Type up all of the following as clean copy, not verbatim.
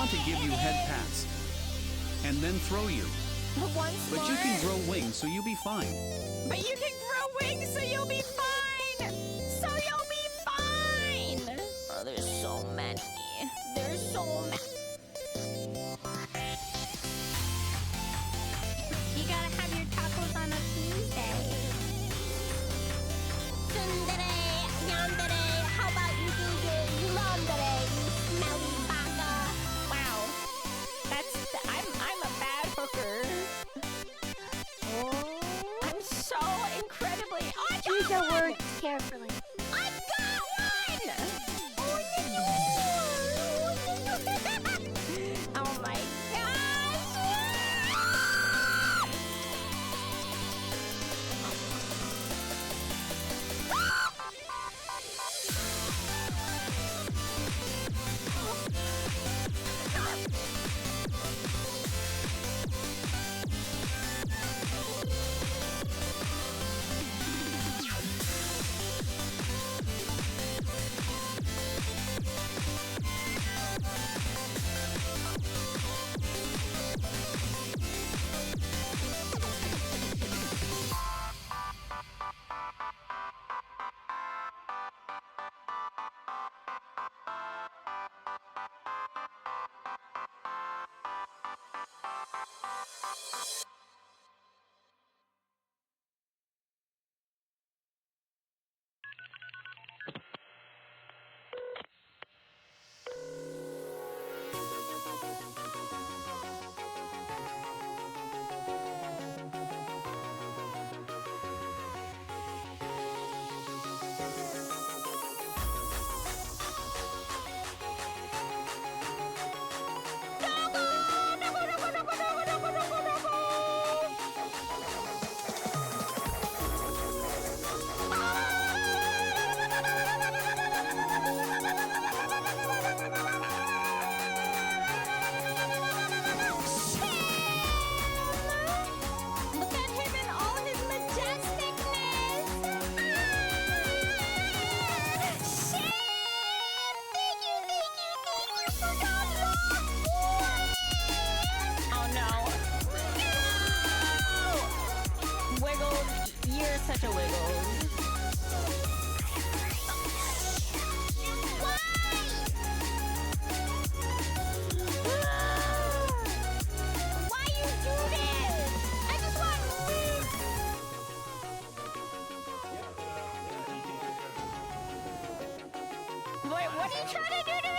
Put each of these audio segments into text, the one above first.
want to give you head pats and then throw you. Once But more. you can grow wings, so you'll be fine. But you can grow wings, so you'll be fine. So you'll be fine. Oh, there's so many. There's so many. You gotta have your tacos on a Tuesday. Tsundere, yandere. How about you do your yandere, you smelly baka? Wow, I'm a bad hooker. Oh, I'm so incredibly. Oh, I Choose got your one! words carefully. I got one! Oh, oh my gosh! Look at him in all his majesticness! Shit! Thank you for that love, boy! Oh no. No! Wiggles, you're such a Wiggles. Why? Why you do this? I just want to live. Wait, what are you trying to do to me?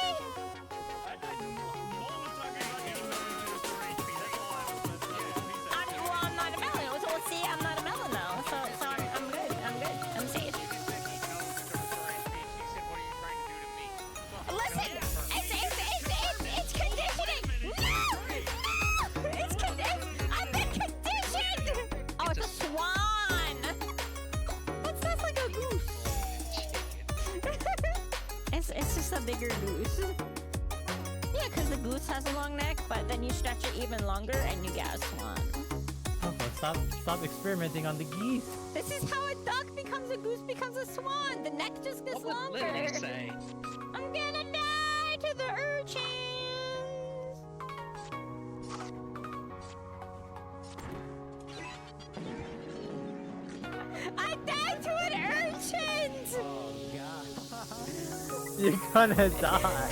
I'm not a melon. So see, I'm not a melon though. So I'm good. I'm safe. Listen, it's conditioning. No! It's I've been conditioned. Oh, it's a swan. What's that like a goose? It's just a bigger goose. Yeah, because the goose has a long neck, but then you stretch it even longer and you get a swan. Oh, stop experimenting on the geese. This is how a duck becomes a goose, becomes a swan. The neck just gets What would longer. Lily say? I'm gonna die to the urchins. I died to an urchin. Oh god. You're gonna die.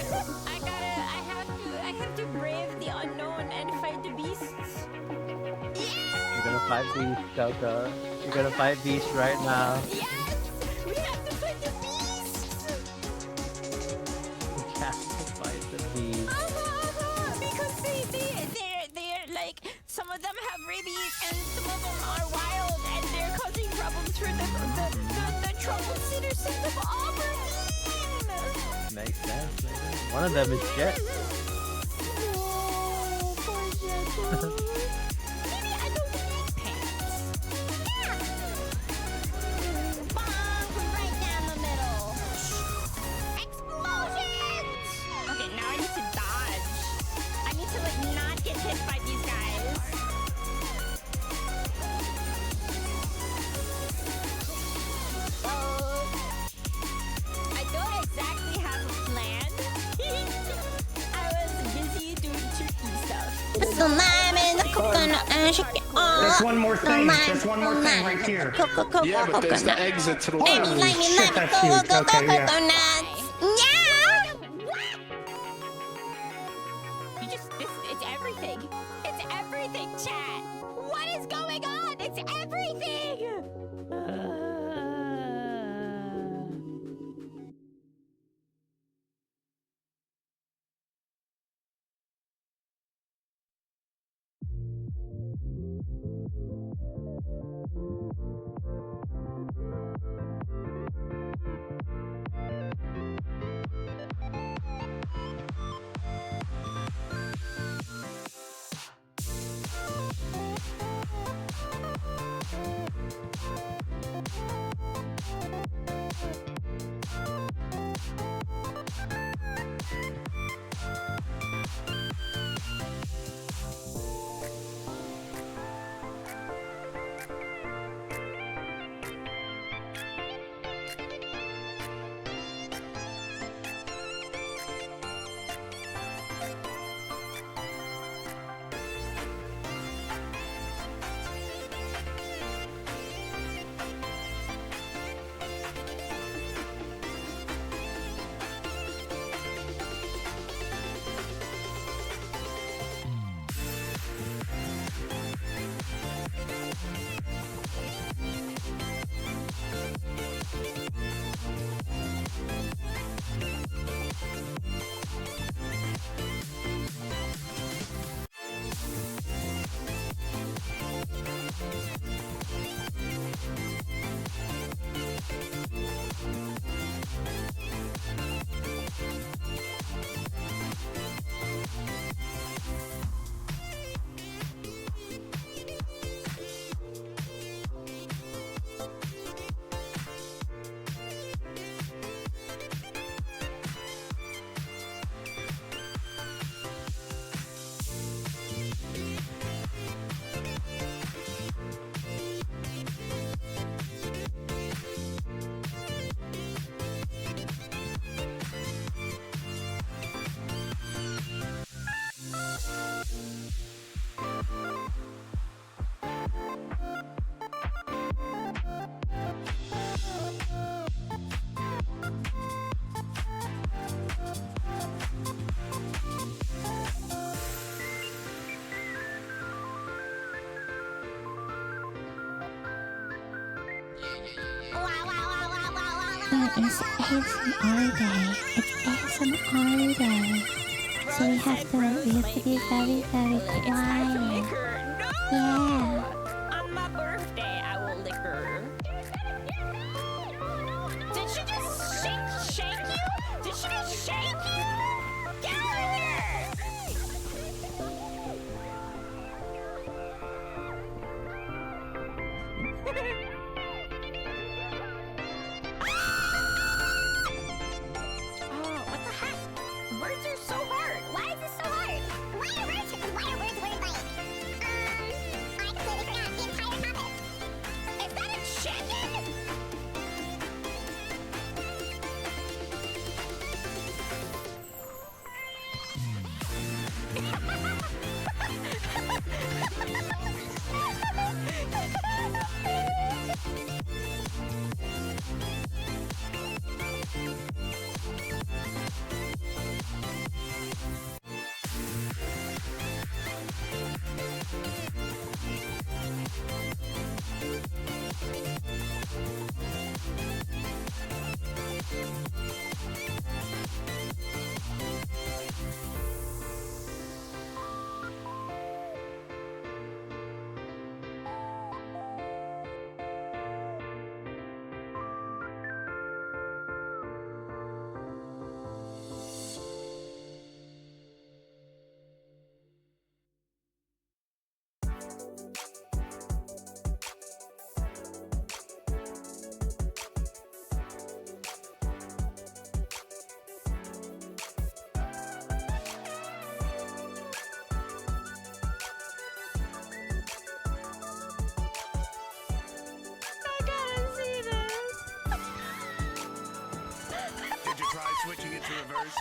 I have to brave the unknown and fight the beasts. Yeah! You're gonna fight beasts, Coco. You're gonna fight beasts right now. Yes! We have to fight the beasts! You have to fight the beasts. Because they're like, some of them have rabies and some of them are wild and they're causing problems for the trouble citizens of Auburn. Makes sense. One of them is Jet. Oh, poor Jet. Maybe I don't need pants. Yeah. Bomb right down the middle. Explosions! Okay, now I need to dodge. I need to like not get hit by these guys. I don't exactly have a plan. I was busy doing There's one more thing. There's one more thing right here. Yeah, but there's the exit to the Holy left. shit, that's huge. Okay, yeah. Yeah! You just, it's everything. It's everything, chat. What is going on? It's everything. It's ASMR day. It's ASMR day. So we have to be very, very It's time to lick quiet. her. No! Yeah. On my birthday, I will lick her. Did she just shake you? Did she just shake you? Get over here! Oh, what the heck? Words are so hard. Why is this so hard? Why are words word like? I completely forgot the entire topic. Is that a chicken? Did you try switching it to reverse?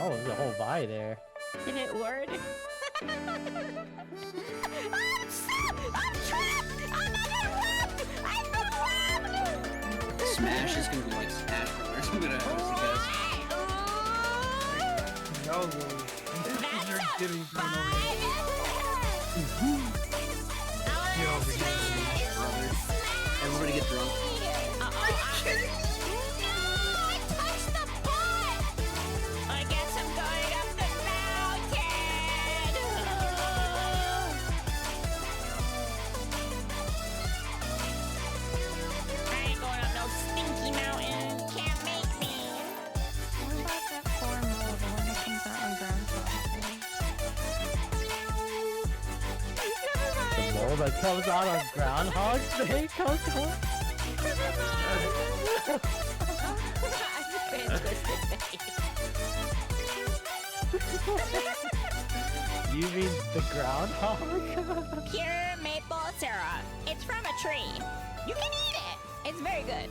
Oh, there's a whole Vi there. Did it work? I'm trapped! I'm underwater! I'm underwater! Smash is gonna be like Smash Brothers. I'm gonna honestly guess. No, Lily. You're getting thrown over here. Get over here. Everybody get drunk. Are you kidding me? No! I touched the butt! I guess I'm going up the mountain! I ain't going up no stinky mountain. Can't make me. What about that form mode, the one that comes out on Groundhog Day? The mole that comes out on Groundhog Day, Coco? You mean the groundhog? Pure maple syrup. It's from a tree. You can eat it. It's very good.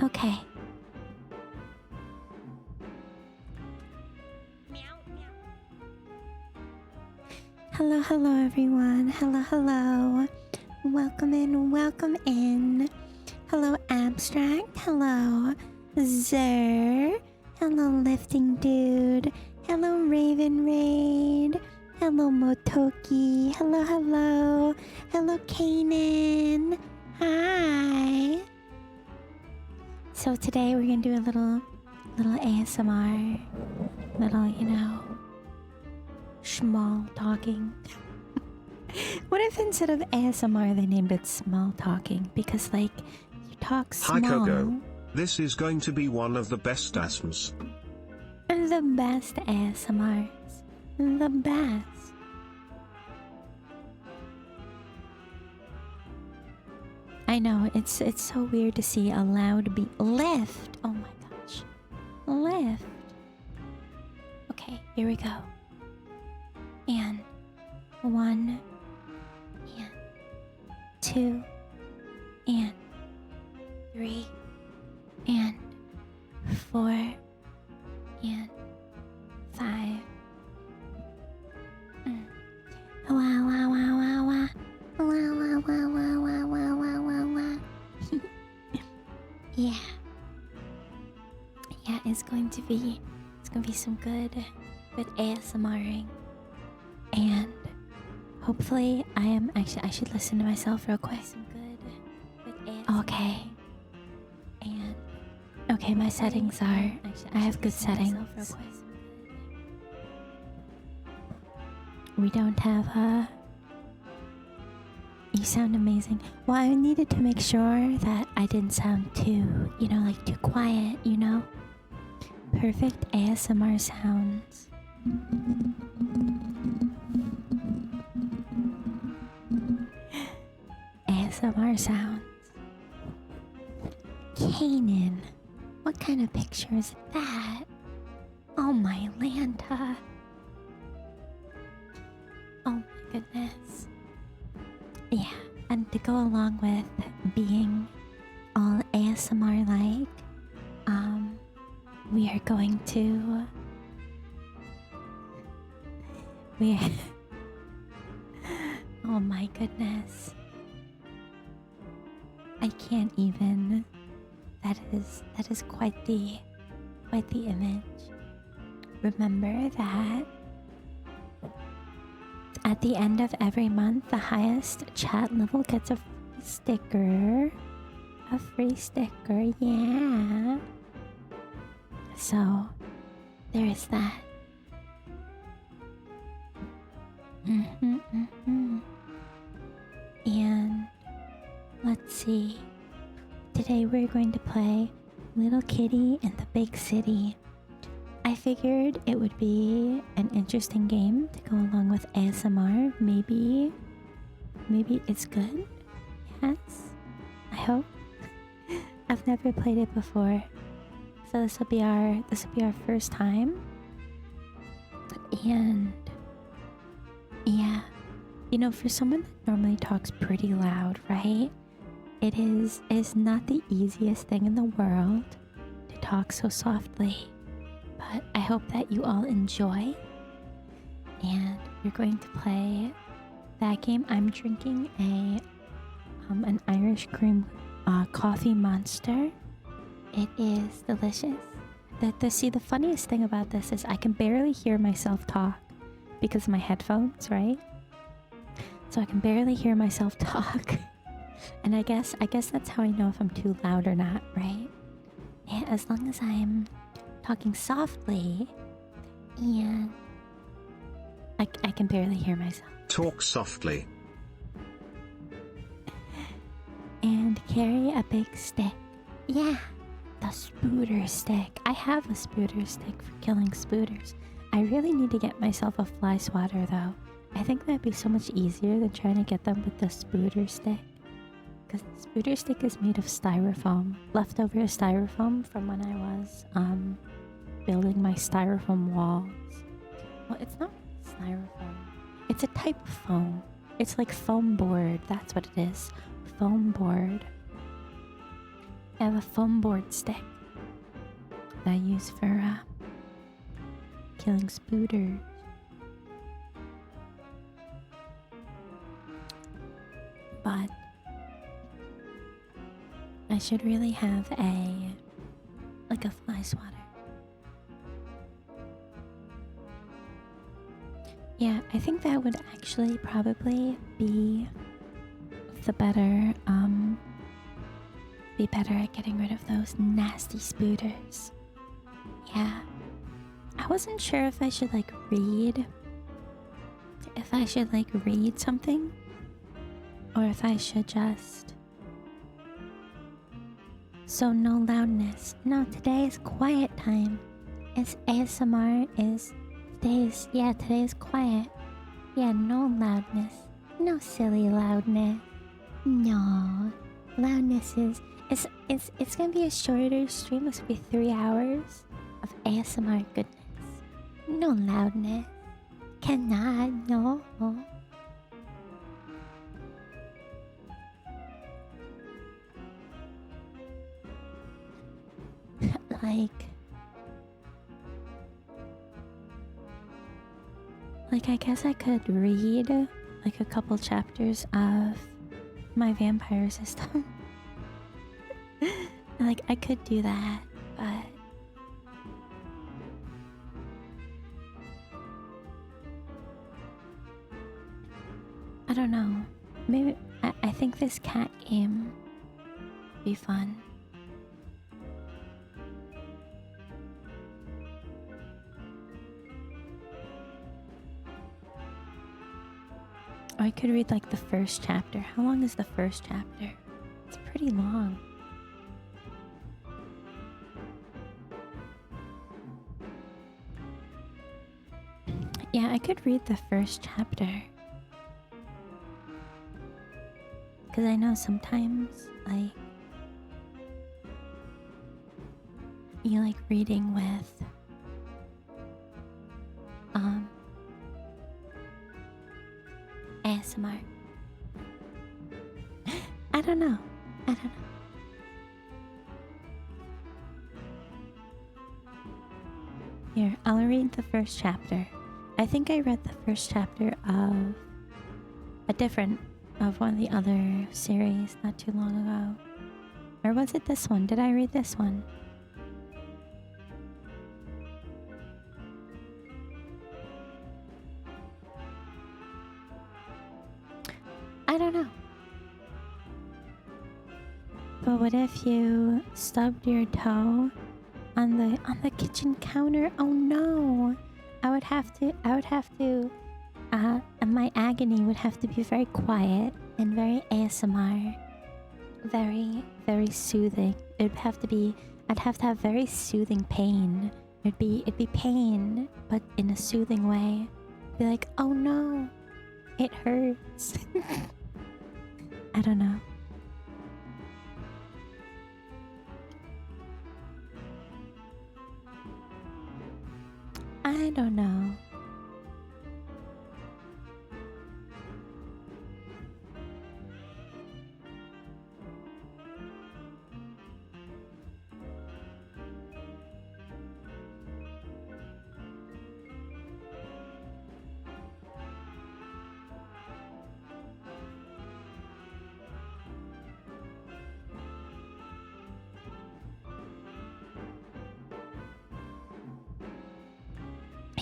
Okay. Meow, meow. Hello, hello, everyone. Hello, hello. Welcome in. Hello, Abstract. Hello, Zer. Hello, Lifting Dude. Hello, Raven Raid. Hello, Motoki. Hello, hello. Hello, Kanan. Hi. So today we're gonna do a little ASMR, small talking. What if instead of ASMR they named it small talking? Because like you talk small. Hi Coco. This is going to be one of the best ASMRs. The best ASMRs. The best. I know, it's so weird to see a loud beat. Lift! Oh my gosh. Lift. Okay, here we go. And 1, and 2, and 3, and 4, and 5. Wow, wow, wow, wow, wow. Wow, wow, wow, wow, wow, wow, wow, wow, wow. Yeah. Yeah, it's going to be some good ASMRing. And hopefully I should listen to myself real quick. Some good ASMR. Okay. And okay, my settings are I have good settings. we don't have You sound amazing. Well, I needed to make sure that I didn't sound too, like too quiet, Perfect ASMR sounds. ASMR sounds. Kanan, what kind of picture is that? Oh my Lanta. Oh my goodness. Yeah, and to go along with being all ASMR like, we are going to oh my goodness. I can't even. That is quite the image. Remember that at the end of every month, the highest chat level gets a free sticker. A free sticker, yeah. So, there is that. And let's see. Today we're going to play Little Kitty in the Big City. I figured it would be an interesting game to go along with ASMR. Maybe it's good. Yes, I hope. I've never played it before, so this will be our first time. And yeah, for someone that normally talks pretty loud, right? It is not the easiest thing in the world to talk so softly. But I hope that you all enjoy. And we're going to play that game. I'm drinking an Irish cream coffee monster. It is delicious. The funniest thing about this is I can barely hear myself talk because of my headphones, right? So I can barely hear myself talk. And I guess that's how I know if I'm too loud or not, right? And as long as I'm talking softly, and I can barely hear myself. Talk softly. And carry a big stick. Yeah, the spooter stick. I have a spooter stick for killing spooters. I really need to get myself a fly swatter though. I think that'd be so much easier than trying to get them with the spooter stick. Because the spooter stick is made of styrofoam. Leftover styrofoam from when I was building my styrofoam walls. Well, it's not styrofoam. It's a type of foam. It's like foam board. That's what it is. Foam board. I have a foam board stick that I use for killing spooters. But I should really have a fly swatter. Yeah, I think that would actually probably be better at getting rid of those nasty spooters. Yeah. I wasn't sure if I should read something or if I should just... So no loudness. No, today is quiet time. It's ASMR today is quiet. Yeah, no loudness. No silly loudness. No. Loudness is... It's gonna be a shorter stream. It's gonna be 3 hours of ASMR goodness. No loudness. Cannot, no. I guess I could read a couple chapters of my vampire system. I could do that, but I don't know. Maybe I think this cat game would be fun. Or I could read like the first chapter. How long is the first chapter? It's pretty long. Yeah, I could read the first chapter. Because I know sometimes, like, you like reading with, ASMR. I don't know. Here, I'll read the first chapter. I think I read the first chapter of one of the other series not too long ago. Or was it this one? Did I read this one? I don't know. But what if you stubbed your toe on the kitchen counter? Oh no! My agony would have to be very quiet and very ASMR. Very, very soothing. I'd have to have very soothing pain. It'd be pain, but in a soothing way. Be like, oh no, it hurts. I don't know. I don't know.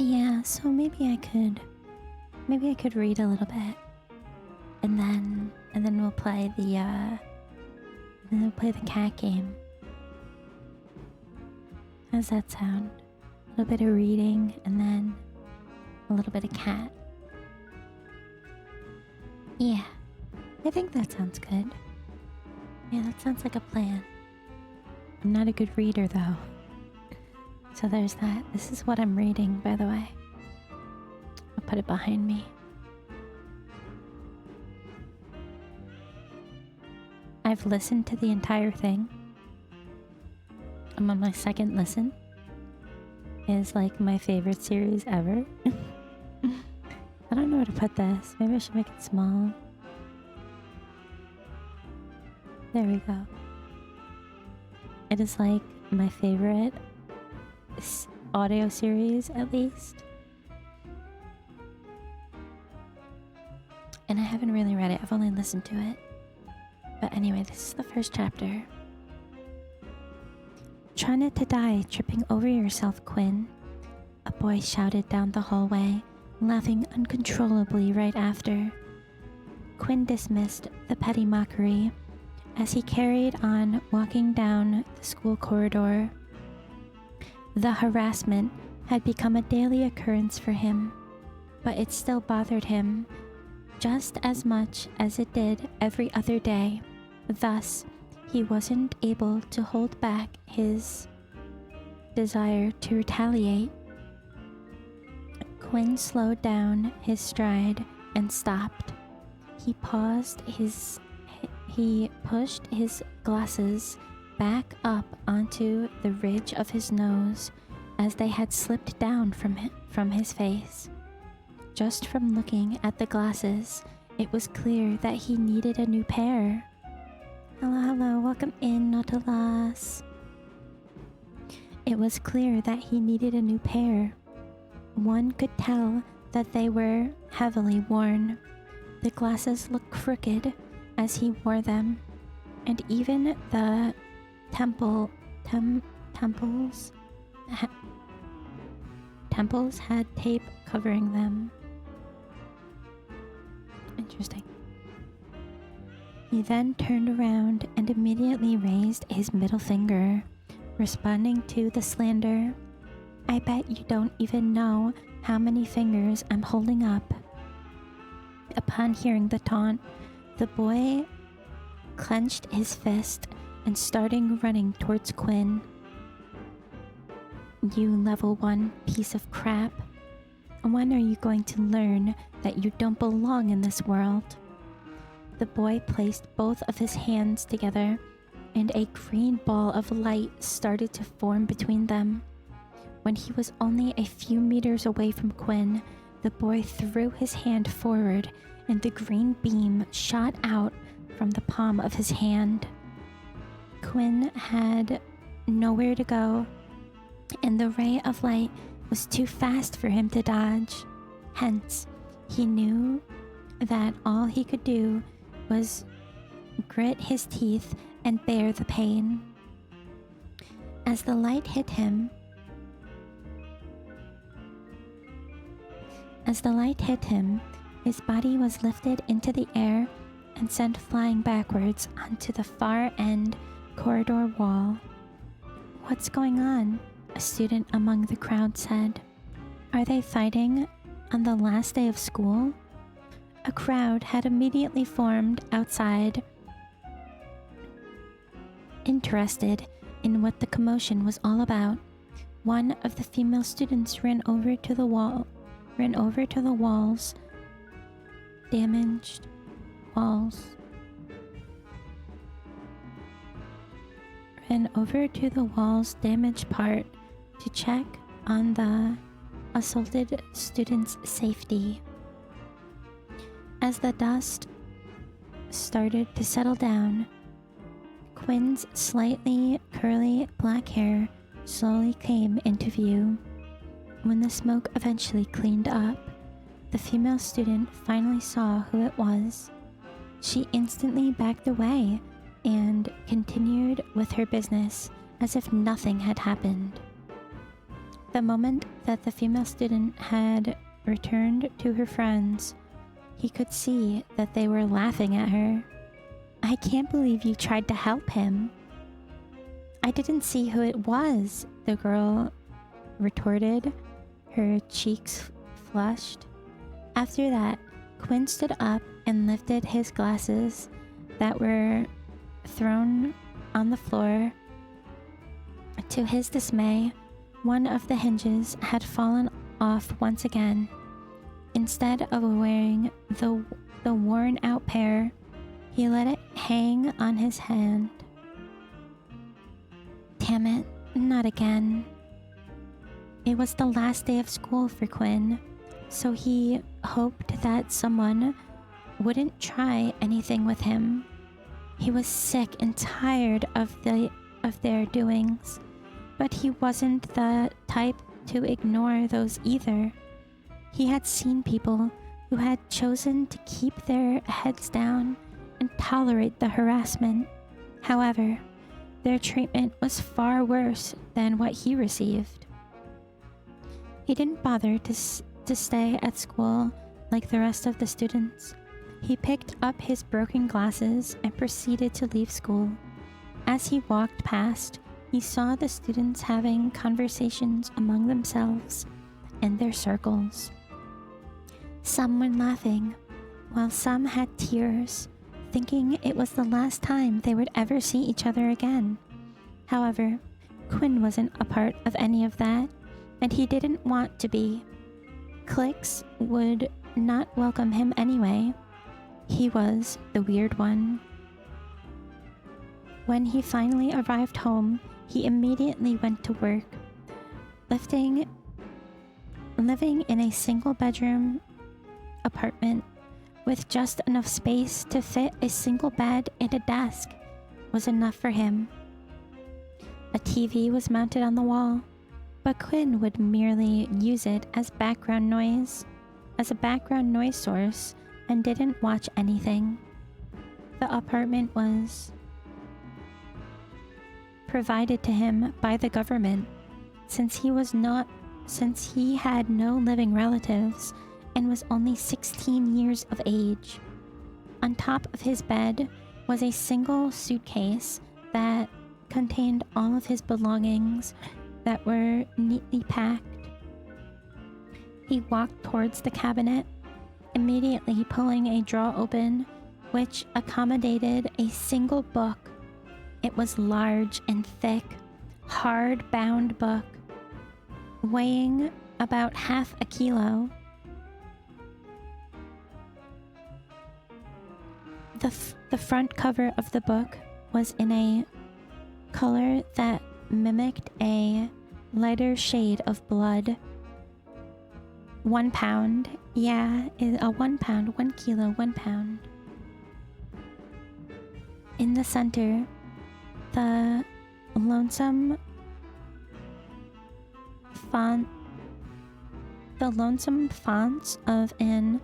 Yeah, so maybe I could read a little bit, and then we'll play the cat game. How's that sound? A little bit of reading and then a little bit of cat. Yeah, I think that sounds good. Yeah, that sounds like a plan. I'm not a good reader though. So there's that. This is what I'm reading, by the way. I'll put it behind me. I've listened to the entire thing. I'm on my second listen. It's like my favorite series ever. I don't know where to put this. Maybe I should make it small. There we go. It is like my favorite audio series, at least. And I haven't really read it. I've only listened to it. But anyway, this is the first chapter. Try not to die tripping over yourself, Quinn. A boy shouted down the hallway, laughing uncontrollably right after. Quinn dismissed the petty mockery as he carried on walking down the school corridor. The harassment had become a daily occurrence for him, but it still bothered him just as much as it did every other day. Thus, he wasn't able to hold back his desire to retaliate. Quinn slowed down his stride and stopped. He paused. He pushed his glasses back up onto the ridge of his nose as they had slipped down from his face. Just from looking at the glasses, it was clear that he needed a new pair. Hello, welcome in, Nautilus. It was clear that he needed a new pair. One could tell that they were heavily worn. The glasses looked crooked as he wore them, and even the temples had tape covering them. Interesting. He then turned around and immediately raised his middle finger, responding to the slander. I bet you don't even know how many fingers I'm holding up. upon hearing the taunt, the boy clenched his fist and started running towards Quinn. You level 1 piece of crap. When are you going to learn that you don't belong in this world? The boy placed both of his hands together, and a green ball of light started to form between them. When he was only a few meters away from Quinn, the boy threw his hand forward, and the green beam shot out from the palm of his hand. Quinn had nowhere to go, and the ray of light was too fast for him to dodge. Hence, he knew that all he could do was grit his teeth and bear the pain. As the light hit him, his body was lifted into the air and sent flying backwards onto the far end corridor wall. "What's going on?" a student among the crowd said. "Are they fighting on the last day of school?" A crowd had immediately formed outside, interested in what the commotion was all about. One of the female students ran over to the walls, damaged part to check on the assaulted student's safety. As the dust started to settle down, Quinn's slightly curly black hair slowly came into view. When the smoke eventually cleaned up, the female student finally saw who it was. She instantly backed away and continued with her business as if nothing had happened. The moment that the female student had returned to her friends, he could see that they were laughing at her. "I can't believe you tried to help him." "I didn't see who it was," the girl retorted, her cheeks flushed. After that, Quinn stood up and lifted his glasses that were thrown on the floor. To his dismay, one of the hinges had fallen off once again. Instead of wearing the worn-out pair, he let it hang on his hand. Damn it, not again. It was the last day of school for Quinn, so he hoped that someone wouldn't try anything with him. He was sick and tired of their doings, but he wasn't the type to ignore those either. He had seen people who had chosen to keep their heads down and tolerate the harassment. However, their treatment was far worse than what he received. He didn't bother to stay at school like the rest of the students. He picked up his broken glasses and proceeded to leave school. As he walked past, he saw the students having conversations among themselves and their circles. Some were laughing, while some had tears, thinking it was the last time they would ever see each other again. However, Quinn wasn't a part of any of that, and he didn't want to be. Cliques would not welcome him anyway. He was the weird one. When he finally arrived home, he immediately went to work, living in a single-bedroom apartment with just enough space to fit a single bed and a desk was enough for him. A TV was mounted on the wall, but Quinn would merely use it as a background noise source, and didn't watch anything. The apartment was provided to him by the government since he had no living relatives and was only 16 years of age. On top of his bed was a single suitcase that contained all of his belongings that were neatly packed. He walked towards the cabinet immediately pulling a drawer open, which accommodated a single book. It was large and thick, hard-bound book, weighing about half a kilo. The front cover of the book was in a color that mimicked a lighter shade of blood. 1 pound. Yeah, a 1 pound, 1 kilo, 1 pound. In the center, the lonesome fonts of an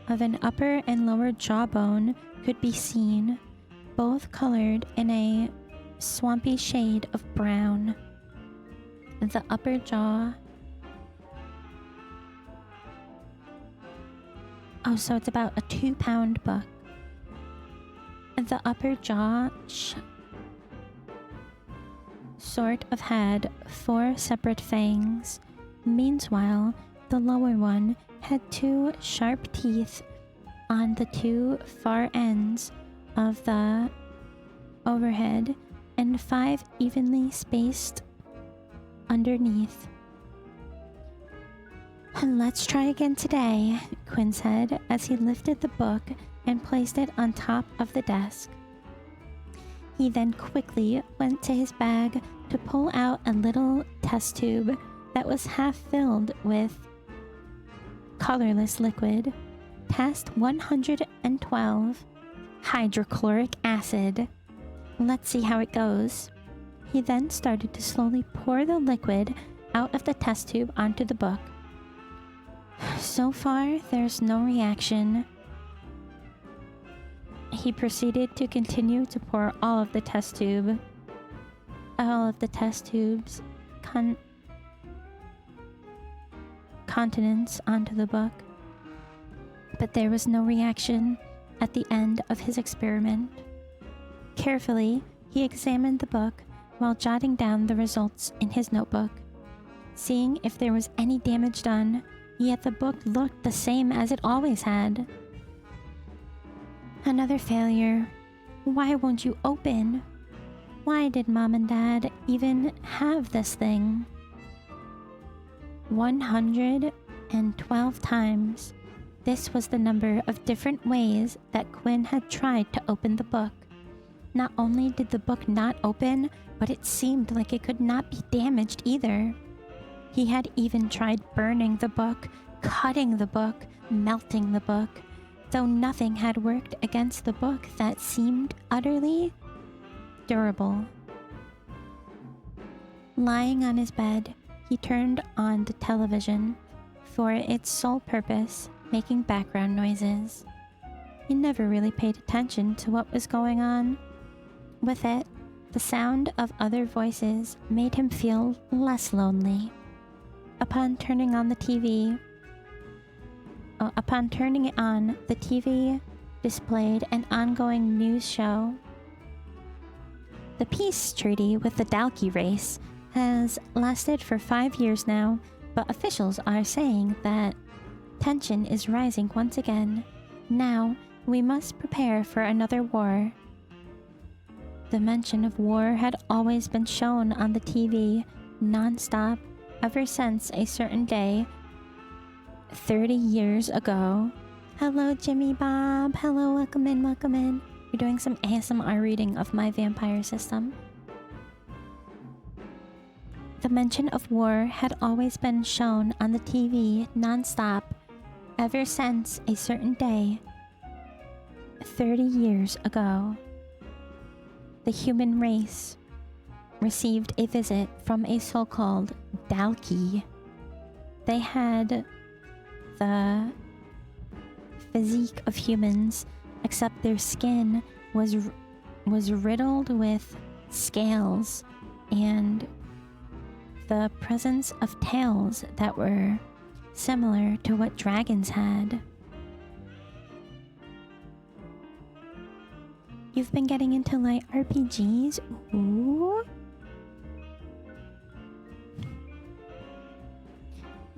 of an upper and lower jawbone could be seen, both colored in a swampy shade of brown. The upper jaw... Oh, so it's about a 2 pound book. The upper jaw sort of had 4 separate fangs. Meanwhile, the lower one had 2 sharp teeth on the 2 far ends of the overhead and 5 evenly spaced underneath. "Let's try again today," Quinn said as he lifted the book and placed it on top of the desk. He then quickly went to his bag to pull out a little test tube that was half filled with colorless liquid. Test 112. Hydrochloric acid. Let's see how it goes. He then started to slowly pour the liquid out of the test tube onto the book. So far, there's no reaction. He proceeded to continue to pour all of the test tubes continents onto the book. But there was no reaction at the end of his experiment. Carefully, he examined the book while jotting down the results in his notebook. Seeing if there was any damage done, yet the book looked the same as it always had. Another failure. Why won't you open? Why did Mom and Dad even have this thing? 112 times. This was the number of different ways that Quinn had tried to open the book. Not only did the book not open, but it seemed like it could not be damaged either. He had even tried burning the book, cutting the book, melting the book, though nothing had worked against the book that seemed utterly durable. Lying on his bed, he turned on the television, for its sole purpose, making background noises. He never really paid attention to what was going on. With it, the sound of other voices made him feel less lonely. Upon turning it on, the TV displayed an ongoing news show. The peace treaty with the Dalkey race has lasted for 5 years now, but officials are saying that tension is rising once again. Now, we must prepare for another war. The mention of war had always been shown on the TV, non-stop, ever since a certain day 30 years ago. Hello, Jimmy Bob. Hello, welcome in, welcome in. We're doing some ASMR reading of my vampire system. The mention of war had always been shown on the TV non-stop ever since a certain day 30 years ago. The human race received a visit from a so-called Dalkey. They had the physique of humans, except their skin was riddled with scales and the presence of tails that were similar to what dragons had. You've been getting into light RPGs? Ooh.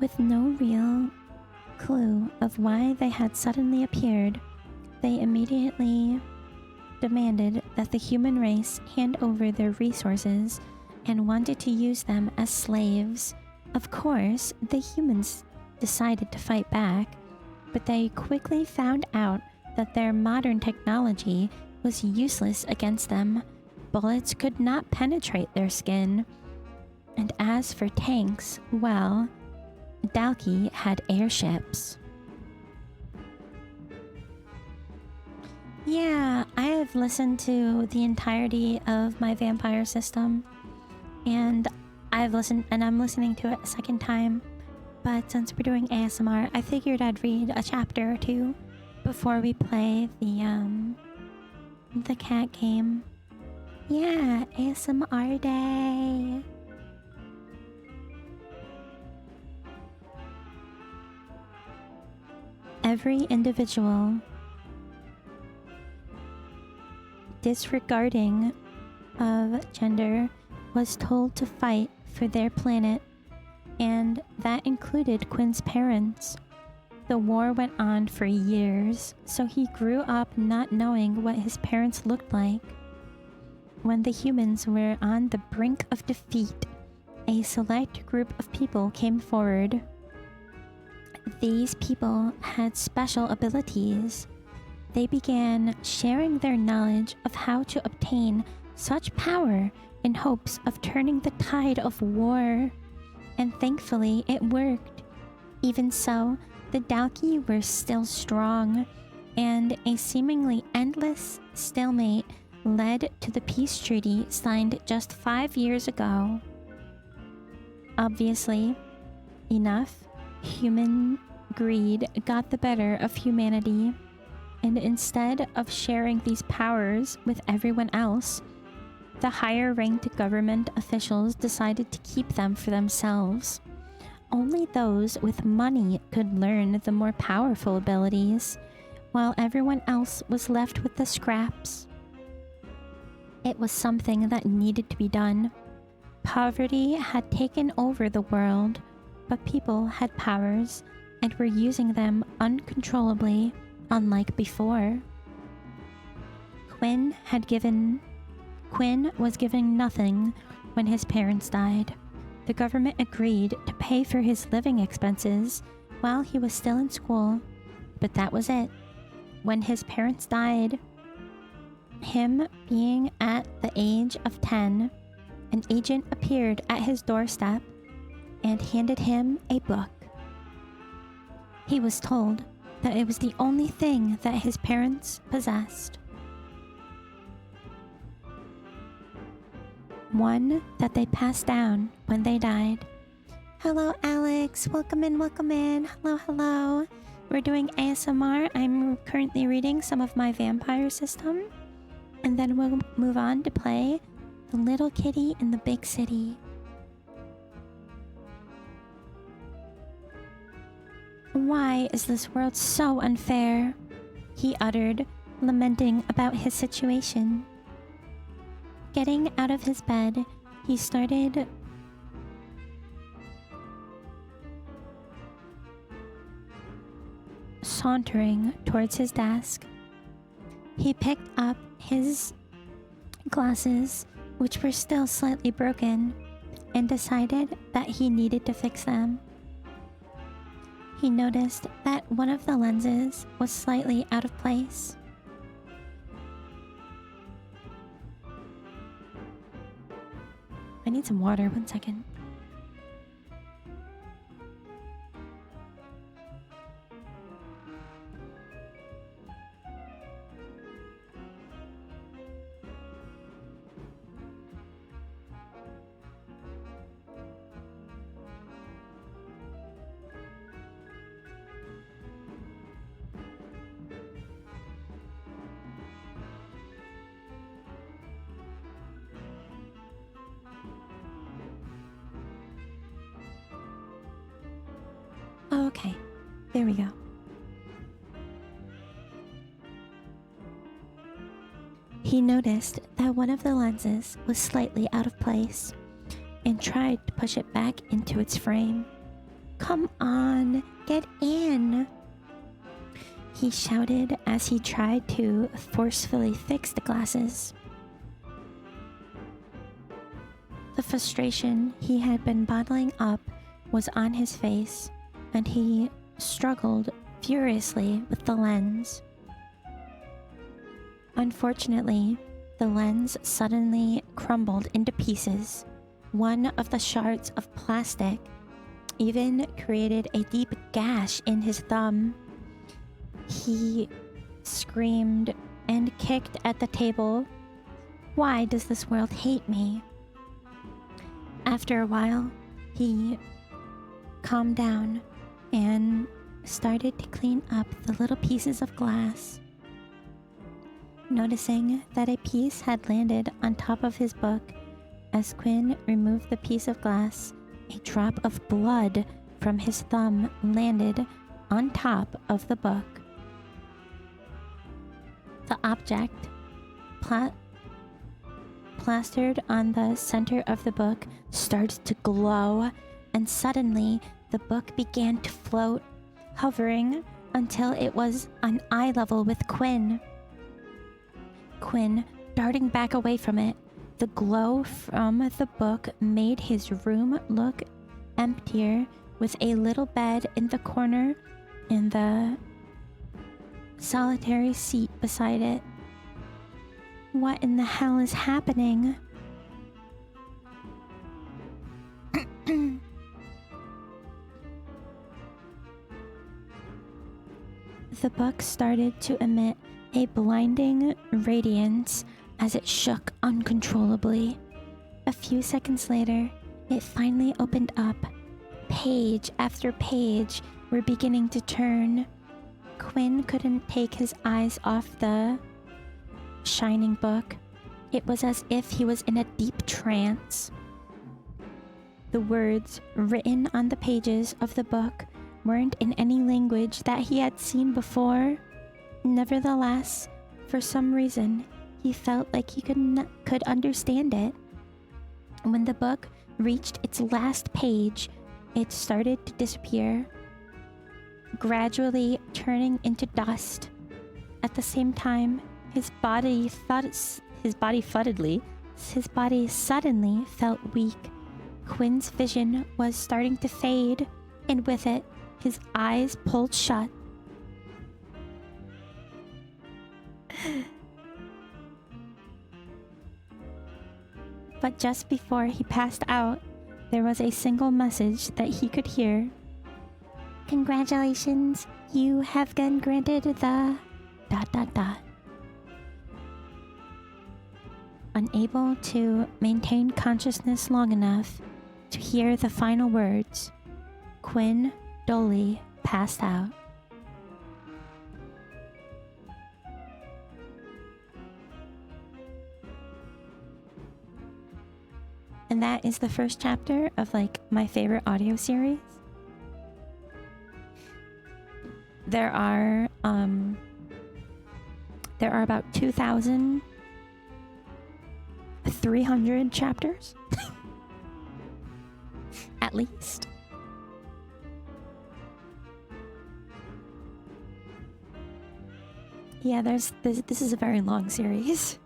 With no real clue of why they had suddenly appeared, they immediately demanded that the human race hand over their resources and wanted to use them as slaves. Of course, the humans decided to fight back, but they quickly found out that their modern technology was useless against them. Bullets could not penetrate their skin. And as for tanks, well, Dalki had airships. Yeah, I have listened to the entirety of my vampire system, and I'm listening to it a second time. But since we're doing ASMR, I figured I'd read a chapter or two before we play the cat game. Yeah, ASMR day. Every individual, disregarding of gender, was told to fight for their planet, and that included Quinn's parents. The war went on for years, so he grew up not knowing what his parents looked like. When the humans were on the brink of defeat, a select group of people came forward. These people had special abilities. They began sharing their knowledge of how to obtain such power in hopes of turning the tide of war. And thankfully, it worked. Even so, the Dalki were still strong, and a seemingly endless stalemate led to the peace treaty signed just 5 years ago. Obviously enough, human greed got the better of humanity, and instead of sharing these powers with everyone else, the higher-ranked government officials decided to keep them for themselves. Only those with money could learn the more powerful abilities, while everyone else was left with the scraps. It was something that needed to be done. Poverty had taken over the world, but people had powers and were using them uncontrollably, unlike before. Quinn was given nothing when his parents died. The government agreed to pay for his living expenses while he was still in school, but that was it. When his parents died, him being at the age of 10, an agent appeared at his doorstep and handed him a book. He was told that it was the only thing that his parents possessed. One that they passed down when they died. Hello, Alex. Welcome in, welcome in. Hello, hello. We're doing ASMR. I'm currently reading some of my vampire system, and then we'll move on to play The Little Kitty in the Big City. Why is this world so unfair? He uttered, lamenting about his situation. Getting out of his bed, he started sauntering towards his desk. He picked up his glasses, which were still slightly broken, and decided that he needed to fix them. He noticed that one of the lenses was slightly out of place. I need some water, 1 second. Oh, okay. There we go. He noticed that one of the lenses was slightly out of place and tried to push it back into its frame. Come on, get in! He shouted as he tried to forcefully fix the glasses. The frustration he had been bottling up was on his face, and he struggled furiously with the lens. Unfortunately, the lens suddenly crumbled into pieces. One of the shards of plastic even created a deep gash in his thumb. He screamed and kicked at the table. Why does this world hate me? After a while, he calmed down and started to clean up the little pieces of glass. Noticing that a piece had landed on top of his book, as Quinn removed the piece of glass, a drop of blood from his thumb landed on top of the book. The object, plastered on the center of the book, started to glow, and suddenly the book began to float, hovering until it was on eye level with Quinn. Quinn darting back away from it. The glow from the book made his room look emptier, with a little bed in the corner and the solitary seat beside it. What in the hell is happening? The book started to emit a blinding radiance as it shook uncontrollably. A few seconds later, it finally opened up. Page after page were beginning to turn. Quinn couldn't take his eyes off the shining book. It was as if he was in a deep trance. The words written on the pages of the book weren't in any language that he had seen before. Nevertheless, for some reason, he felt like he could understand it. When the book reached its last page, it started to disappear, gradually turning into dust. At the same time, his body suddenly felt weak. Quinn's vision was starting to fade, and with it, his eyes pulled shut. But just before he passed out, there was a single message that he could hear. Congratulations, you have been granted the... ... Unable to maintain consciousness long enough to hear the final words, Quinn dully passed out. And that is the first chapter of like my favorite audio series. There are about 2,300 chapters. At least. Yeah, this is a very long series.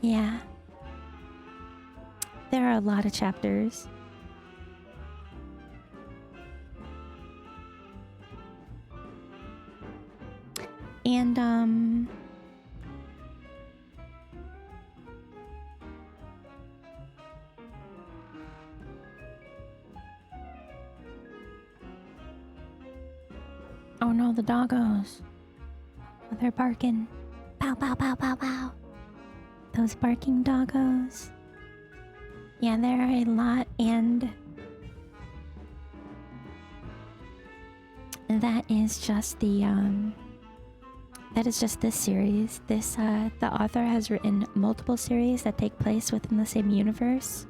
Yeah. There are a lot of chapters. And oh no, the doggos. They're barking. Pow, pow, pow, pow, pow. Those barking doggos. Yeah, there are a lot, and that is just this series. The author has written multiple series that take place within the same universe,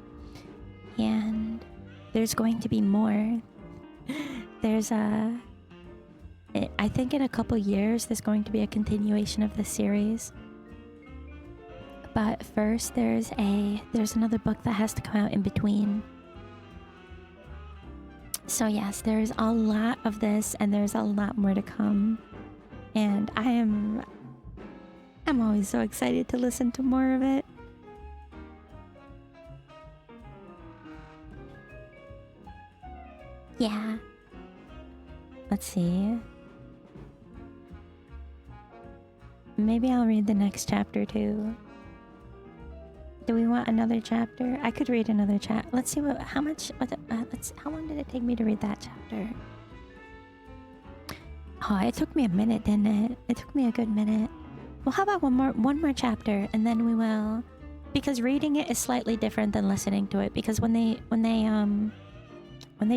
and there's going to be more. I think in a couple years there's going to be a continuation of the series. But first, there's another book that has to come out in between. So yes, there's a lot of this, and there's a lot more to come. And I'm always so excited to listen to more of it. Yeah. Let's see. Maybe I'll read the next chapter too. Do we want another chapter? I could read another chapter. Let's see how long did it take me to read that chapter? Oh, it took me a minute, didn't it? It took me a good minute. Well, how about one more chapter, and then we will, because reading it is slightly different than listening to it. Because when they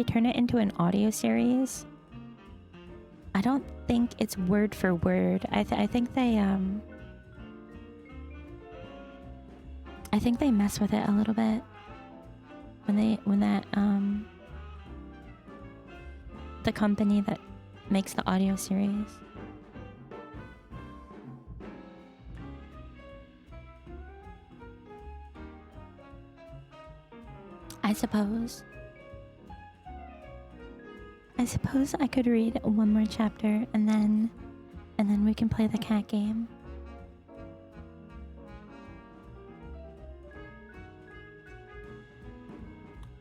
turn it into an audio series, I don't think it's word for word. I think they mess with it a little bit when the company that makes the audio series. I suppose I could read one more chapter and then we can play the cat game.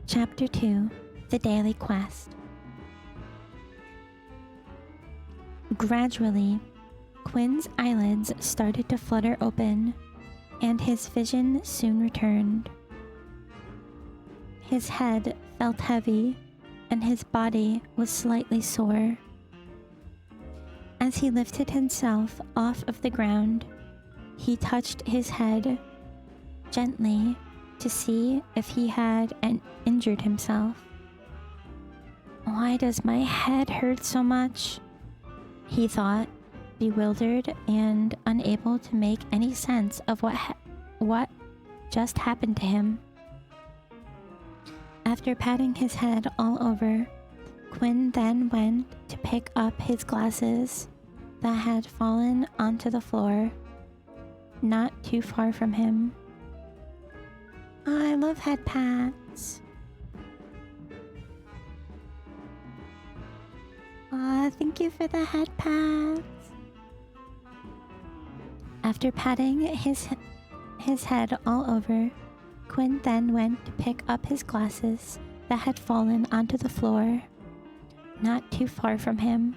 Chapter 2: The Daily Quest. Gradually, Quinn's eyelids started to flutter open, and his vision soon returned. His head felt heavy, and his body was slightly sore. As he lifted himself off of the ground, he touched his head gently to see if he had injured himself. Why does my head hurt so much? He thought, bewildered and unable to make any sense of what just happened to him. After patting his head all over, Quinn then went to pick up his glasses that had fallen onto the floor, not too far from him. I love head pats. Thank you for the head pats. After patting his head all over, Quinn then went to pick up his glasses that had fallen onto the floor, not too far from him.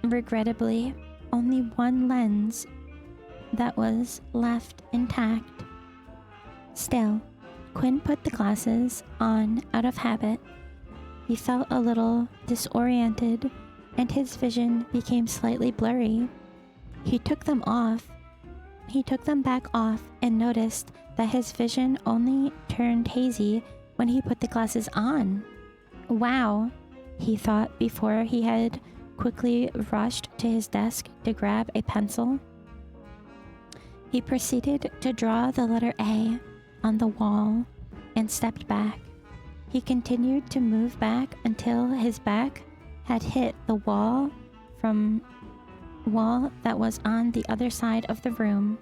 Regrettably, only one lens that was left intact. Still, Quinn put the glasses on out of habit. He felt a little disoriented, and his vision became slightly blurry. He took them back off and noticed that his vision only turned hazy when he put the glasses on. Wow, he thought before he had quickly rushed to his desk to grab a pencil. He proceeded to draw the letter A on the wall and stepped back. He continued to move back until his back had hit the wall that was on the other side of the room.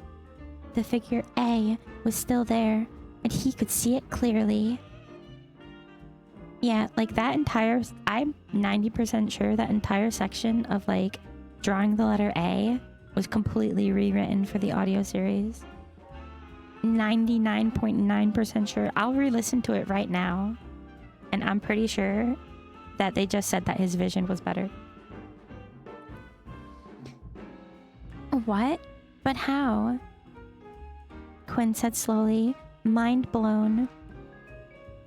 The figure A was still there, and he could see it clearly. Yeah, like that entire... I'm 90% sure that entire section of, like, drawing the letter A was completely rewritten for the audio series. 99.9% sure. I'll re-listen to it right now, and I'm pretty sure that they just said that his vision was better. What? But how? Quinn said slowly, mind blown.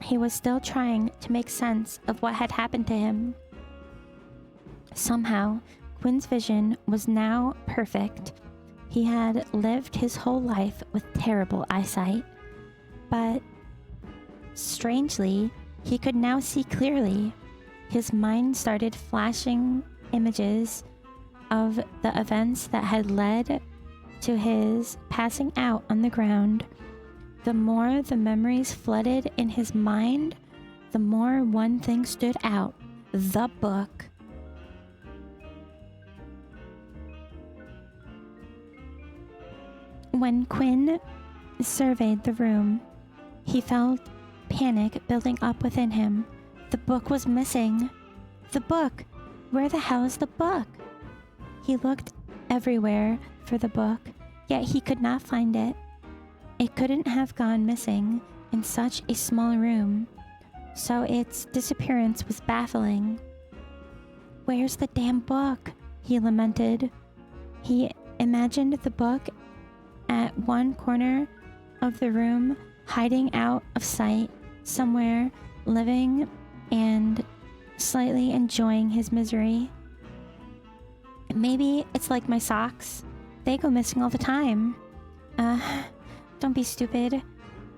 He was still trying to make sense of what had happened to him. Somehow, Quinn's vision was now perfect. He had lived his whole life with terrible eyesight, but strangely, he could now see clearly. His mind started flashing images of the events that had led to his passing out on the ground. The more the memories flooded in his mind, the more one thing stood out: the book. When Quinn surveyed the room, he felt panic building up within him. The book was missing. The book! Where the hell is the book? He looked everywhere for the book, yet he could not find it. It couldn't have gone missing in such a small room, so its disappearance was baffling. Where's the damn book? He lamented. He imagined the book at one corner of the room, hiding out of sight, somewhere, living and slightly enjoying his misery. Maybe it's like my socks. They go missing all the time. Don't be stupid.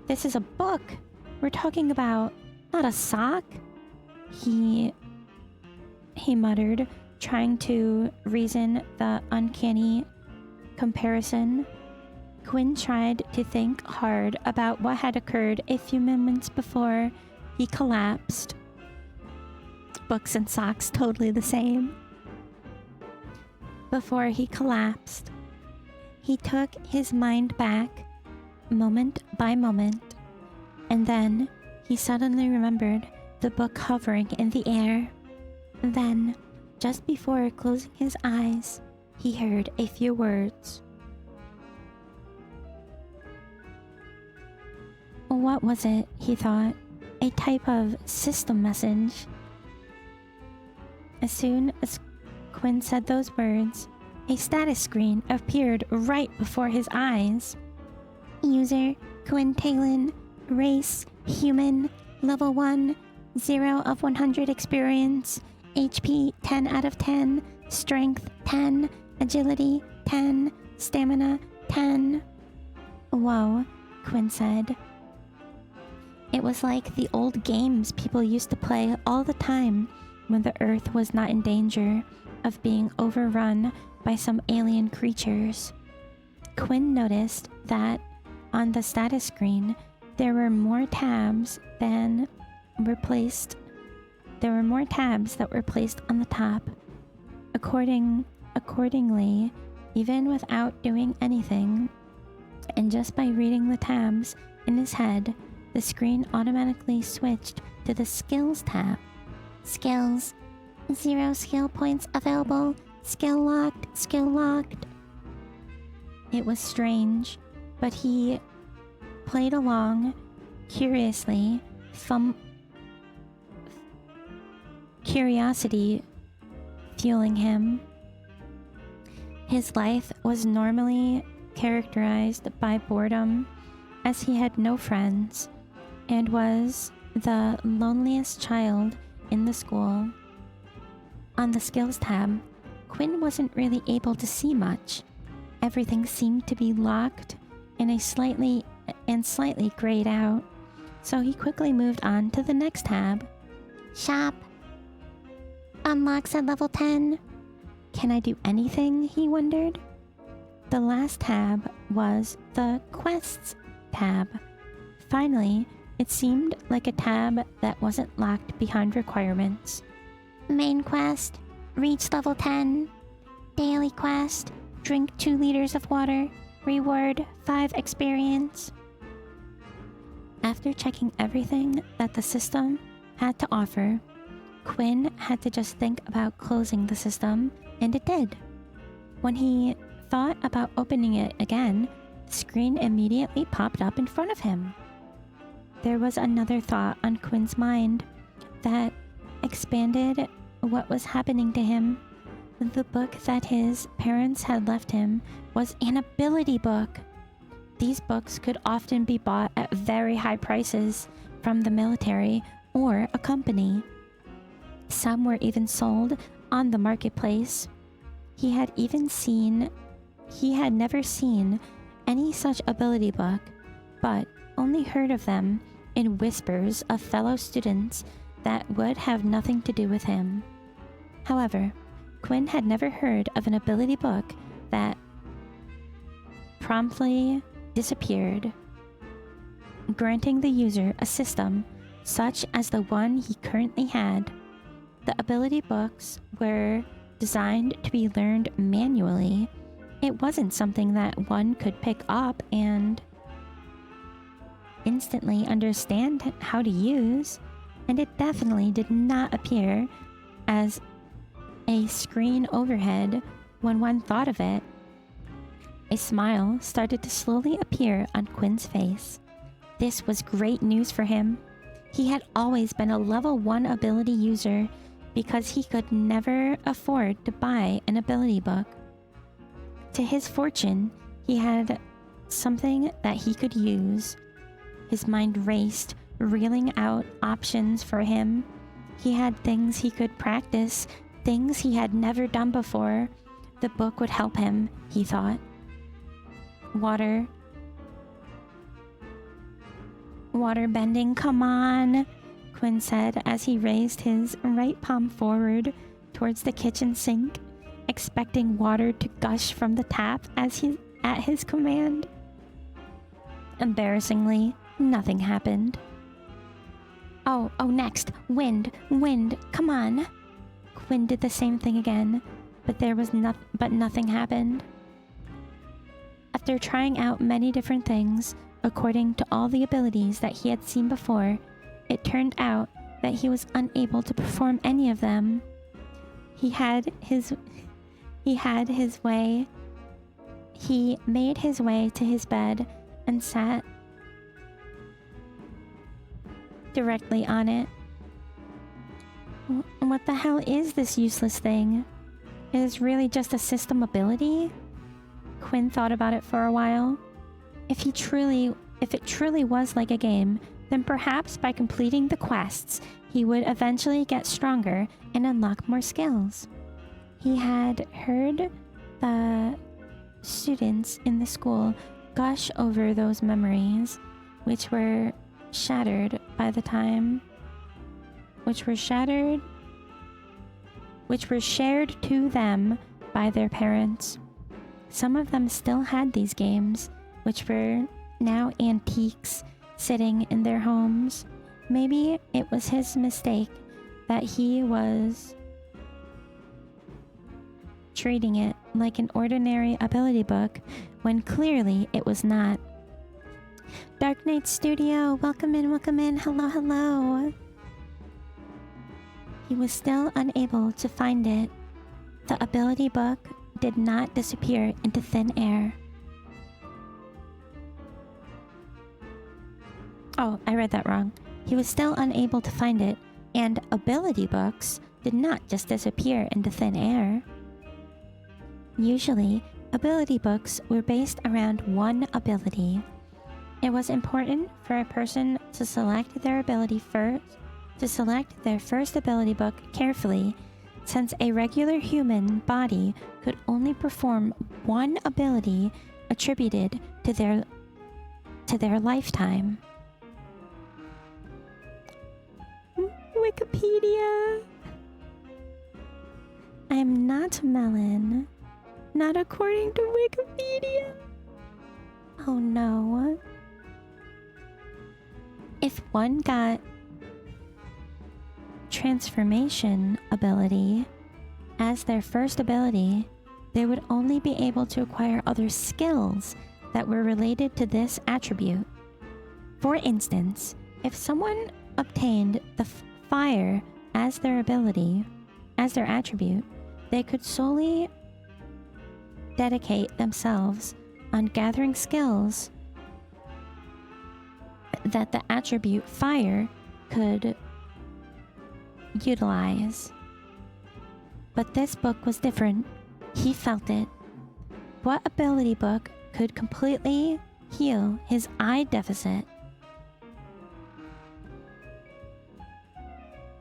This is a book we're talking about, not a sock. He muttered, trying to reason the uncanny comparison. Quinn tried to think hard about what had occurred a few moments before he collapsed. Books and socks, totally the same. Before he collapsed, he took his mind back, moment by moment, and then he suddenly remembered the book hovering in the air. Then, just before closing his eyes, he heard a few words. What was it, he thought? A type of system message. As soon as Quinn said those words, a status screen appeared right before his eyes. User Quinn Talon, race human, level 1, 0 of 100 experience, HP 10 out of 10, strength 10, agility 10, stamina 10. Whoa, Quinn said. It was like the old games people used to play all the time when the Earth was not in danger of being overrun by some alien creatures. Quinn noticed that on the status screen there were more tabs that were placed on the top. Accordingly, even without doing anything, and just by reading the tabs in his head, the screen automatically switched to the Skills tab. Skills. 0 skill points available. Skill locked. Skill locked. It was strange, but he played along curiously, curiosity fueling him. His life was normally characterized by boredom, as he had no friends and was the loneliest child in the school. On the Skills tab, Quinn wasn't really able to see much. Everything seemed to be locked and slightly grayed out, so he quickly moved on to the next tab. Shop. Unlocks at level 10. Can I do anything? He wondered. The last tab was the Quests tab. Finally, it seemed like a tab that wasn't locked behind requirements. Main quest, reach level 10. Daily quest, drink 2 liters of water. Reward 5 experience. After checking everything that the system had to offer, Quinn had to just think about closing the system, and it did. When he thought about opening it again, the screen immediately popped up in front of him. There was another thought on Quinn's mind that expanded what was happening to him. The book that his parents had left him was an ability book. These books could often be bought at very high prices from the military or a company. Some were even sold on the marketplace. He had never seen any such ability book, but only heard of them in whispers of fellow students that would have nothing to do with him. However, Quinn had never heard of an ability book that promptly disappeared, granting the user a system such as the one he currently had. The ability books were designed to be learned manually It wasn't something that one could pick up and instantly understand how to use, and it definitely did not appear as a screen overhead when one thought of it. A smile started to slowly appear on Quinn's face. This was great news for him. He had always been a level 1 ability user because he could never afford to buy an ability book. To his fortune, he had something that he could use. His mind raced, reeling out options for him. He had things he could practice, things he had never done before. The book would help him, he thought. Water bending, come on, Quinn said as he raised his right palm forward towards the kitchen sink, expecting water to gush from the tap at his command. Embarrassingly, nothing happened. Oh, next, wind, come on. Quinn did the same thing again, but nothing happened. After trying out many different things, according to all the abilities that he had seen before, it turned out that he was unable to perform any of them. He made his way to his bed and sat directly on it. What the hell is this useless thing? It is really just a system ability? Quinn thought about it for a while. If it truly was like a game, then perhaps by completing the quests, he would eventually get stronger and unlock more skills. He had heard the students in the school gush over those memories, which were shared to them by their parents. Some of them still had these games, which were now antiques sitting in their homes. Maybe it was his mistake that he was treating it like an ordinary ability book when clearly it was not. Dark Knight Studio, welcome in, hello. He was still unable to find it. The ability book did not disappear into thin air. Oh, I read that wrong. He was still unable to find it, and ability books did not just disappear into thin air. Usually, ability books were based around one ability. It was important for a person to select their first ability book carefully, since a regular human body could only perform one ability attributed to their lifetime. Wikipedia. I'm not Melon. Not according to Wikipedia. Oh no. If one got transformation ability as their first ability, they would only be able to acquire other skills that were related to this attribute. For instance, if someone obtained the fire as their attribute, they could solely dedicate themselves on gathering skills that the attribute fire could utilize. But this book was different. He felt it. What ability book could completely heal his eye deficit?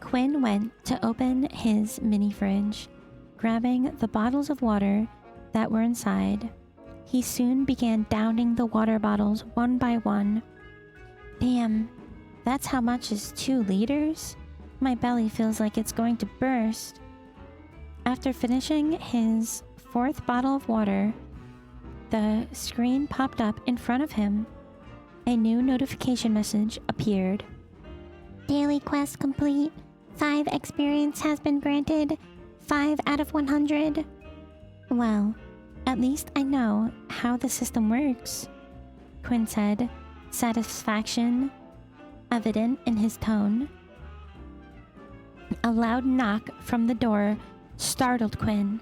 Quinn went to open his mini fridge, grabbing the bottles of water that were inside. He soon began downing the water bottles one by one. Damn, that's how much is 2 liters? My belly feels like it's going to burst. After finishing his 4th bottle of water, the screen popped up in front of him. A new notification message appeared. Daily quest complete. 5 experience has been granted. 5 out of 100. Well, At least I know how the system works, Quinn said, satisfaction evident in his tone. A loud knock from the door startled Quinn.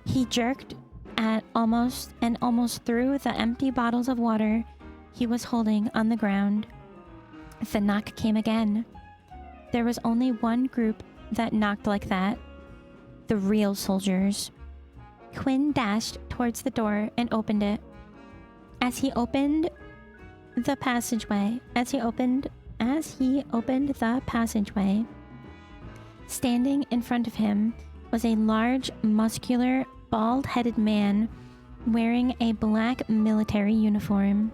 He jerked at almost threw the empty bottles of water he was holding on the ground. The knock came again. There was only one group that knocked like that. The real soldiers. Quinn dashed towards the door and opened it. As he opened the passageway, standing in front of him was a large, muscular, bald-headed man wearing a black military uniform,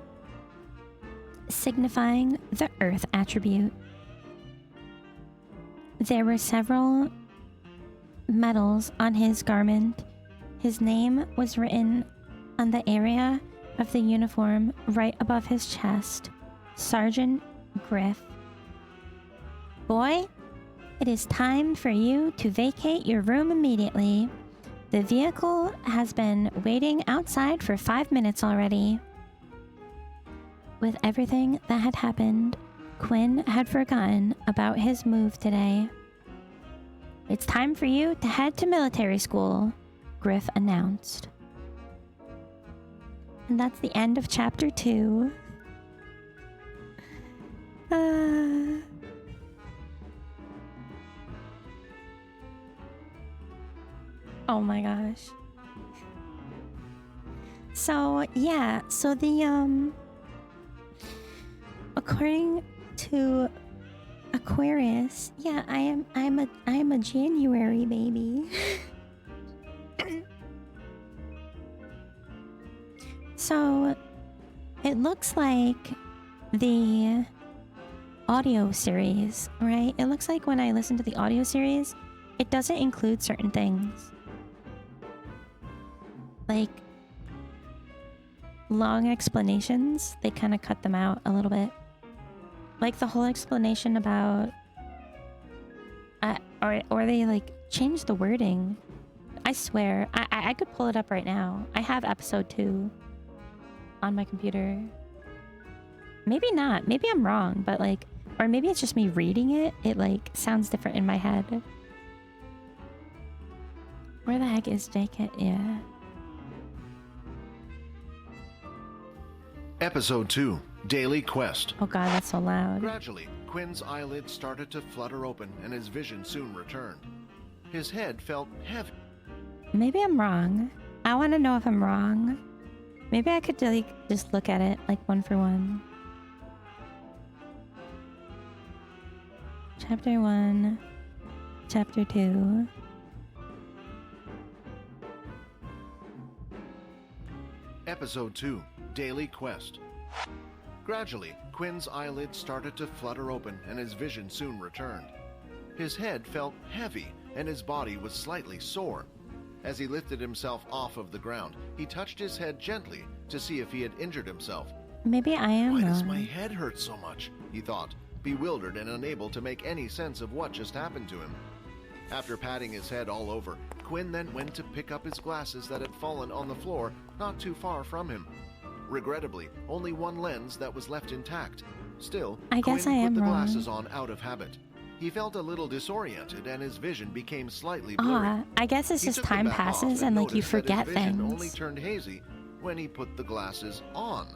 signifying the Earth attribute. There were several medals on his garment. His name was written on the area of the uniform right above his chest. Sergeant Griff. Boy, it is time for you to vacate your room immediately. The vehicle has been waiting outside for 5 minutes already. With everything that had happened, Quinn had forgotten about his move today. It's time for you to head to military school, Griff announced. And that's the end of chapter 2. Oh my gosh. So yeah, so the according to Aquarius, yeah, I'm a January baby. So it looks like the audio series, right? It looks like when I listen to the audio series, it doesn't include certain things. Like long explanations, they kind of cut them out a little bit. Like the whole explanation about or they like change the wording. I swear, I could pull it up right now. I have episode 2 on my computer. Maybe not. Maybe I'm wrong, but like, or maybe it's just me reading it. It like sounds different in my head. Where the heck is JK? Yeah. Episode 2, Daily Quest. Oh god, that's so loud. Gradually, Quinn's eyelids started to flutter open and his vision soon returned. His head felt heavy. Maybe I'm wrong. I want to know if I'm wrong. Maybe I could like just look at it like one for one. Chapter 1, Chapter 2. Episode 2, Daily Quest. Gradually, Quinn's eyelids started to flutter open and his vision soon returned. His head felt heavy and his body was slightly sore. As he lifted himself off of the ground, he touched his head gently to see if he had injured himself. Maybe I am Why wrong. does my head hurt so much? He thought, bewildered and unable to make any sense of what just happened to him. After patting his head all over, Quinn then went to pick up his glasses that had fallen on the floor not too far from him. Regrettably, only one lens that was left intact. Still, Quinn put the glasses on out of habit. He felt a little disoriented and his vision became slightly blurry. I guess it's just time passes and like you forget his vision things. Only turned hazy when he put the glasses on.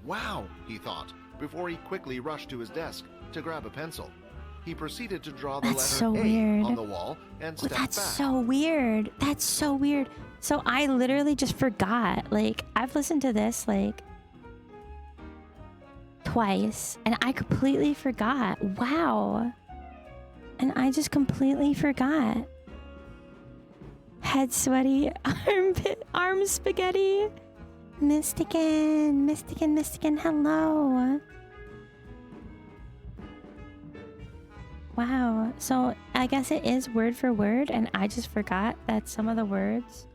Wow, he thought, before he quickly rushed to his desk to grab a pencil. He proceeded to draw the letter A on the wall and stepped back. That's so weird. That's so weird. So I literally just forgot. Like, I've listened to this like twice and I completely forgot. Wow. And I just completely forgot. Head sweaty, arm spaghetti. Mystican, hello. Wow, so I guess it is word for word and I just forgot that some of the words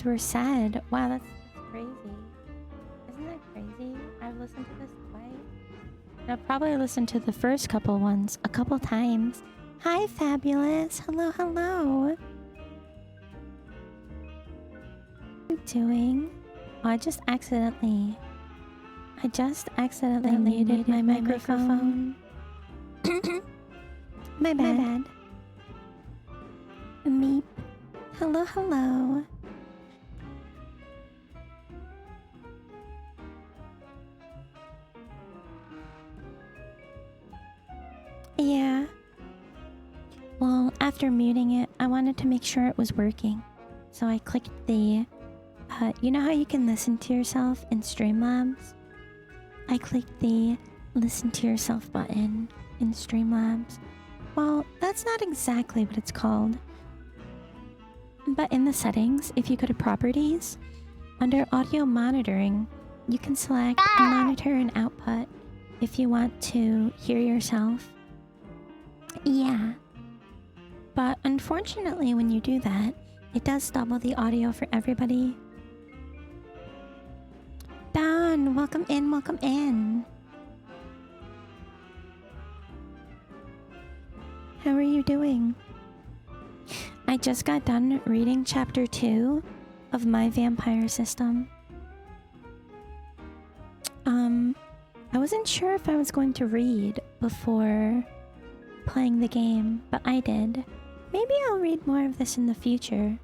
were said. Wow, that's crazy. Isn't that crazy? I've listened to this twice. And I've probably listened to the first couple ones a couple times. Hi, Fabulous. Hello. doing? Oh, I just accidentally muted my microphone. My bad. Meep. Hello, hello. Yeah. Well, after muting it, I wanted to make sure it was working. So I clicked the... you know how you can listen to yourself in Streamlabs? I clicked the listen to yourself button in Streamlabs. Well, that's not exactly what it's called. But in the settings, if you go to properties, under audio monitoring, you can select monitor and output if you want to hear yourself. Yeah. But unfortunately, when you do that, it does double the audio for everybody. Don, welcome in, welcome in. How are you doing? I just got done reading chapter 2 of my vampire system. I wasn't sure if I was going to read before playing the game, but I did. Maybe I'll read more of this in the future.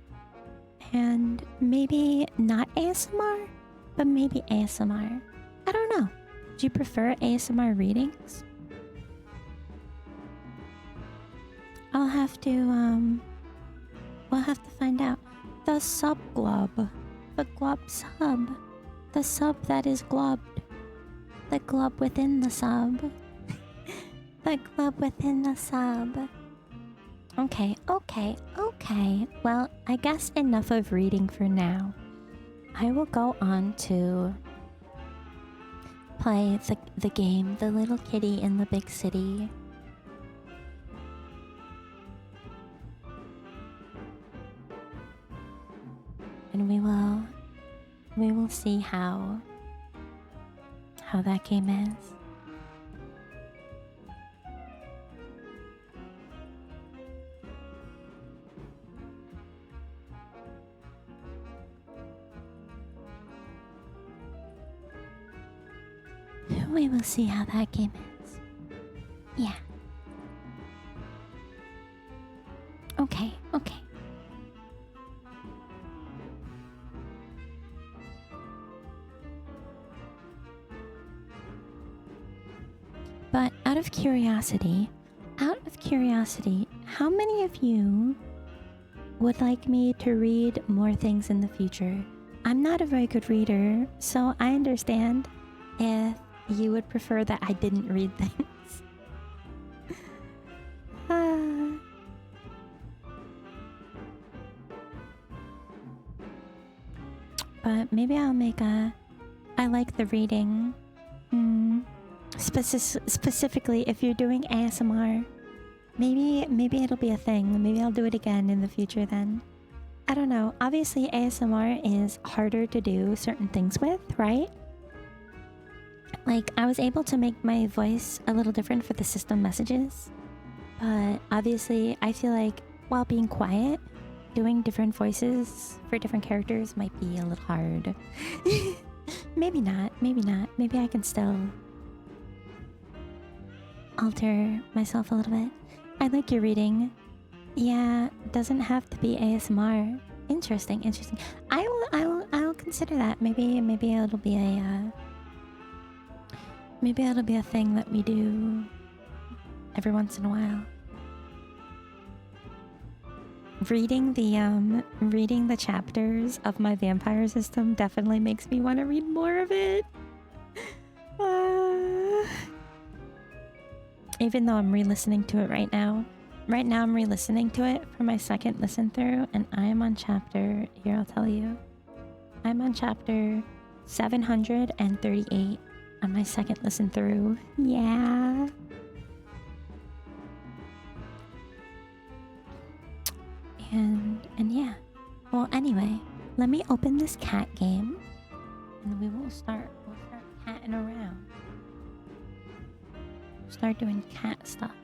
And maybe not ASMR, but maybe ASMR. I don't know. Do you prefer ASMR readings? I'll have to, we'll have to find out. The sub-glob. The glob sub. The sub that is globbed. The glob within the sub. The glob within the sub. Okay. Well, I guess enough of reading for now. I will go on to play the game, The Little Kitty in the Big City. And we will see how that game is. We will see how that game is. Yeah. Okay. But out of curiosity, how many of you would like me to read more things in the future? I'm not a very good reader, so I understand if you would prefer that I didn't read things. But maybe I'll make a... I like the reading. Specifically, if you're doing ASMR, maybe it'll be a thing. Maybe I'll do it again in the future then. I don't know. Obviously, ASMR is harder to do certain things with, right? Like, I was able to make my voice a little different for the system messages. But obviously, I feel like while being quiet, doing different voices for different characters might be a little hard. Maybe not. Maybe I can still alter myself a little bit. I like your reading. Yeah, doesn't have to be ASMR. Interesting. I'll consider that. Maybe it'll be a maybe it'll be a thing that we do every once in a while. Reading the chapters of my vampire system definitely makes me want to read more of it. Even though I'm re-listening to it right now. Right now I'm re-listening to it for my second listen through, and I am on chapter, here I'll tell you. I'm on chapter 738 on my second listen through. Yeah. And yeah. Well, anyway, let me open this cat game, and we'll start catting around. Start doing cat stuff.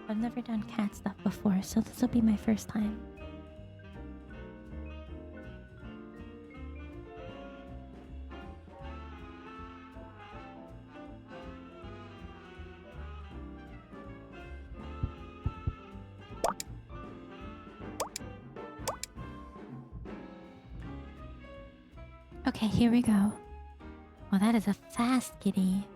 I've never done cat stuff before, so this will be my first time. Okay, here we go. Oh, that is a fast kitty.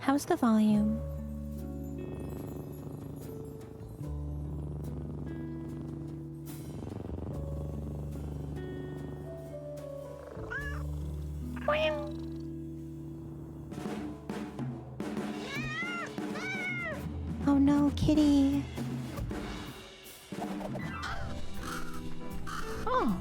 How's the volume? Oh no, kitty. Oh.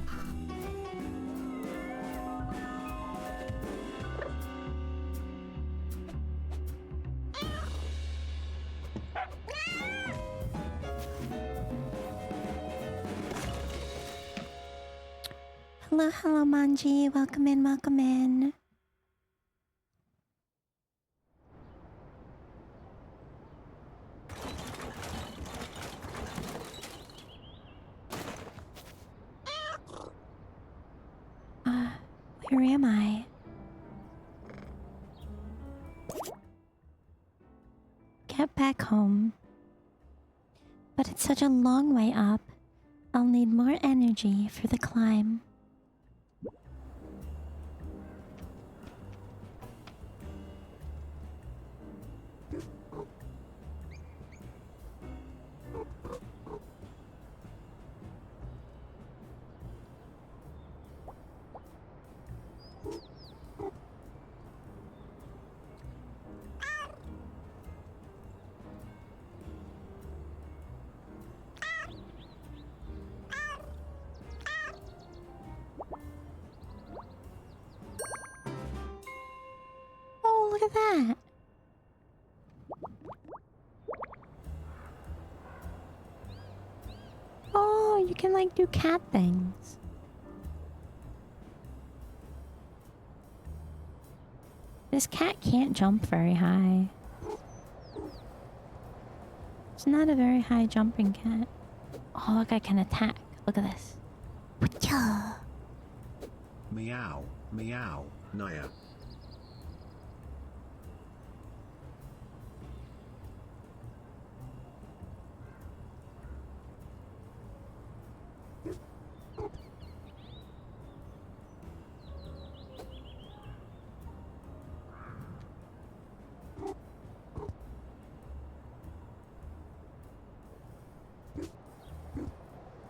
Hello, hello, Manji. Welcome in, welcome in. Where am I? Get back home. But it's such a long way up. I'll need more energy for the climb. Oh, look at that. Oh, you can like do cat things. This cat can't jump very high. It's not a very high jumping cat. Oh, look, I can attack. Look at this. Whatcha? Meow, meow, Naya.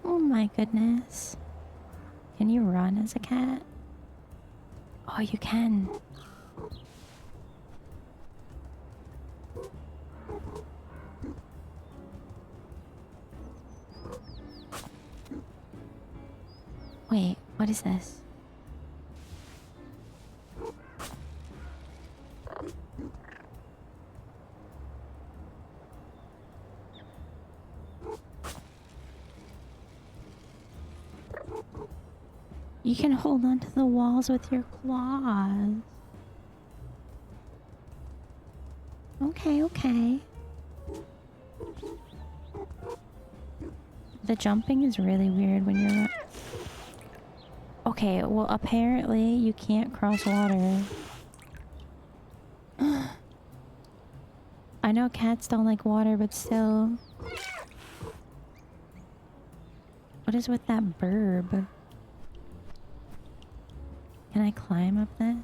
Oh my goodness. Can you run as a cat? Oh, you can. Wait, what is this? You can hold onto the walls with your claws. Okay, okay. The jumping is really weird when you're... Okay, well apparently you can't cross water. I know cats don't like water, but still. What is with that burb? Can I climb up this?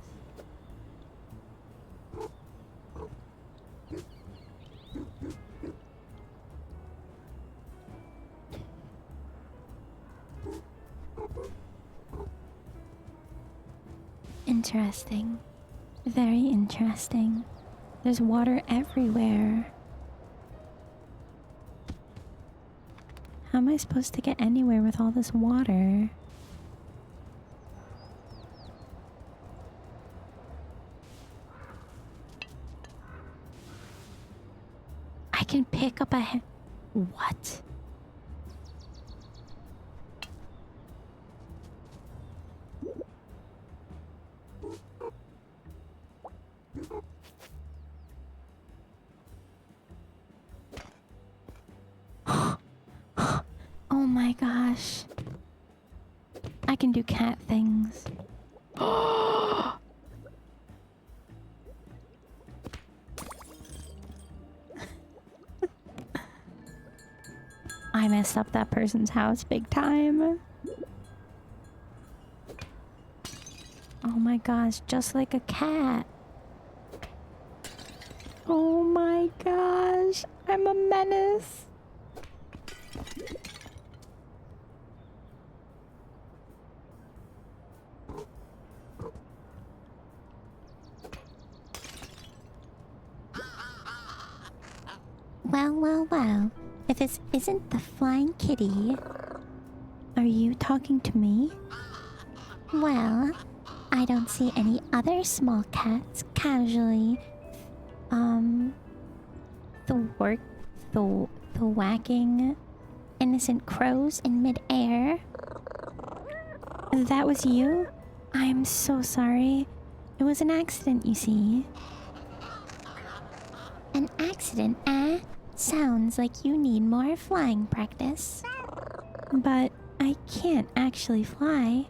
Interesting. Very interesting. There's water everywhere. How am I supposed to get anywhere with all this water? I can pick up a What? Oh my gosh. I can do cat things. I messed up that person's house big time. Oh my gosh, just like a cat. Oh my gosh, I'm a menace. Well, well, well. If this isn't the flying kitty, are you talking to me? Well, I don't see any other small cats casually, the whacking innocent crows in midair. That was you? I'm so sorry. It was an accident, you see. An accident, eh? Sounds like you need more flying practice. But I can't actually fly.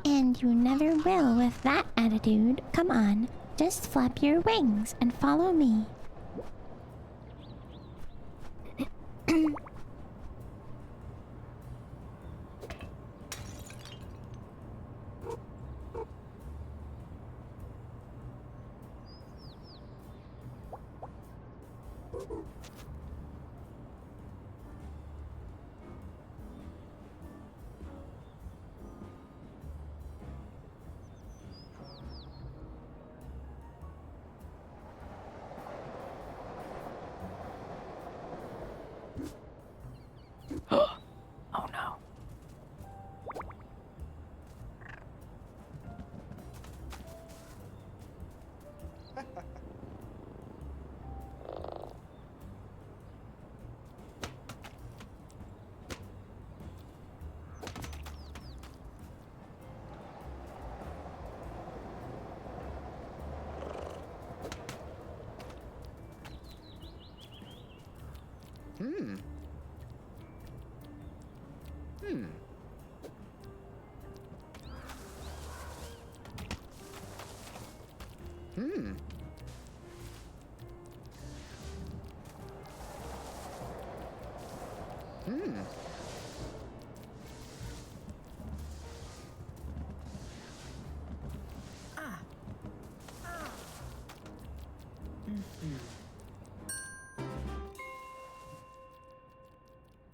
And you never will with that attitude. Come on, just flap your wings and follow me. Oh no.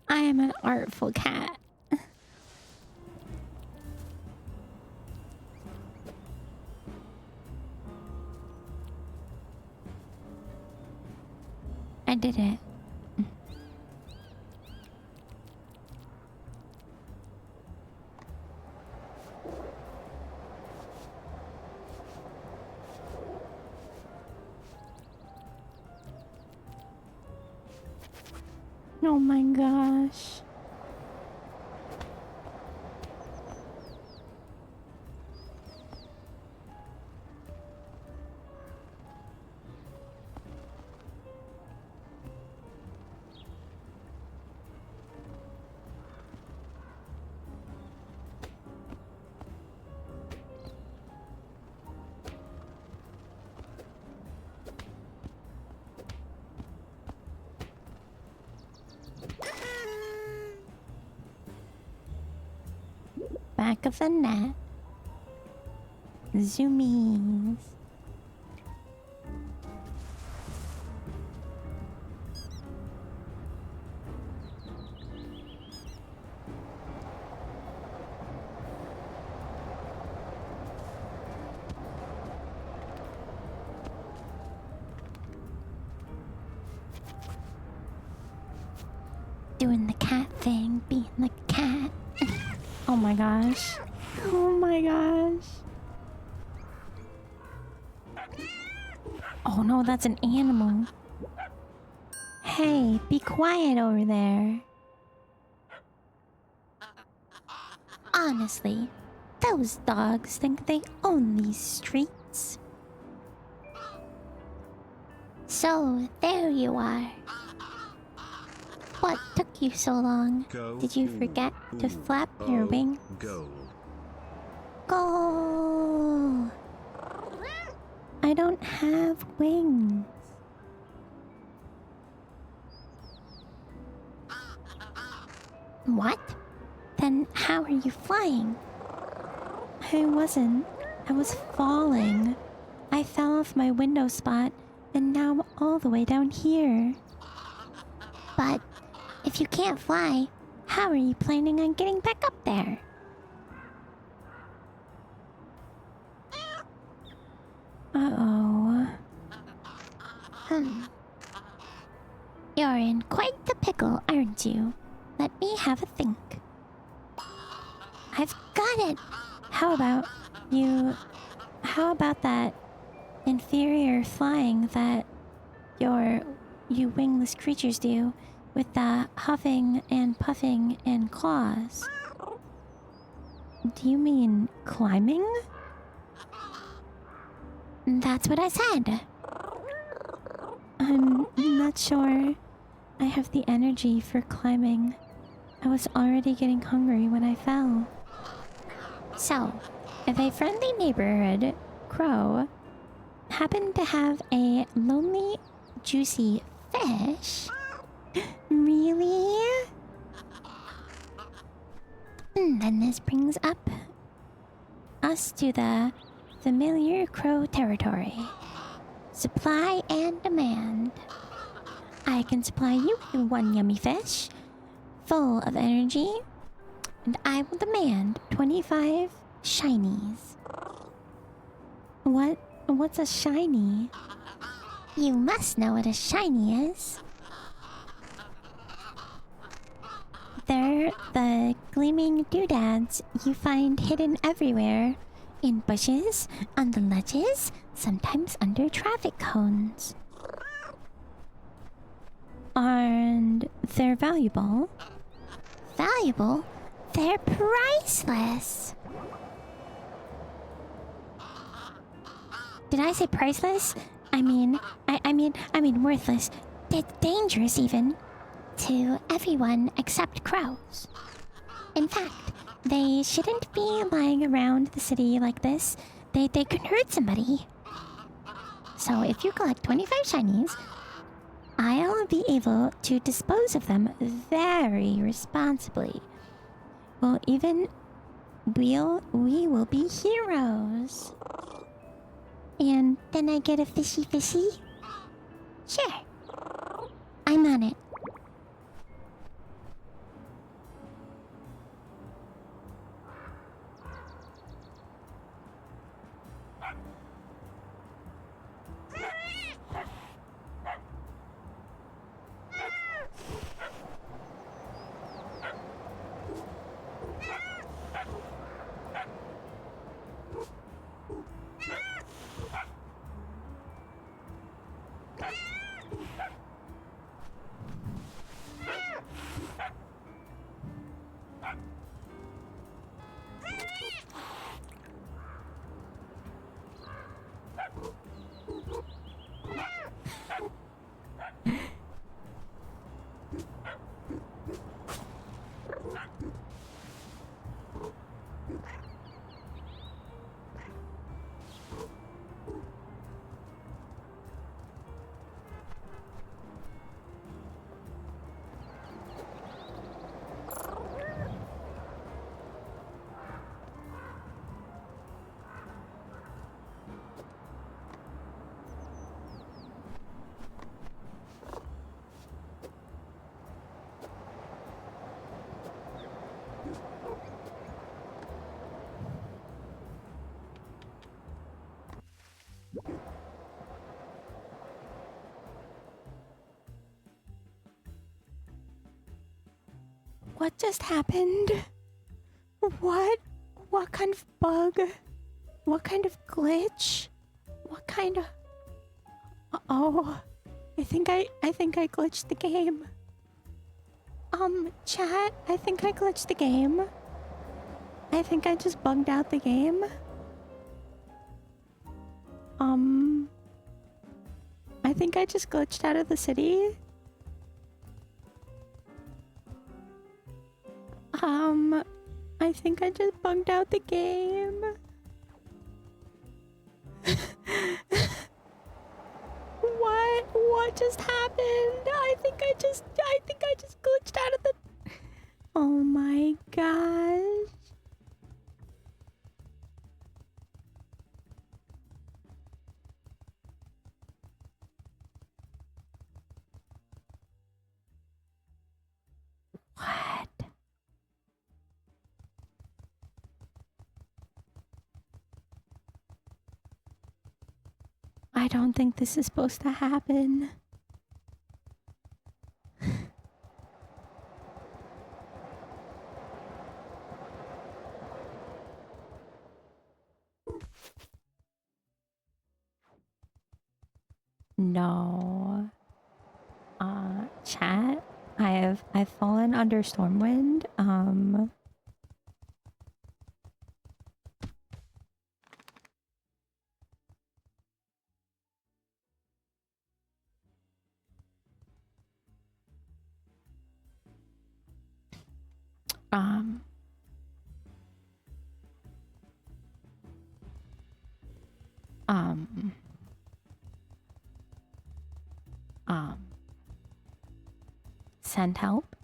I am an artful cat. I did it. Oh my gosh. Back of the net. Zoomies. Doing the cat thing, being like a cat. Oh my gosh. Oh my gosh. Oh no, that's an animal. Hey, be quiet over there. Honestly, those dogs think they own these streets. So, there you are. What took you so long? Go. Did you forget to flap your wings? Go. Go! I don't have wings. What? Then how are you flying? I wasn't. I was falling. I fell off my window spot, and now I'm all the way down here. But if you can't fly, how are you planning on getting back up there? Uh-oh. You're in quite the pickle, aren't you? Let me have a think. I've got it! How about that inferior flying that you wingless creatures do with the huffing and puffing and claws? Do you mean climbing? That's what I said. I'm not sure I have the energy for climbing. I was already getting hungry when I fell. So, if a friendly neighborhood crow happened to have a lonely, juicy fish... Really? Then this brings up us to the familiar crow territory. Supply and demand. I can supply you with one yummy fish, full of energy, and I will demand 25 shinies. What's a shiny? You must know what a shiny is. They're the gleaming doodads you find hidden everywhere. In bushes, on the ledges, sometimes under traffic cones. And they're valuable. Valuable? They're priceless. Did I say priceless? I mean worthless. Dangerous even. To everyone except crows. In fact, they shouldn't be lying around the city like this. They could hurt somebody. So if you collect 25 shinies, I'll be able to dispose of them very responsibly. We will be heroes. And then I get a fishy fishy? Sure. I'm on it. What just happened? What? What kind of bug? What kind of glitch? What kind of... Oh, I think I glitched the game. Chat, I think I glitched the game. I think I just bugged out the game. I think I just glitched out of the city. I think I just bugged out the game. What just happened? I think I just glitched out of the... Oh I don't think this is supposed to happen. No. Chat, I've fallen under Stormwind. Um, um, send help.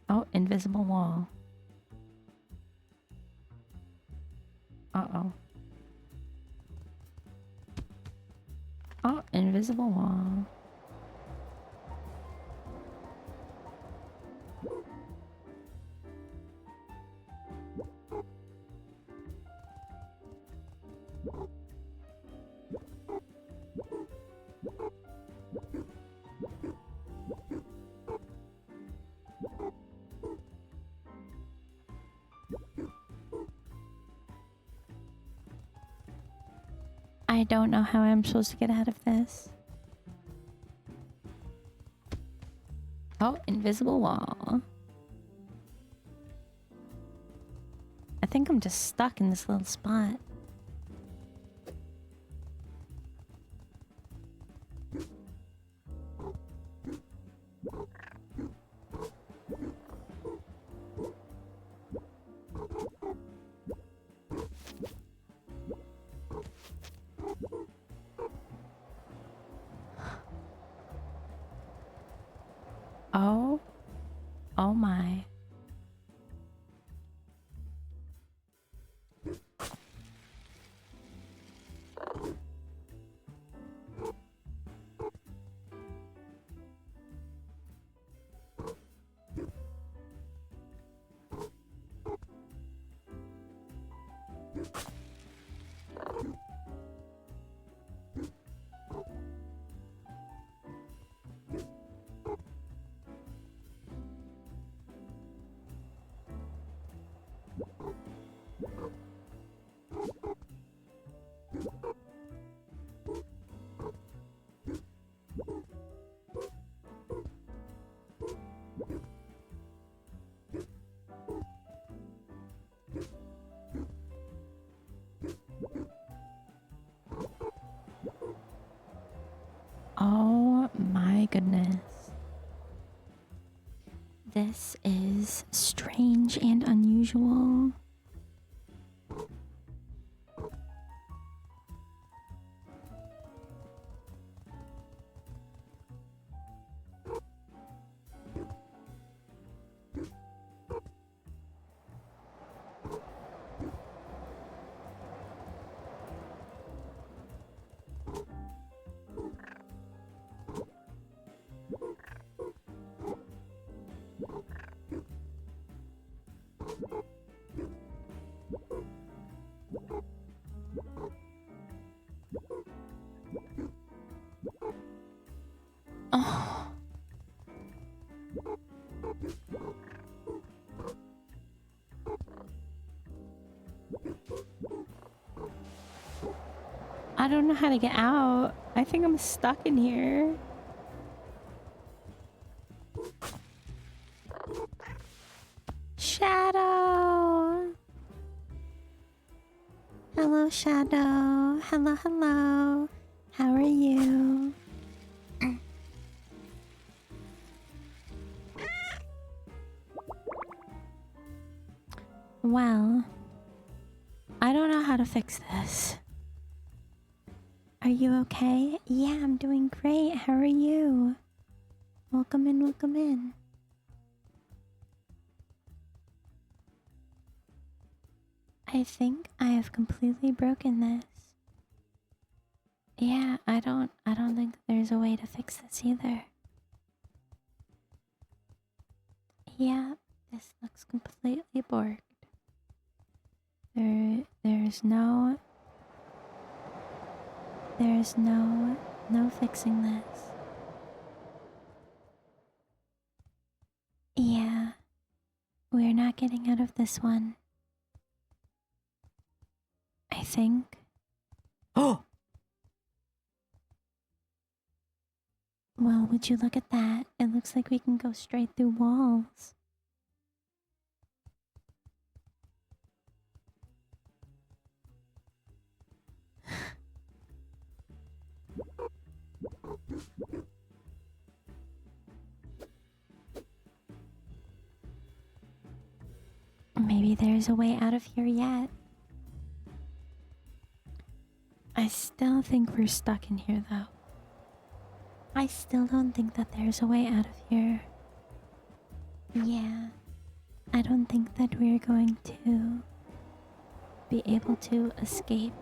Oh, invisible wall. Uh-oh. Oh, invisible wall. I don't know how I'm supposed to get out of this. Oh, invisible wall. I think I'm just stuck in this little spot. Oh. Oh my. Oh my goodness. This is strange and unusual. Oh. I don't know how to get out. I think I'm stuck in here. Shadow. Hello, Shadow. Hello, hello. How are you? Well, I don't know how to fix this. Are you okay? Yeah, I'm doing great. How are you? Welcome in, welcome in. I think I have completely broken this. Yeah, I don't think there's a way to fix this either. Yeah, this looks completely borked. There's no There's no fixing this. Yeah. We're not getting out of this one. I think. Oh! Well, would you look at that? It looks like we can go straight through walls. Maybe there's a way out of here yet. I still think we're stuck in here though. I still don't think that there's a way out of here. Yeah. I don't think that we're going to be able to escape.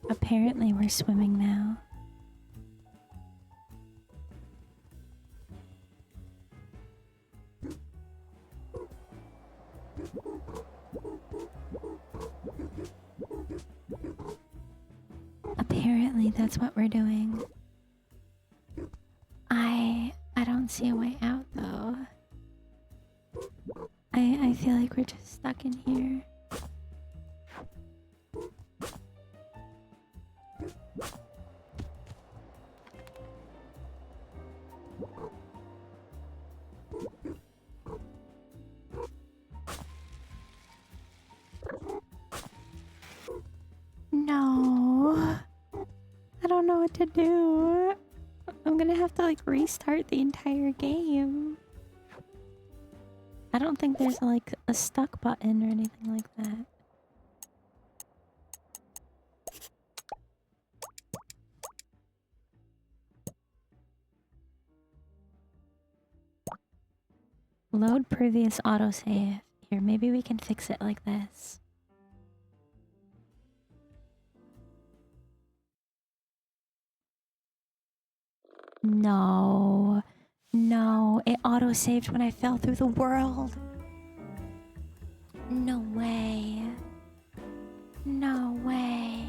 Apparently we're swimming now. Apparently that's what we're doing. I don't see a way out though. I feel like we're just stuck in here. No. I don't know what to do. I'm gonna have to like restart the entire game. I don't think there's like a stuck button or anything like that. Load previous autosave. Here, maybe we can fix it like this. No. No, it auto-saved when I fell through the world. No way. No way.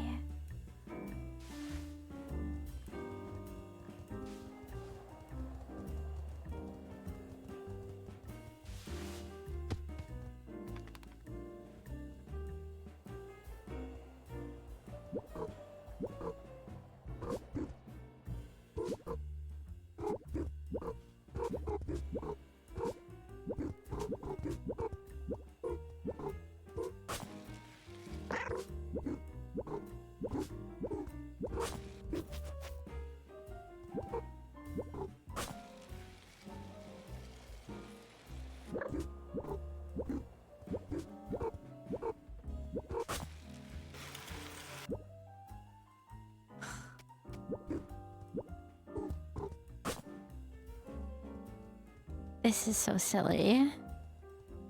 This is so silly.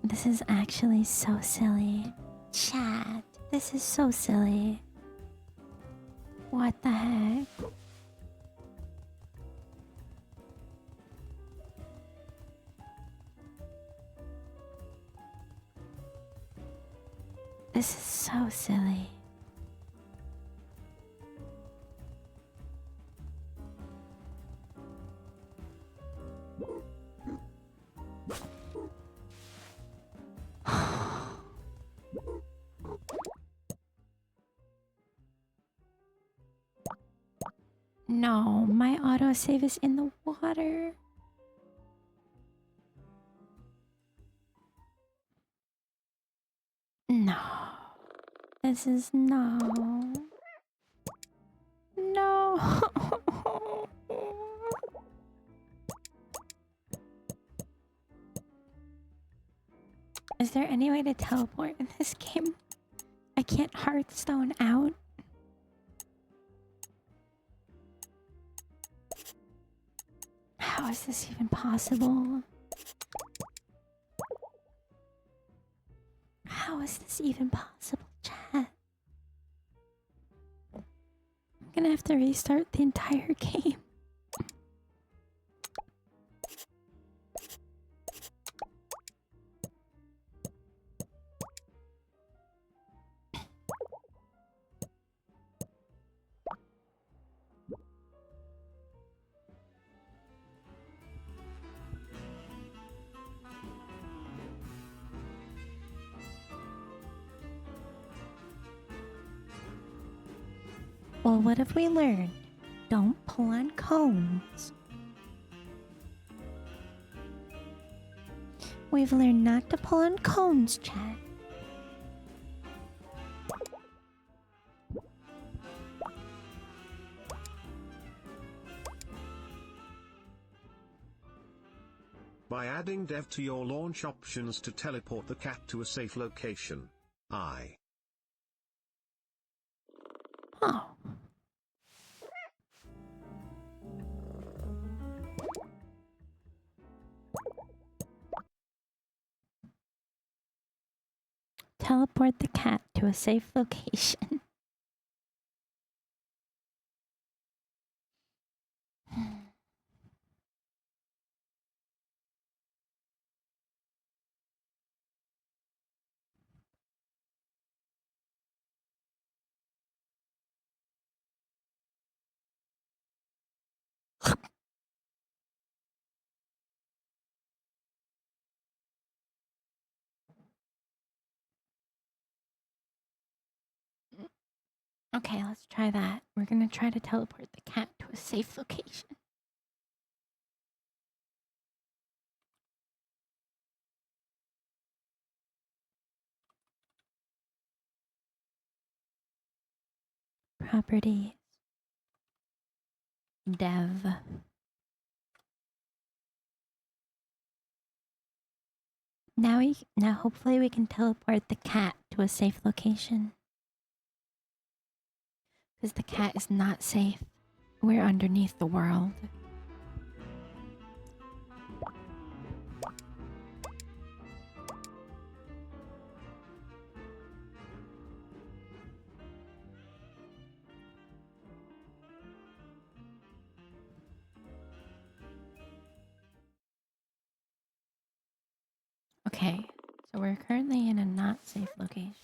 This is actually so silly. Chat, this is so silly. What the heck? This is so silly. No, my autosave is in the water. No. This is no. No. Is there any way to teleport in this game? I can't Hearthstone out. How How is this even possible? How is this even possible, chat? I'm gonna have to restart the entire game. Well, what have we learned? Don't pull on cones. We've learned not to pull on cones, chat. By adding dev to your launch options to teleport the cat to a safe location. Oh. Teleport the cat to a safe location. Okay, let's try that. We're gonna try to teleport the cat to a safe location. Properties. Dev. Now hopefully we can teleport the cat to a safe location. Because the cat is not safe. We're underneath the world. Okay, so we're currently in a not safe location.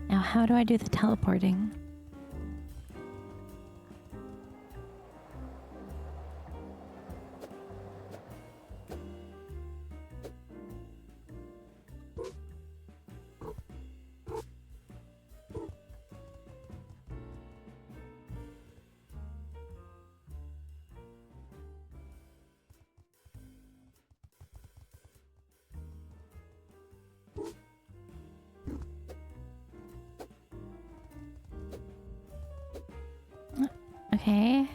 Now, how do I do the teleporting? Okay.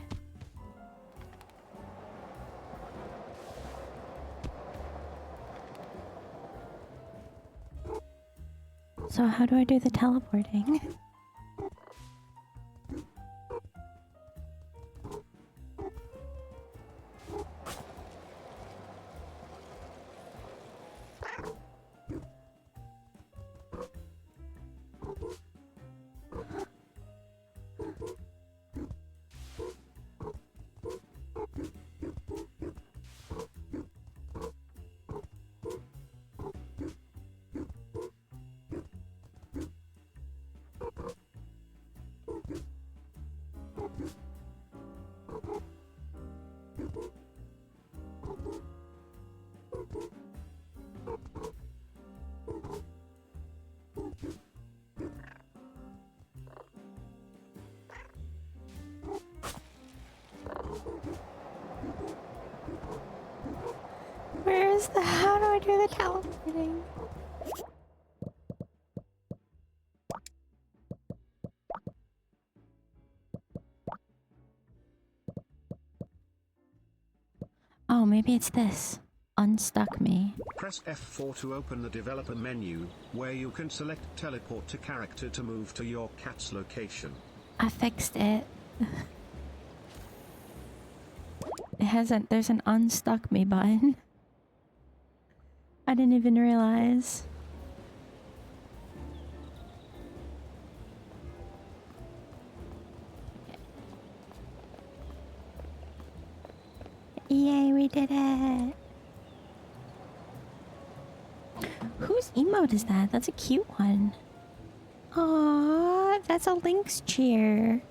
So how do I do the teleporting? How do I do the teleporting? Oh, maybe it's this. unstuck me. Press F4 to open the developer menu, where you can select teleport to character to move to your cat's location. I fixed it. There's an unstuck me button. I didn't even realize. Yay, we did it. Whose emote is that? That's a cute one. Aww, that's a Lynx cheer.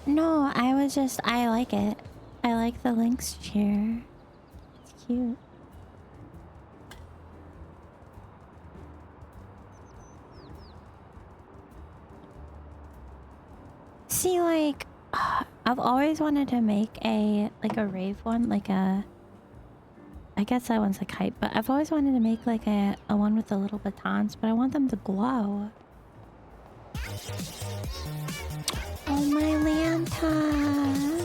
No, I like it. I like the Lynx chair. It's cute. See, like, I've always wanted to make a rave one, I guess that one's like hype, but I've always wanted to make like a one with the little batons, but I want them to glow. Oh my Lanta!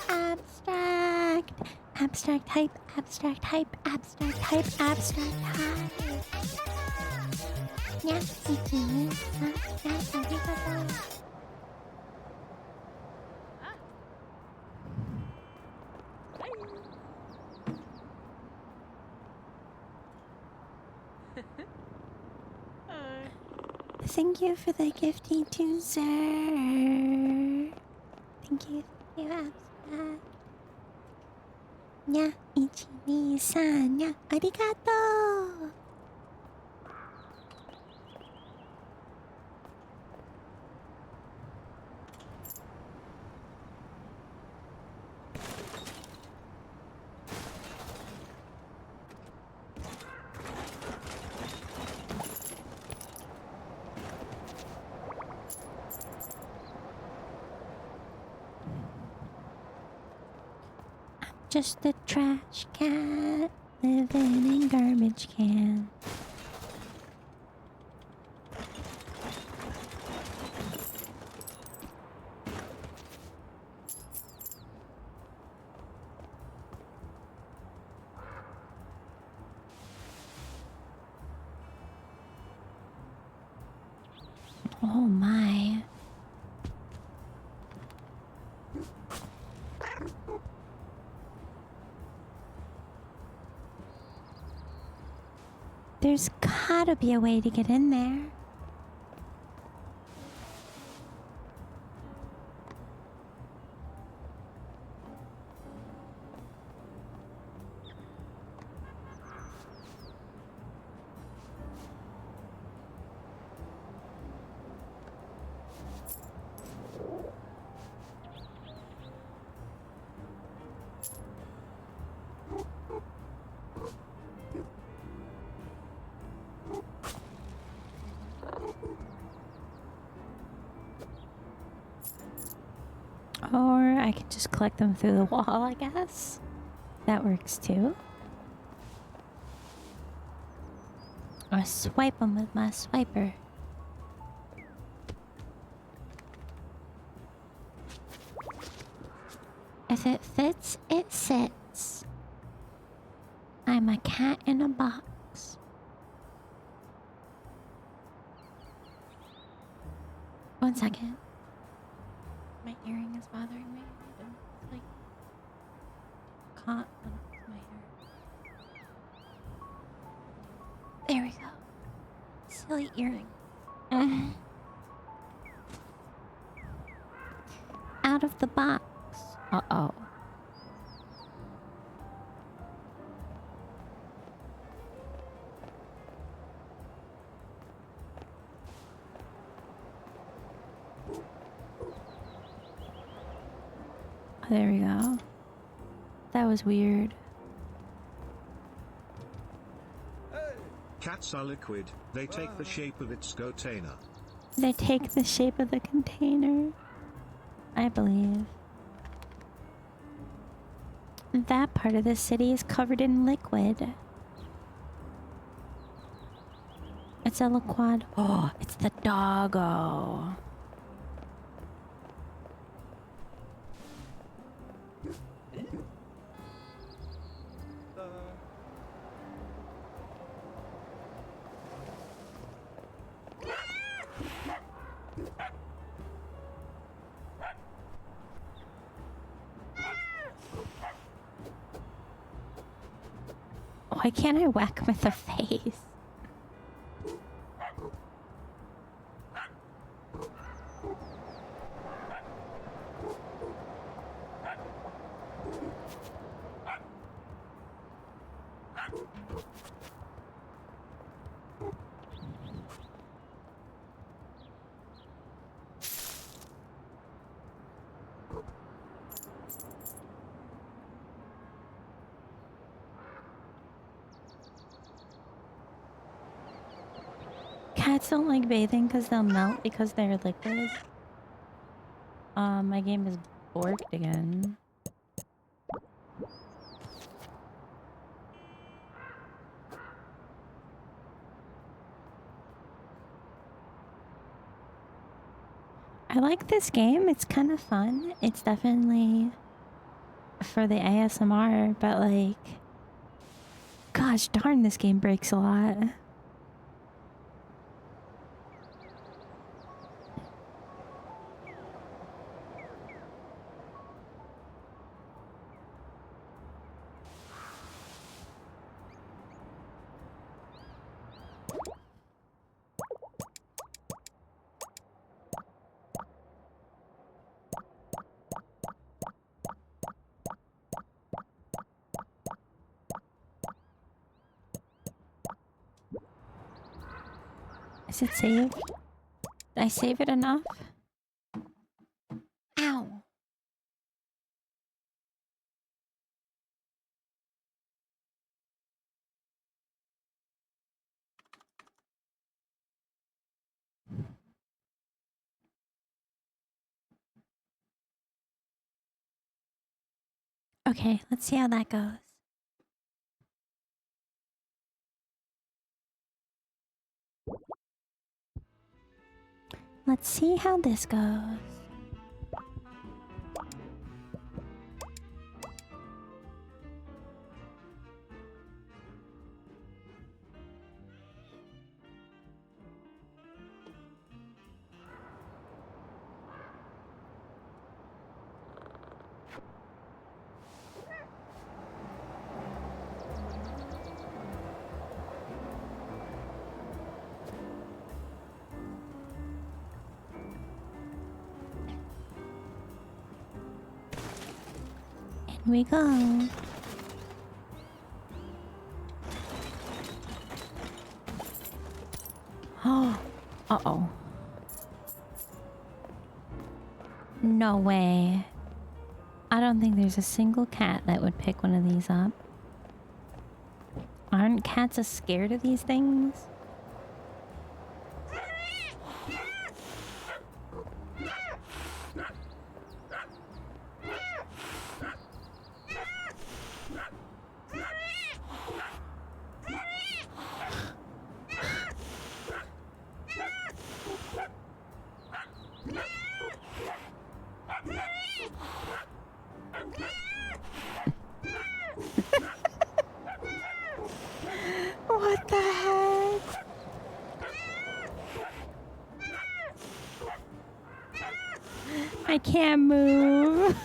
Abstract! Abstract hype, abstract hype, abstract hype, abstract hype! Yeah, Thank you for the gifting to Zer. Thank you, abstract. Nya, ichi, ni, san, nya, arigato! Just a trash cat living in garbage can. Oh my. There's gotta be a way to get in there. Or I could just collect them through the wall, I guess. That works too. Or swipe them with my swiper. If it fits, it sits. I'm a cat in a box. One second. My earring is bothering me. It's like caught on my hair. There we go. Silly earring. Out of the box. Uh-oh. There we go. That was weird. Cats are liquid, they take the shape of its container. They take the shape of the container. I believe. That part of the city is covered in liquid. It's a liquid. Oh, it's the doggo. Why can't I whack him with the face? Cats don't like bathing because they'll melt because they're liquid. My game is borked again. I like this game. It's kind of fun. It's definitely for the ASMR, but like, gosh darn, this game breaks a lot. Is it saved? Did I save it enough? Ow! Okay, let's see how that goes. Let's see how this goes. In we go. Oh, uh-oh. No way. I don't think there's a single cat that would pick one of these up. Aren't cats as scared of these things? What the heck? I can't move.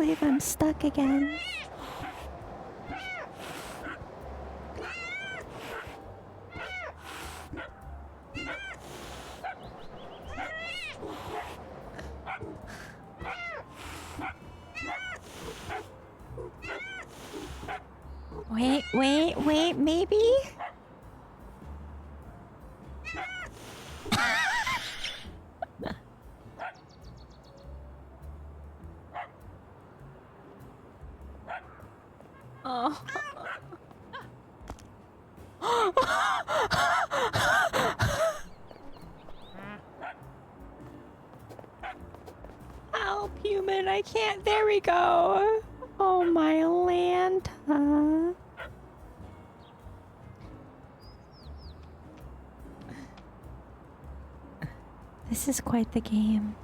believe I'm stuck again. Wait, maybe? Oh. Help, human, I can't. There we go. Oh, my Lanta. This is quite the game.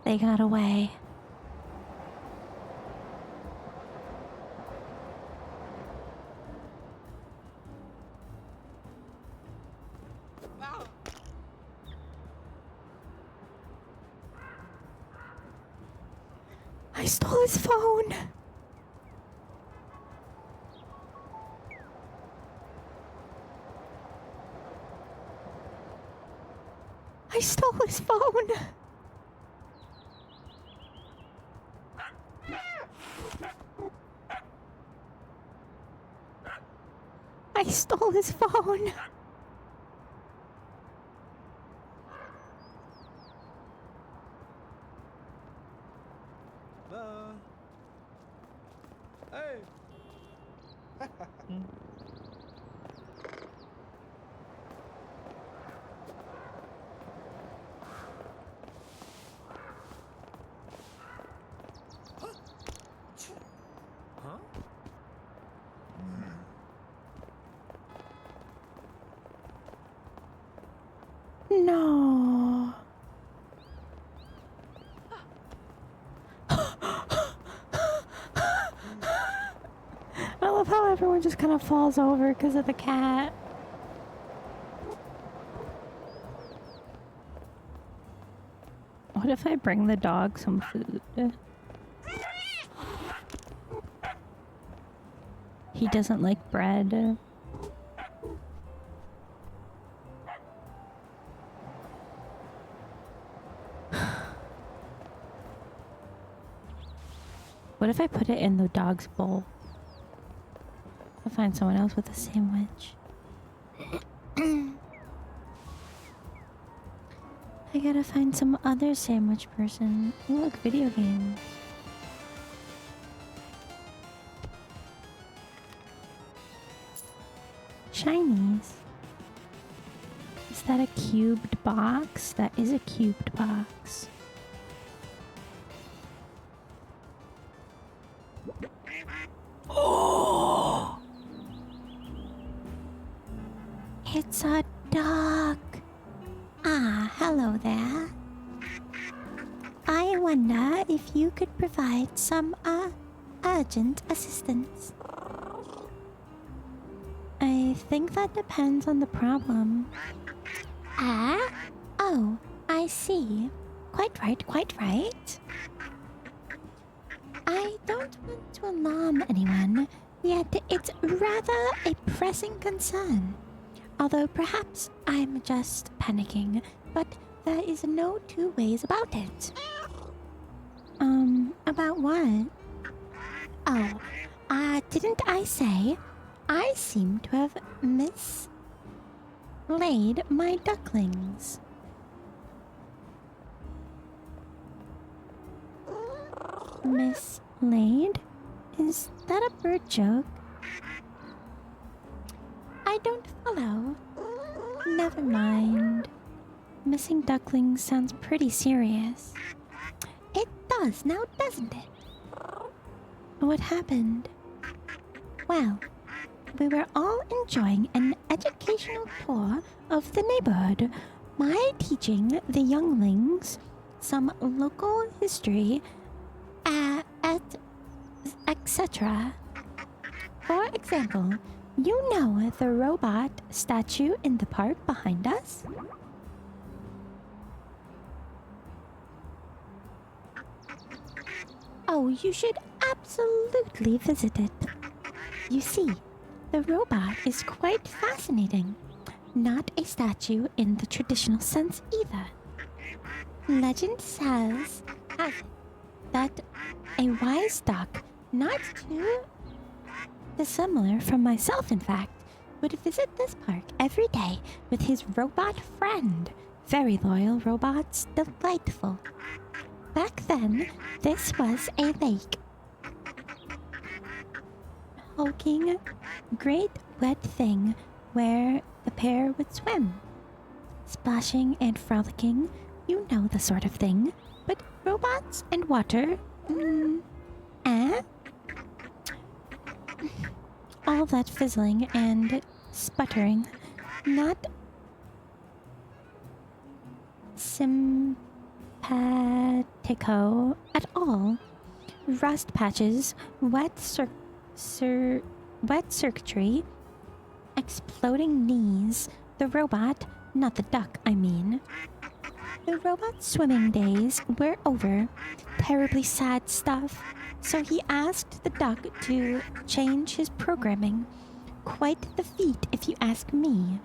They got away. I stole his phone. I stole his phone. I stole his phone. Hey. Huh? No. I love how everyone just kind of falls over because of the cat. What if I bring the dog some food? He doesn't like bread. What if I put it in the dog's bowl? I'll find someone else with a sandwich. I gotta find some other sandwich person. Oh, look, video games. Shinies. Is that a cubed box? That is a cubed box. Oh! It's a duck. Ah, hello there. I wonder if you could provide some, urgent assistance. I think that depends on the problem. Ah? Oh, I see. Quite right, quite right. I don't want to alarm anyone, yet it's rather a pressing concern. Although perhaps I'm just panicking, but there is no two ways about it. About what? Oh, didn't I say I seem to have mislaid my ducklings? Mislaid? Is that a bird joke? I I don't follow. Never mind. Missing ducklings sounds pretty serious. It does now, doesn't it? What happened? Well, we were all enjoying an educational tour of the neighborhood by teaching the younglings some local history, etc. For example, you know the robot statue in the park behind us? Oh, you should absolutely visit it. You see, the robot is quite fascinating. Not a statue in the traditional sense either. Legend has it that a wise duck, not too dissimilar from myself in fact, would visit this park every day with his robot friend. Very loyal robots, delightful. Back then, this was a lake. Hulking, great wet thing where the pair would swim. Splashing and frolicking, you know the sort of thing. But robots and water, all that fizzling and sputtering, not simpatico at all. Rust patches, wet circuitry, exploding knees. The robot, not the duck, I mean. The robot's swimming days were over. Terribly sad stuff. So he asked the duck to change his programming. Quite the feat, if you ask me.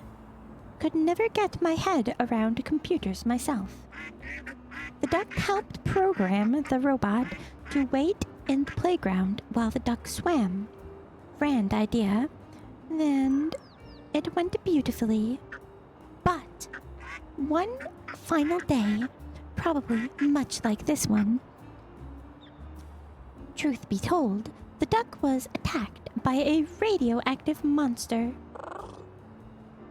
Could never get my head around computers myself. The duck helped program the robot to wait in the playground while the duck swam. Grand idea. And it went beautifully. But one final day, probably much like this one, truth be told, the duck was attacked by a radioactive monster.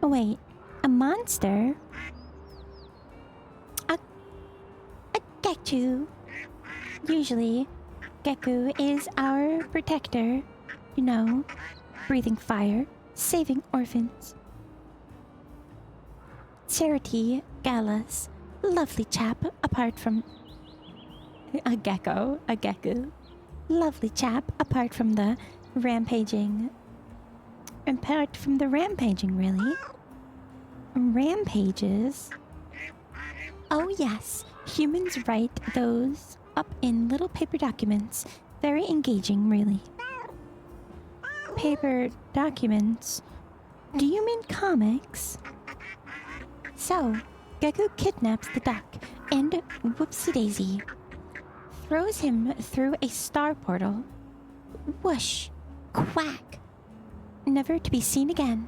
Wait, a monster? A Geku. Usually, Geku is our protector. You know, breathing fire, saving orphans. Charity Gallus, lovely chap, apart from a Geku. Lovely chap, apart from the rampaging, really. Rampages? Oh yes, humans write those up in little paper documents. Very engaging, really. Paper documents? Do you mean comics? So, Geku kidnaps the duck and whoopsie-daisy. Throws him through a star portal. Whoosh! Quack! Never to be seen again.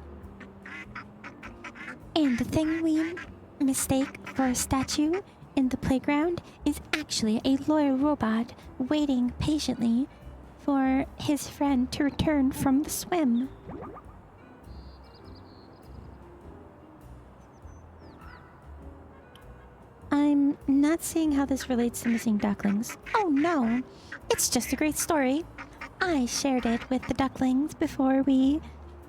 And the thing we mistake for a statue in the playground is actually a loyal robot waiting patiently for his friend to return from the swim. I'm not seeing how this relates to missing ducklings. Oh no, it's just a great story. I shared it with the ducklings before we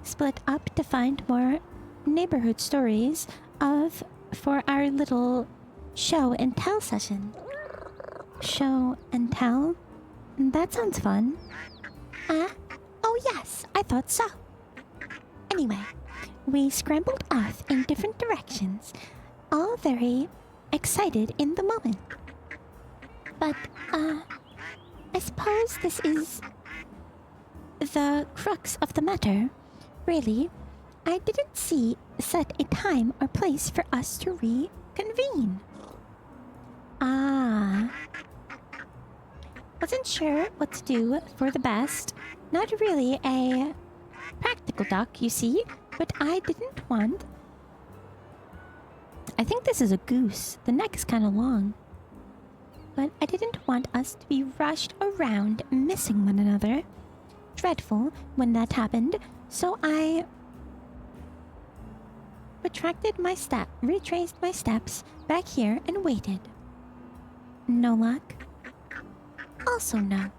split up to find more neighborhood stories for our little show and tell session. Show and tell? That sounds fun. Oh yes, I thought so. Anyway, we scrambled off in different directions, all very excited in the moment. But, I suppose this is the crux of the matter. Really, I didn't set a time or place for us to reconvene. Wasn't sure what to do for the best. Not really a practical duck, you see, but I didn't want... I think this is a goose. The neck is kind of long. But I didn't want us to be rushed around missing one another. Dreadful when that happened, so I retraced my steps back here and waited. No luck? Also no.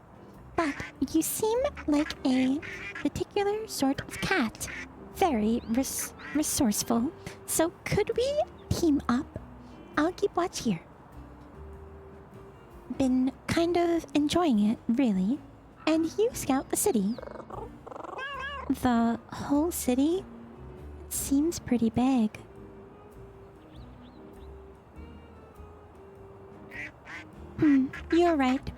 But you seem like a particular sort of cat. Very resourceful. So could we team up? I'll keep watch here. Been kind of enjoying it, really. And you scout the city. The whole city? Seems pretty big. You're right.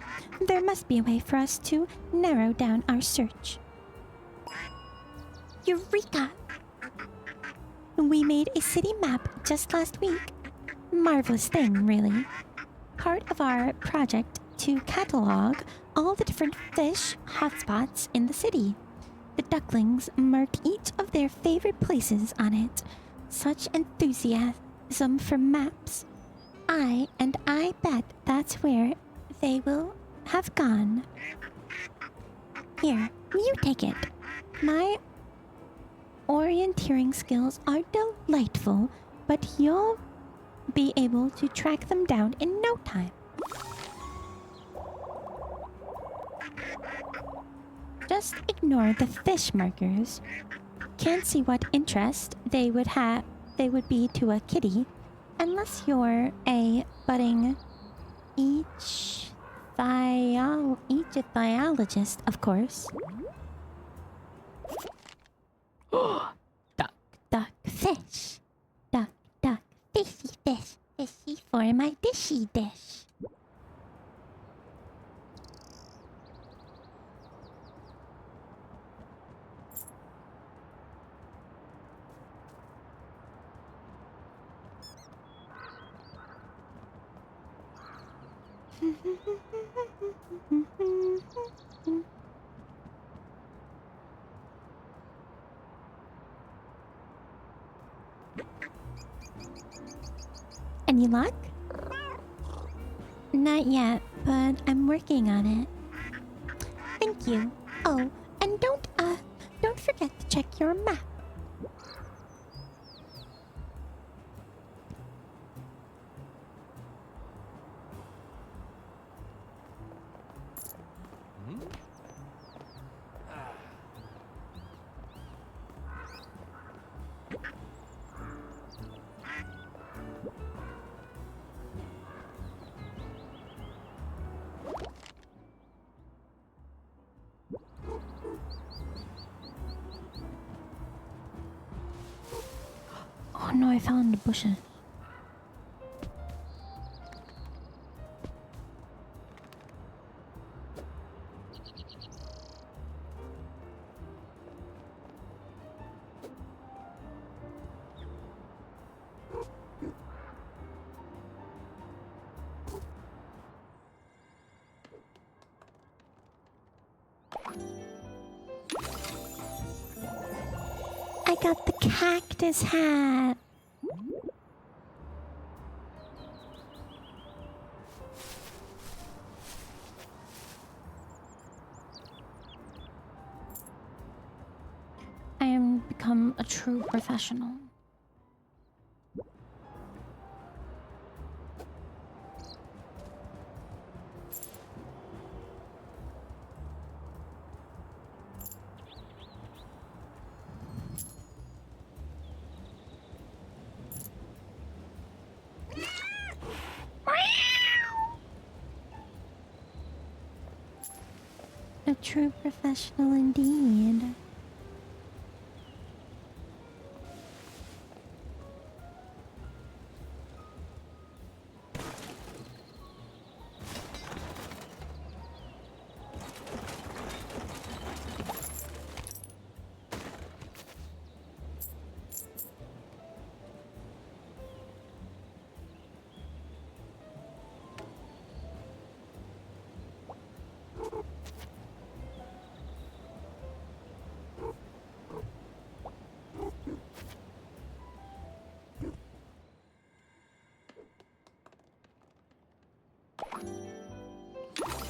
There must be a way for us to narrow down our search. Eureka! We made a city map just last week. Marvelous thing, really. Part of our project to catalog all the different fish hotspots in the city. The ducklings marked each of their favorite places on it. Such enthusiasm for maps. I bet that's where they will have gone. Here, you take it. My orienteering skills are delightful, but you'll be able to track them down in no time. Just ignore the fish markers. Can't see what interest they would be to a kitty, unless you're a budding Egyptologist, of course. Duck, fish. Duck, fishy fish. Fishy for my dishy dish. Any luck? Not yet, but I'm working on it. Thank you. Oh, and don't forget to check your map. Oh no, I fell in the bushes. I got the cactus hat. I am become a true professional. A true professional indeed.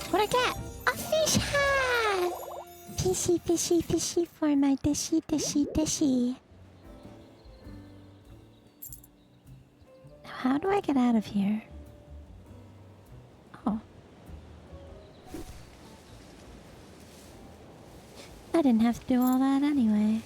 What'd I get? A fish hat! Fishy, fishy, fishy for my dishy, dishy, dishy. how do I get out of here? Oh. I didn't have to do all that anyway.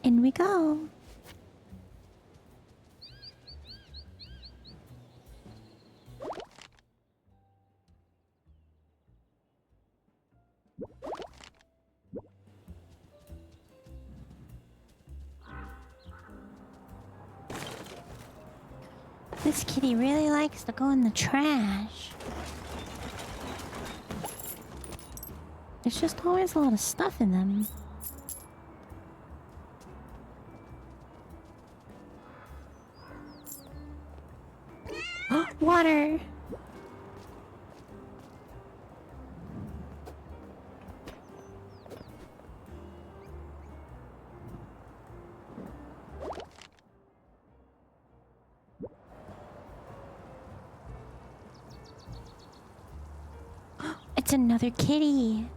In we go. This kitty really likes to go in the trash. There's just always a lot of stuff in them. Water! It's another kitty!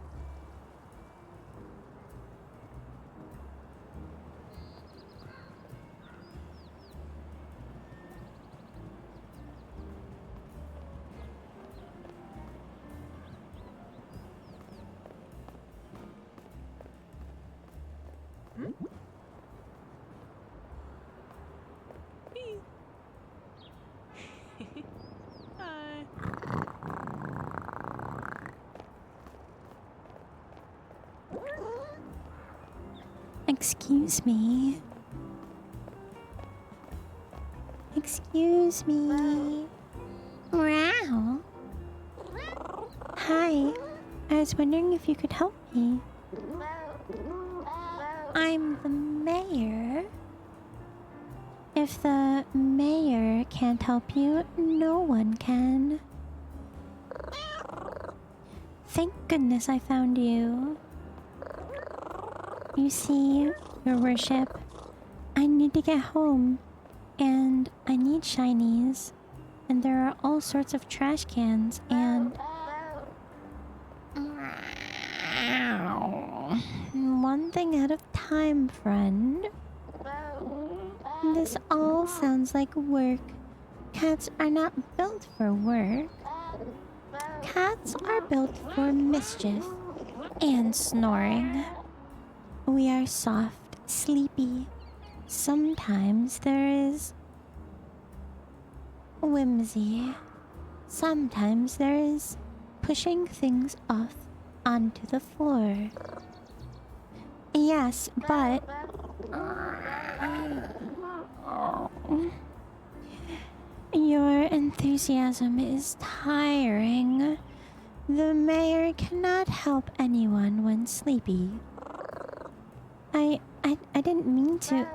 Excuse me. Excuse me. Meow. Hi. I was wondering if you could help me. I'm the mayor. If the mayor can't help you, no one can. Thank goodness I found you. You see, your worship, I need to get home, and I need shinies, and there are all sorts of trash cans, and... One thing at a time, friend. This all sounds like work. Cats are not built for work. Cats are built for mischief and snoring. We are soft, sleepy. Sometimes there is whimsy. Sometimes there is pushing things off onto the floor. Yes, but... Your enthusiasm is tiring. The mayor cannot help anyone when sleepy. I didn't mean to...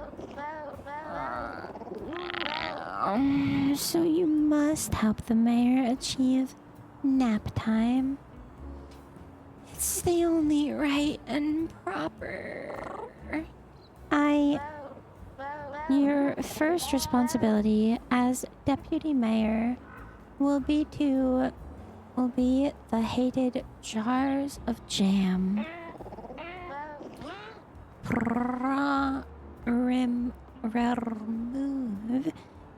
So you must help the mayor achieve nap time. It's the only right and proper. Your first responsibility as deputy mayor will be the hated jars of jam. Remove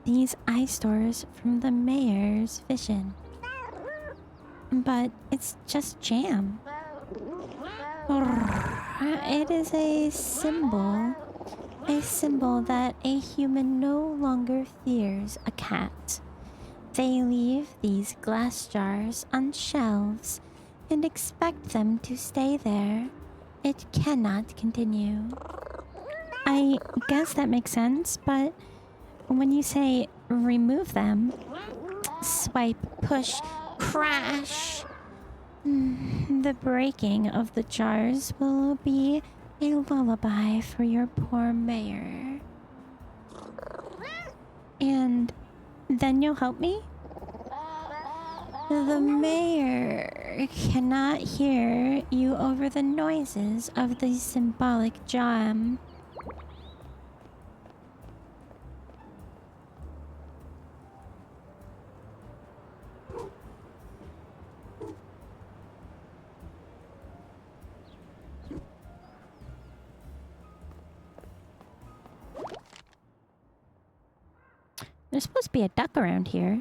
these eyesores from the mayor's vision. But it's just jam. It is a symbol that a human no longer fears a cat. They leave these glass jars on shelves and expect them to stay there. It cannot continue. I guess that makes sense, but when you say remove them, swipe, push, crash, the breaking of the jars will be a lullaby for your poor mayor. And then you'll help me? The mayor cannot hear you over the noises of the symbolic jam. There's supposed to be a duck around here.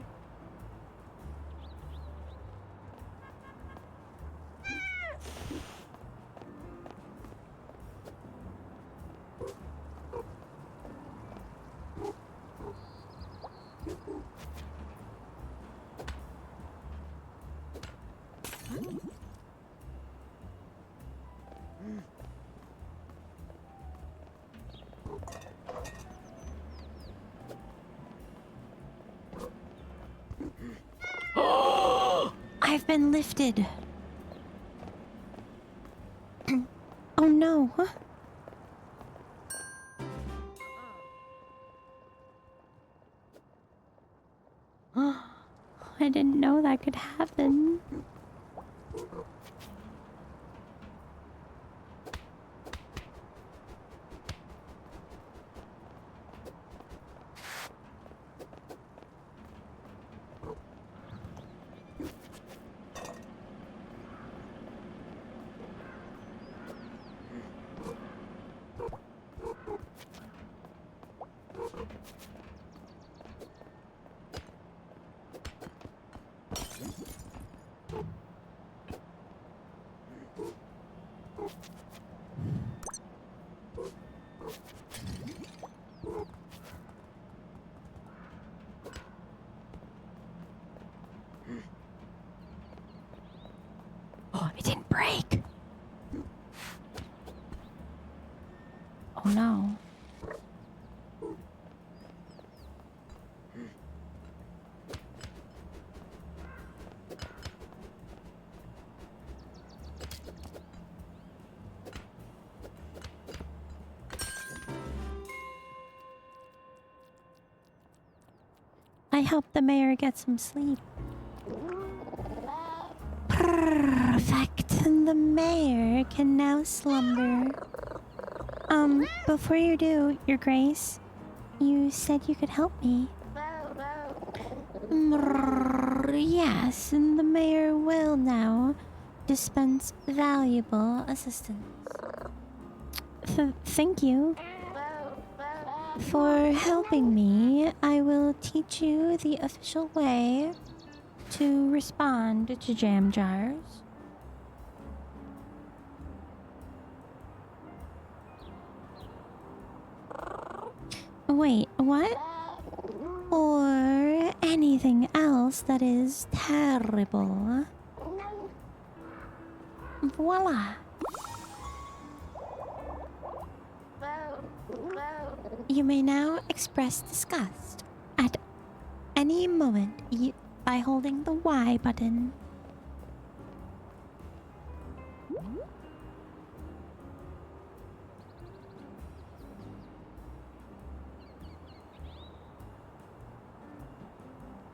I've been lifted. Oh no. Huh? I didn't know that could happen. Oh, it didn't break. Oh no. I helped the mayor get some sleep. Perfect. The mayor can now slumber. Before you do, Your Grace, you said you could help me. Yes, and the mayor will now dispense valuable assistance. Thank you. For helping me, I will teach you the official way to respond to jam jars. Wait, what? Or anything else that is terrible. Voila. You may now express disgust at any moment by holding the Y button.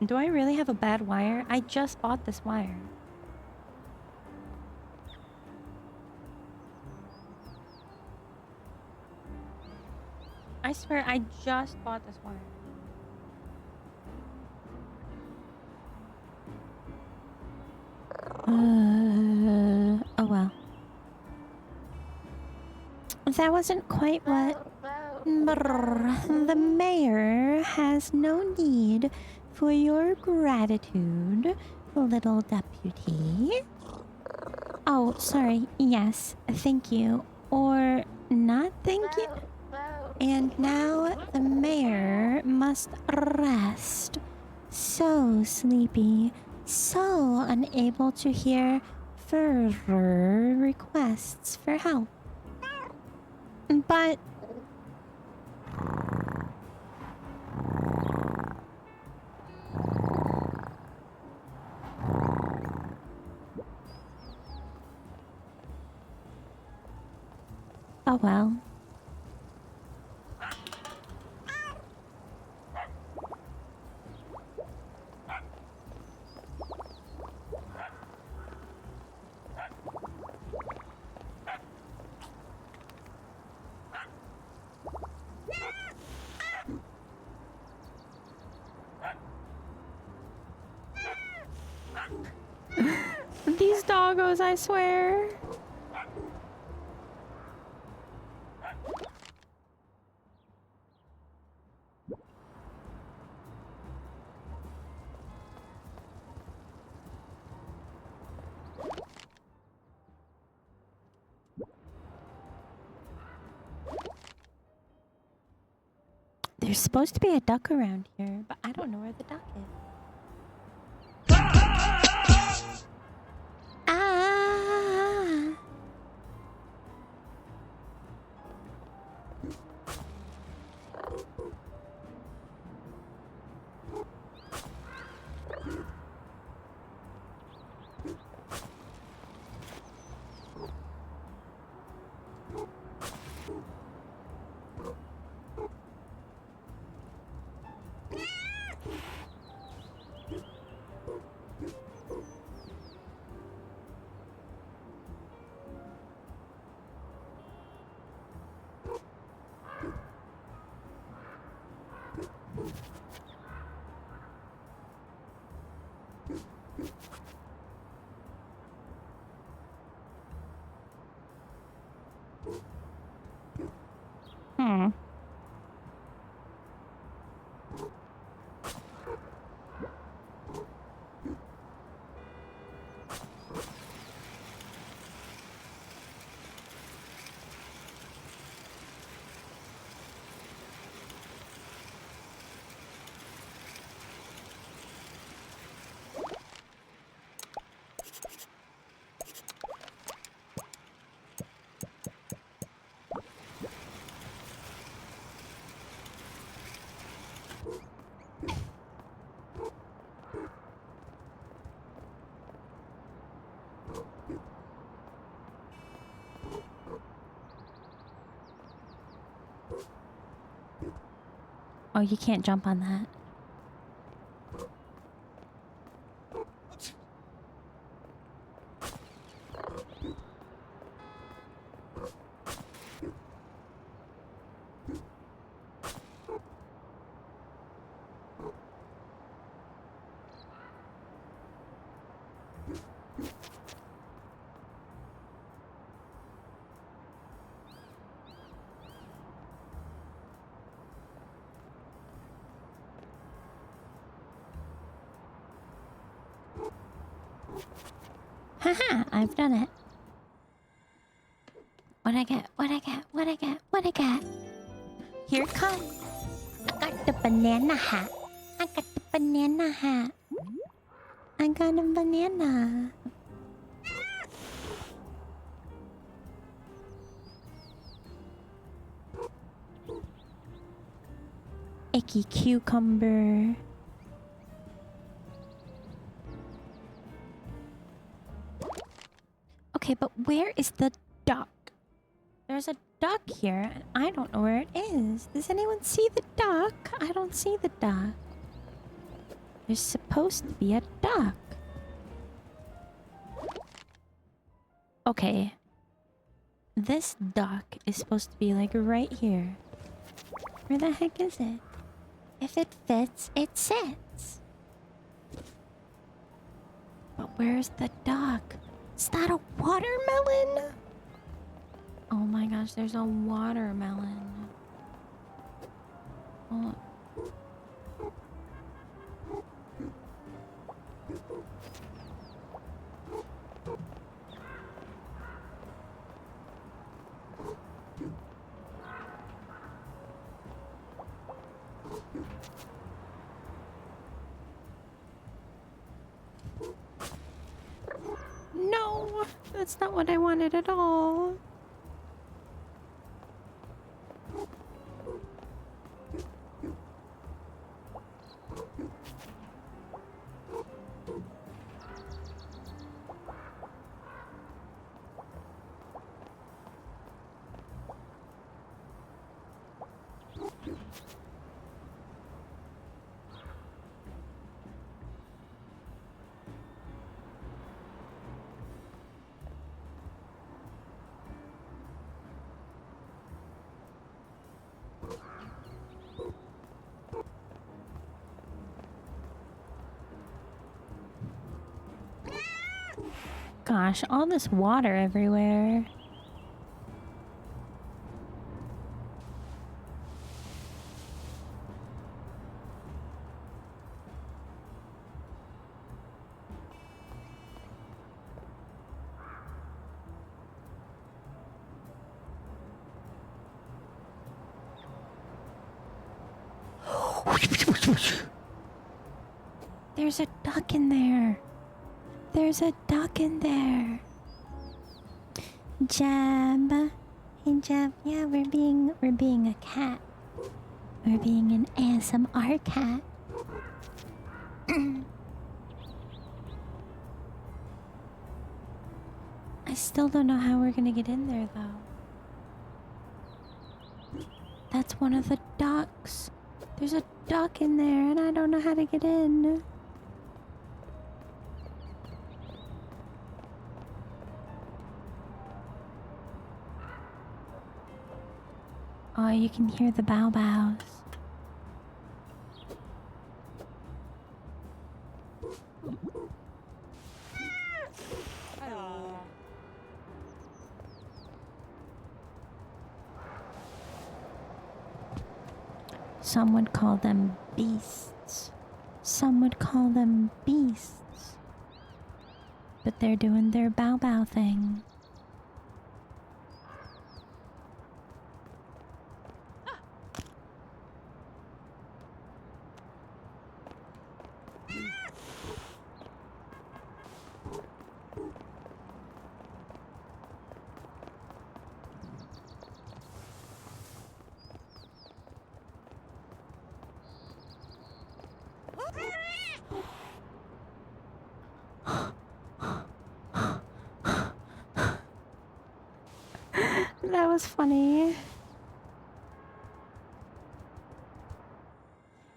Do I really have a bad wire? I just bought this wire. I swear I just bought this wire. Oh well. That wasn't quite what... The mayor has no need for your gratitude, little deputy. Oh, sorry. Yes, thank you. Or not thank you. And now the mayor must rest. So sleepy, so unable to hear further requests for help. But... oh well. doggos, I swear. There's supposed to be a duck around here, but I don't know where the duck is. Ah! Hmm. Oh, you can't jump on that. Haha, I've done it. What I get? What I get? What I get? What I get? Here it comes. I got the banana hat. I got the banana hat. I got a banana. Icky cucumber. Okay, but where is the duck? There's a duck here, and I don't know where it is. Does anyone see the duck? I don't see the duck. There's supposed to be a duck. Okay. This duck is supposed to be like right here. Where the heck is it? If it fits, it sits. But where's the duck? Is that a watermelon? Oh my gosh, there's a watermelon. Oh. No, that's not what I wanted at all. Gosh, all this water everywhere. There's a duck in there. There's a duck in there. Jab. Hey Jab, yeah, we're being a cat. We're being an ASMR cat. I still don't know how we're gonna get in there though. That's one of the ducks. There's a duck in there and I don't know how to get in. Oh, you can hear the bow bows. Some would call them beasts. Some would call them beasts. But they're doing their bow bow thing. That was funny.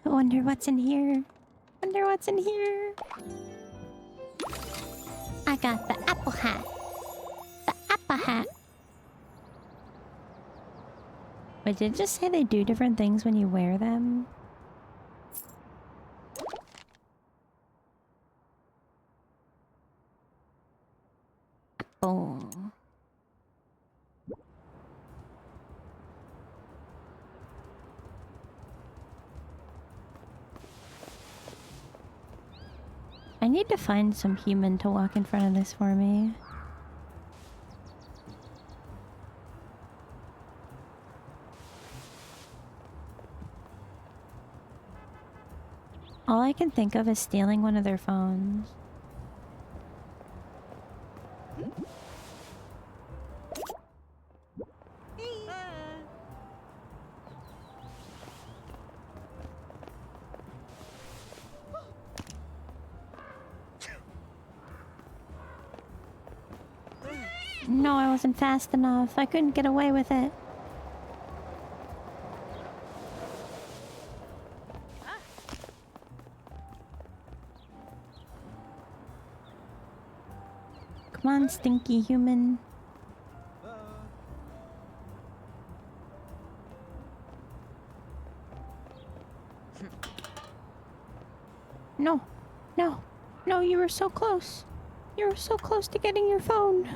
I wonder what's in here. Wonder what's in here. I got the apple hat. The apple hat. Wait, did it just say they do different things when you wear them? Oh. I need to find some human to walk in front of this for me. All I can think of is stealing one of their phones. No, I wasn't fast enough. I couldn't get away with it. Come on, stinky human. No, no, no, you were so close. You were so close to getting your phone.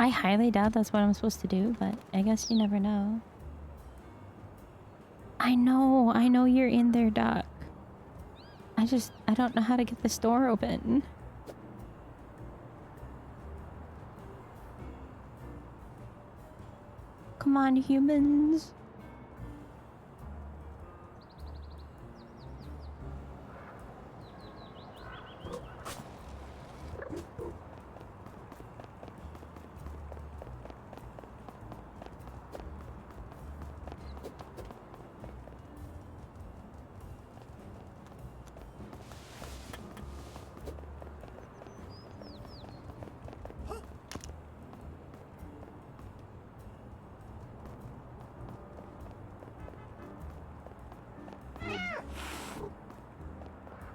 I highly doubt that's what I'm supposed to do, but I guess you never know. I know you're in there, Doc. I don't know how to get this door open. Come on, humans.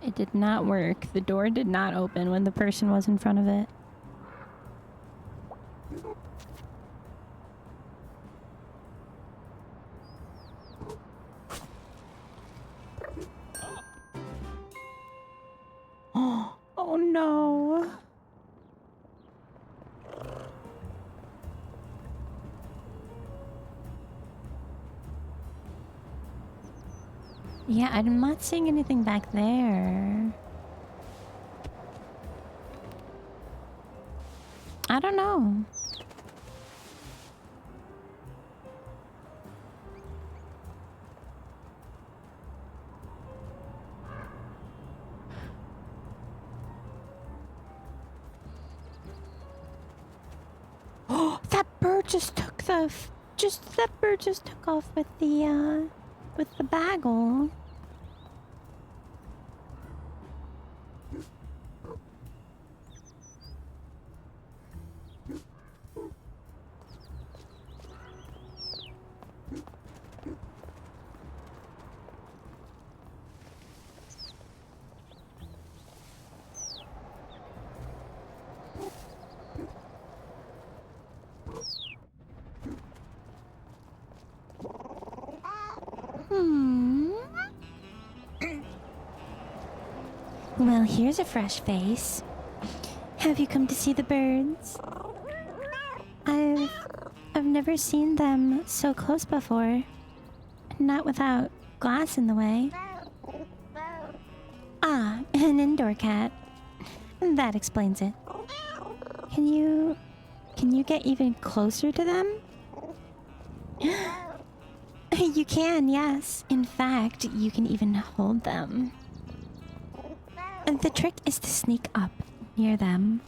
It did not work. The door did not open when the person was in front of it. Oh no. Yeah, I'm not seeing anything back there. I don't know. Oh, that bird just took the that bird just took off with the bagel. Well, here's a fresh face. Have you come to see the birds? I've never seen them so close before. Not without glass in the way. Ah, an indoor cat. That explains it. Can you get even closer to them? You can, yes. In fact, you can even hold them. And the trick is to sneak up near them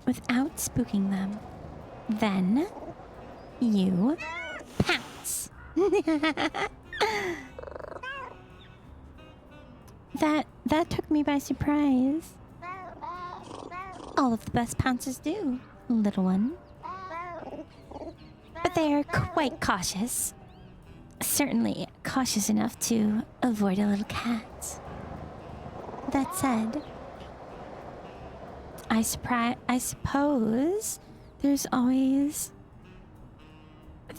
without spooking them. Then you pounce. That took me by surprise. All of the best pouncers do, little one. But they are quite cautious. Certainly cautious enough to avoid a little cat. That said, I suppose there's always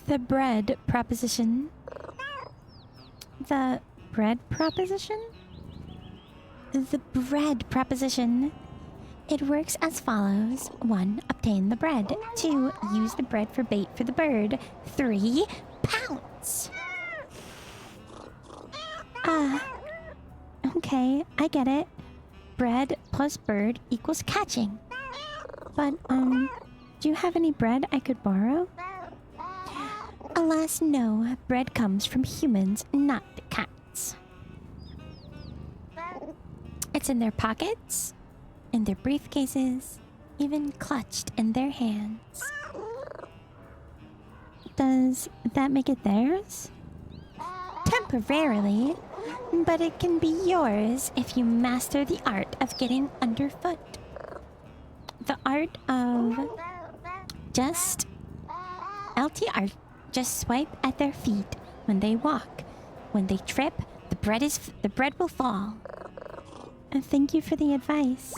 the bread proposition. The bread proposition? The bread proposition. It works as follows. 1. Obtain the bread. 2. Use the bread for bait for the bird. 3. Pounce! Okay, I get it. Bread plus bird equals catching. But, do you have any bread I could borrow? Alas, no. Bread comes from humans, not the cats. It's in their pockets, in their briefcases, even clutched in their hands. Does that make it theirs? Temporarily, but it can be yours if you master the art of getting underfoot. The art of just LTR. Just swipe at their feet when they walk. When they trip, the bread will fall. And thank you for the advice.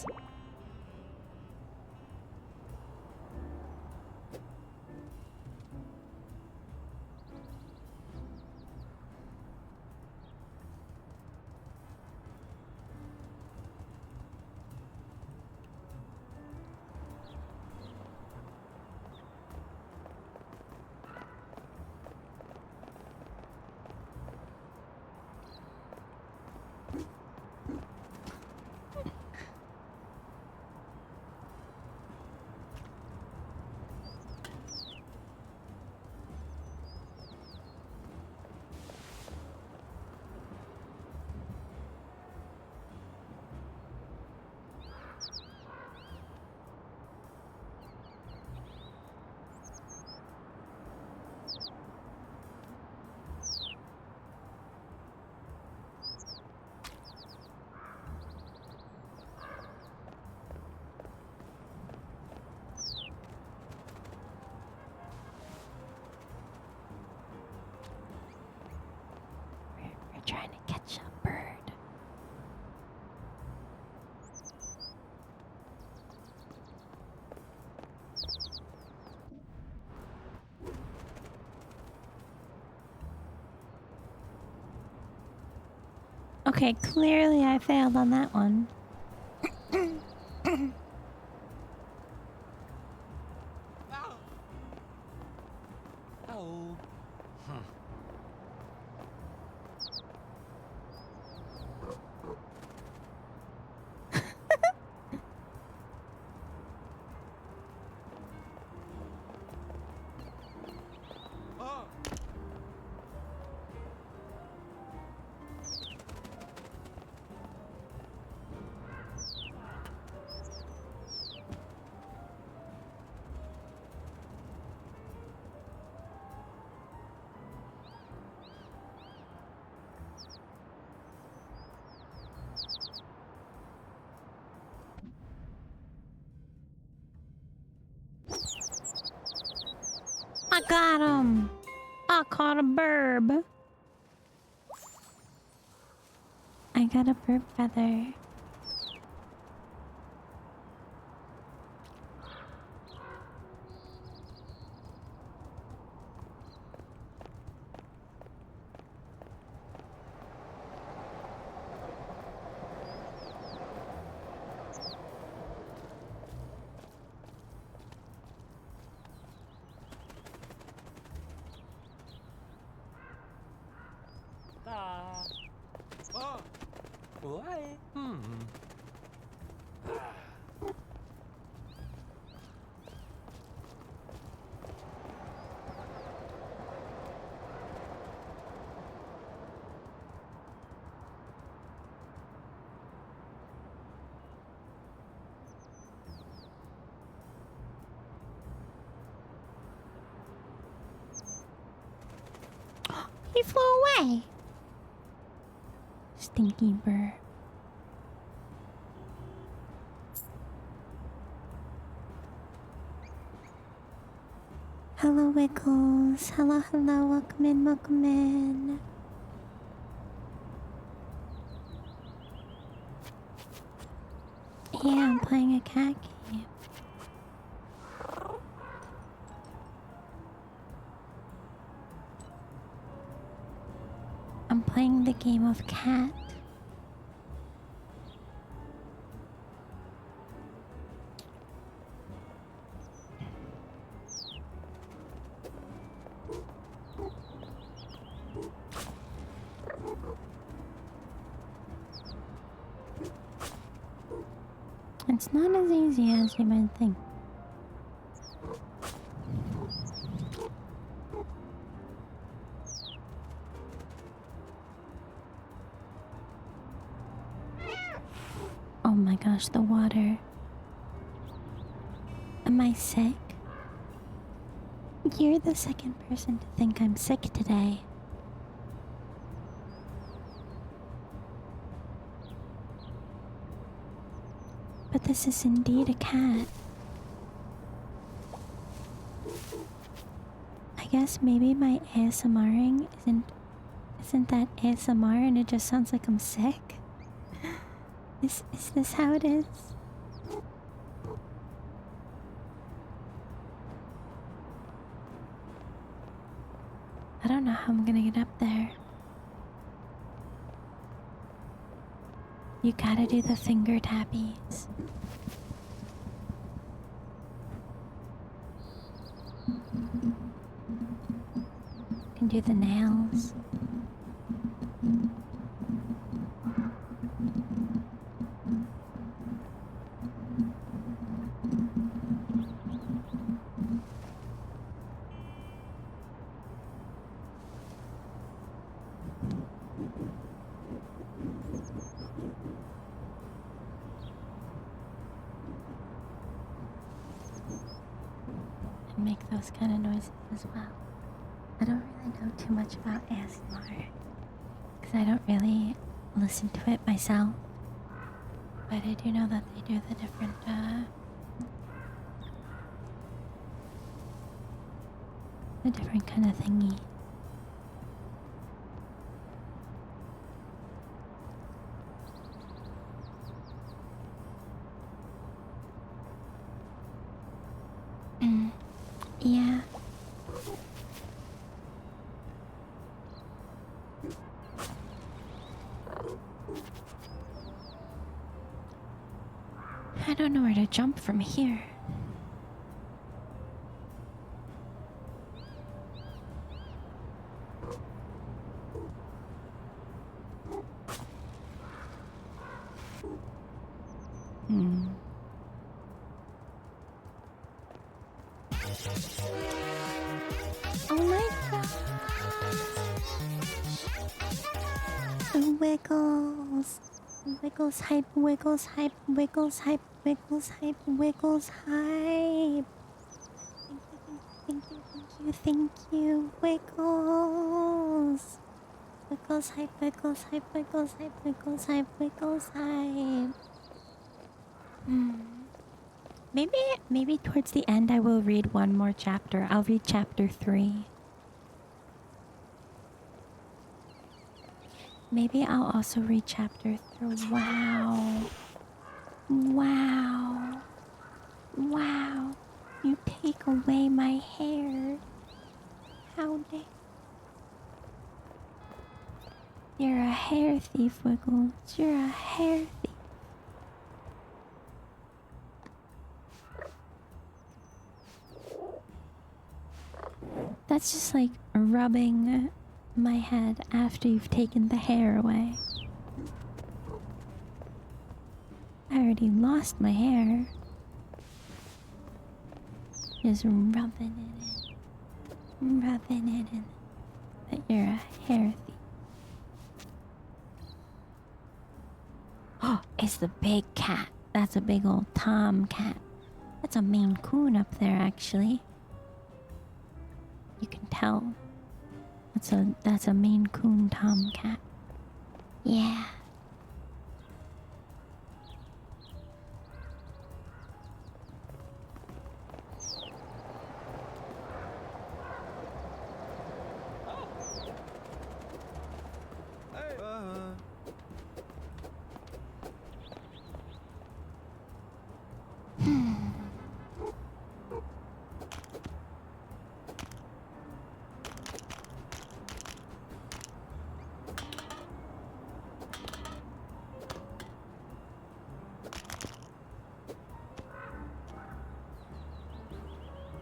We're trying to catch a bird. Okay, clearly I failed on that one. Oh. I got him. I caught a burb. I got a burb feather. Why? He flew away. Stinky bird. Hello, Wiggles. Hello, hello. Welcome in, welcome in. Yeah, I'm playing a cat game. I'm playing the game of cat. It's not as easy as you might think. Oh my gosh, the water. Am I sick? You're the second person to think I'm sick today. But this is indeed a cat. I guess maybe my ASMRing isn't that ASMR and it just sounds like I'm sick? Is this how it is? I don't know how I'm gonna get up there. You gotta do the finger tappies. You can do the nails. And make those kind of noises as well. I don't really know too much about ASMR because I don't really listen to it myself, but I do know that they do the different kind of thingy. Yeah. I don't know where to jump from here. Oh my god. The wiggles. Wiggles hype, wiggles hype, wiggles hype, wiggles hype, wiggles hype. Thank you, wiggles. Wiggles hype, wiggles hype, wiggles hype, wiggles hype, wiggles hype. Maybe towards the end I will read one more chapter. I'll read chapter 3. Maybe I'll also read chapter 3. Wow. Wow. Wow. You take away my hair. How dare... You're a hair thief, Wiggles. You're a hair thief. That's just like rubbing my head after you've taken the hair away. I already lost my hair. Just rubbing it in. Rubbing it in. That you're a hair thief. Oh, it's the big cat. That's a big old Tom cat. That's a Maine Coon up there, actually. You can tell. That's a Maine Coon tomcat. Yeah.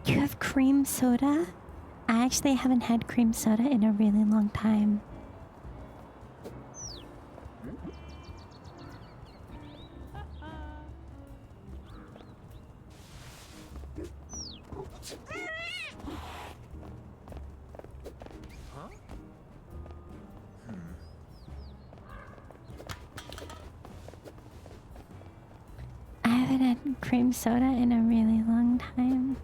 You have cream soda? I actually haven't had cream soda in a really long time. I haven't had cream soda in a really long time.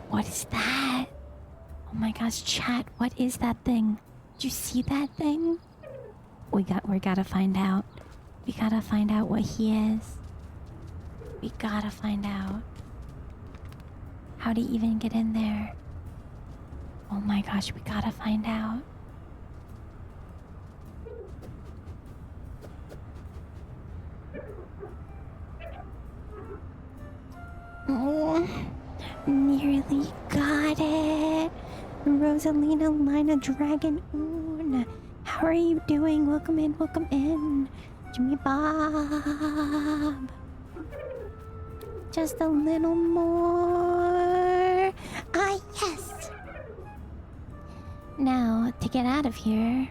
What is that? Oh my gosh, chat, what is that thing? Did you see that thing? We gotta find out. We gotta find out what he is. We gotta find out. How to even get in there. Oh my gosh, we gotta find out. Oh. Nearly got it. Rosalina Lina Dragon Oon. How are you doing? Welcome in, welcome in. Jimmy Bob. Just a little more. Ah, yes. Now, to get out of here.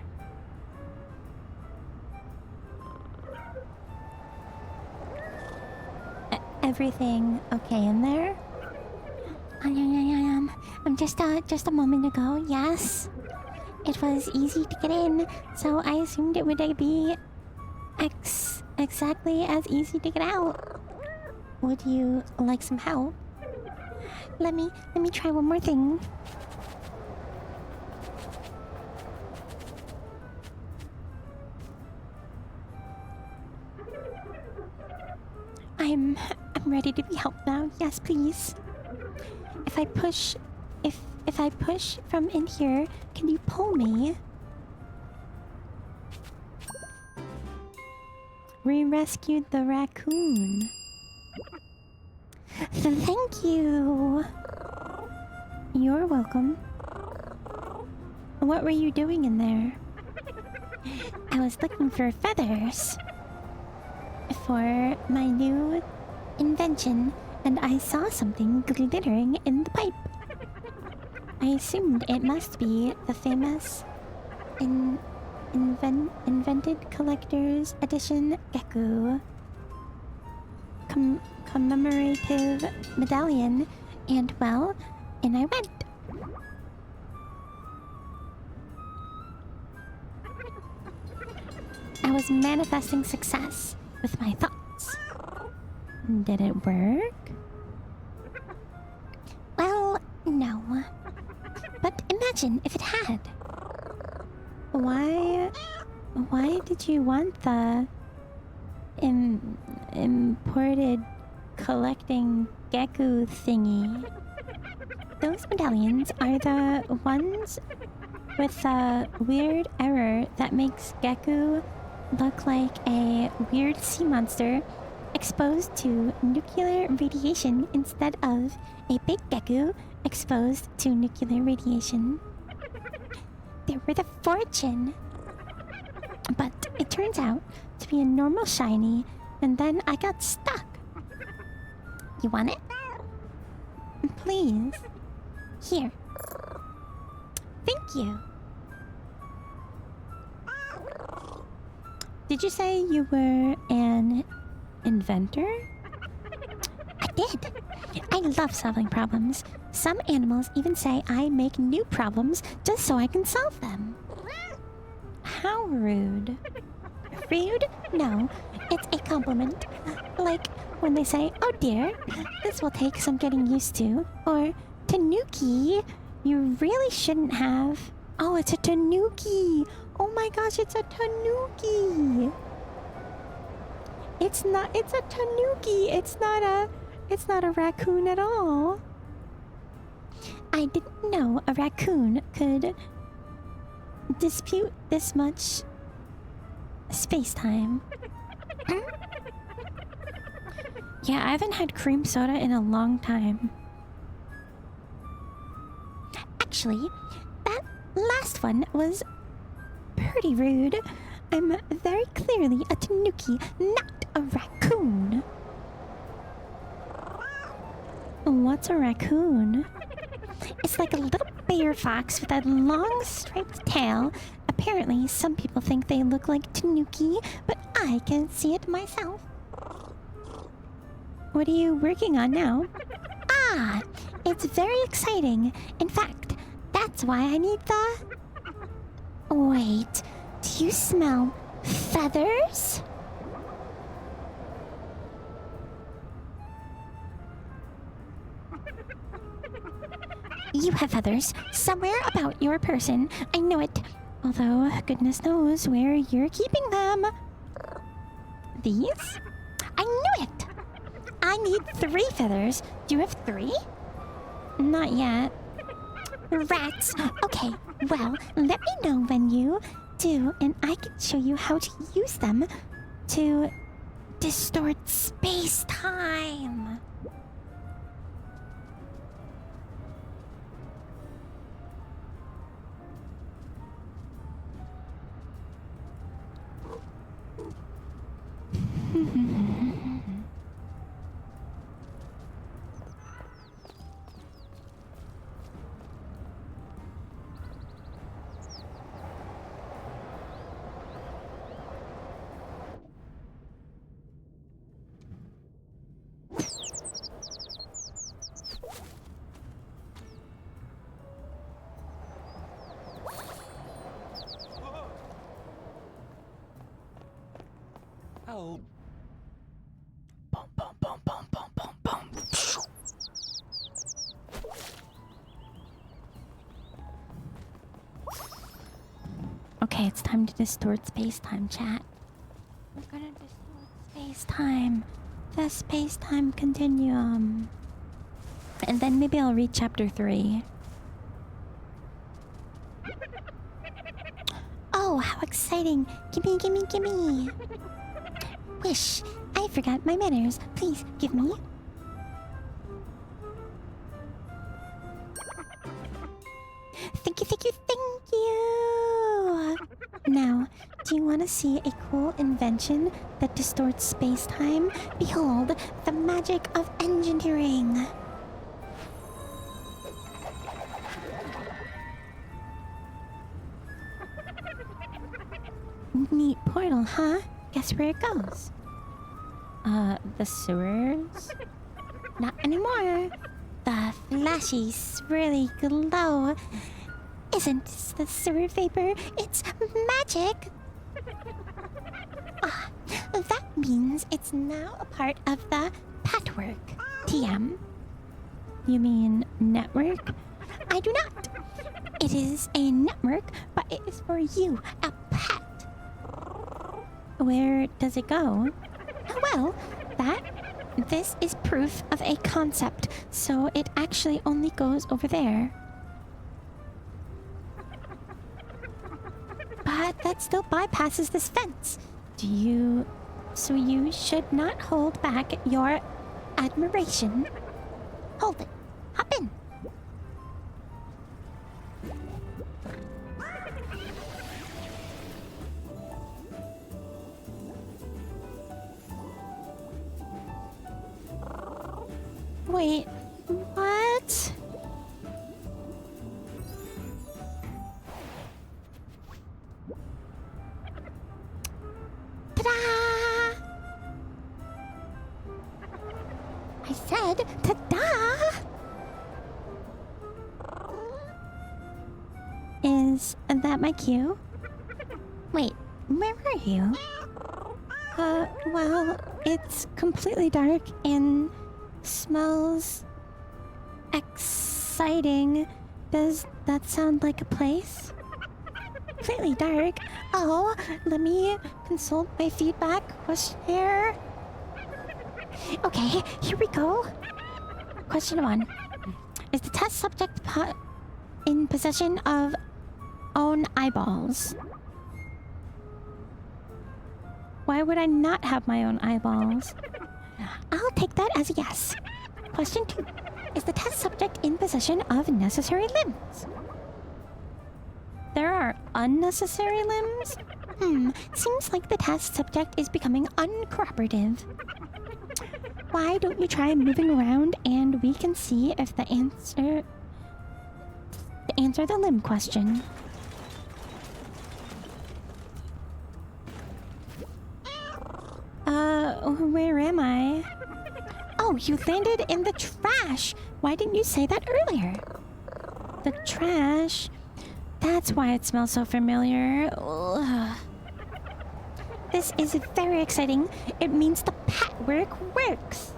Everything okay in there? Just a moment ago, yes. It was easy to get in, so I assumed it would be exactly as easy to get out. Would you like some help? Let me try one more thing. I'm ready to be helped now. Yes, please. If I push from in here, can you pull me? We rescued the raccoon. Thank you. You're welcome. What were you doing in there? I was looking for feathers for my new invention, and I saw something glittering in the pipe. I assumed it must be the famous invented collector's edition gecko commemorative medallion, and well, in I went. I was manifesting success with my thoughts. Did it work? Well, no. But imagine if it had. Why did you want the imported collecting gecko thingy? Those medallions are the ones with a weird error that makes gecko look like a weird sea monster exposed to nuclear radiation instead of a big gecko exposed to nuclear radiation. They were the fortune. But it turns out to be a normal shiny, and then I got stuck. You want it? Please. Here. Thank you. Did you say you were an inventor? I did. I love solving problems. Some animals even say I make new problems just so I can solve them. How rude. Rude? No, it's a compliment. Like when they say, oh dear, this will take some getting used to. Or, Tanuki, you really shouldn't have. Oh, it's a tanuki. Oh my gosh, it's a tanuki. It's a tanuki. It's not a raccoon at all. I didn't know a raccoon could dispute this much space-time. Yeah, I haven't had cream soda in a long time. Actually, that last one was pretty rude. I'm very clearly a tanuki, not a raccoon. What's a raccoon? It's like a little bear fox with a long striped tail. Apparently, some people think they look like tanuki, but I can see it myself. What are you working on now? Ah, it's very exciting. In fact, that's why I need the... Wait, do you smell feathers? You have feathers somewhere about your person. I know it. Although, goodness knows where you're keeping them. These? I knew it! I need 3 feathers. Do you have 3? Not yet. Rats. Okay, well, let me know when you do, and I can show you how to use them to distort space-time. Oh. Okay, it's time to distort space-time, chat. We're gonna distort space-time. The space-time continuum. And then maybe I'll read chapter 3. Oh, how exciting! Gimme, gimme, gimme! Wish! I forgot my manners. Please, give me. Thank you, thank you, thank you! Now, do you want to see a cool invention that distorts space-time? Behold, the magic of engineering! Neat portal, huh? Guess where it goes? The sewers? Not anymore. The flashy, swirly glow isn't the sewer vapor, it's magic! Ah, that means it's now a part of the patchwork. TM. You mean network? I do not. It is a network, but it is for you, a pet. Where does it go? Well, this is proof of a concept, so it actually only goes over there. But that still bypasses this fence. So you should not hold back your admiration. Hold it. Hop in. Wait, what? Ta-da! I said ta-da! Is that my cue? Wait, where are you? Well, it's completely dark and smells exciting. Does that sound like a place? Completely dark. Oh, let me consult my feedback questionnaire. Okay, here we go. Question 1. Is the test subject in possession of own eyeballs? Why would I not have my own eyeballs? I'll take that as a yes. Question 2. Is the test subject in possession of necessary limbs? There are unnecessary limbs? Seems like the test subject is becoming uncooperative. Why don't you try moving around and we can see if the answer the limb question. Where am I? Oh, you landed in the trash! Why didn't you say that earlier? The trash? That's why it smells so familiar. Ugh. This is very exciting. It means the patchwork works.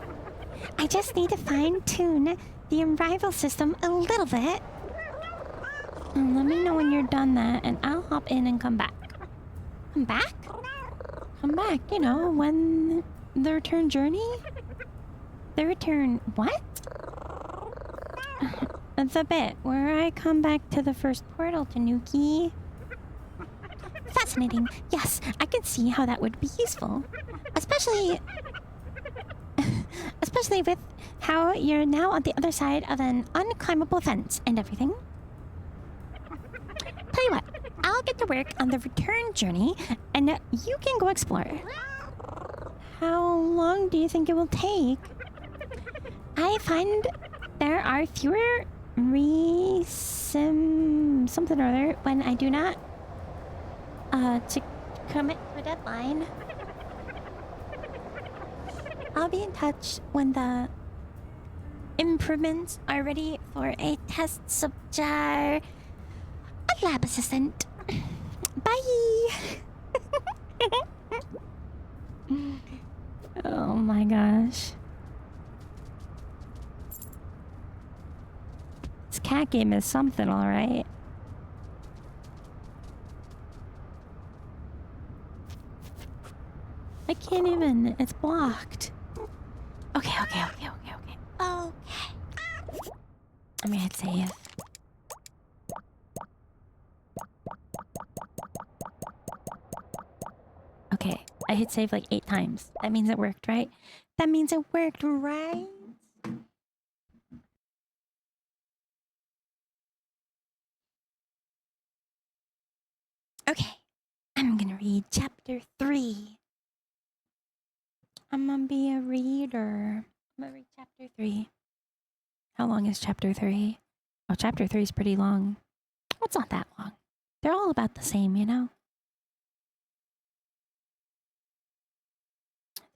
I just need to fine-tune the arrival system a little bit. Let me know when you're done that, and I'll hop in and come back. Come back? Come back, you know, when the return journey? The return what? The bit where I come back to the first portal, Tanuki. Fascinating. Yes, I can see how that would be useful. Especially with how you're now on the other side of an unclimbable fence and everything. Tell you what, I'll get to work on the return journey and you can go explore. How long do you think it will take? I find there are fewer something or other when I do not to commit to a deadline. I'll be in touch when the improvements are ready for a test subject. A lab assistant. Bye! Oh my gosh. This cat game is something, alright. I can't even. It's blocked. Okay. Okay. I'm gonna hit save. Okay, I hit save like 8 times. That means it worked, right? That means it worked, right? Okay. read chapter 3. I'm gonna be a reader. I'm gonna read chapter 3. How long is chapter 3? Oh, chapter 3 is pretty long. Well, it's not that long. They're all about the same, you know?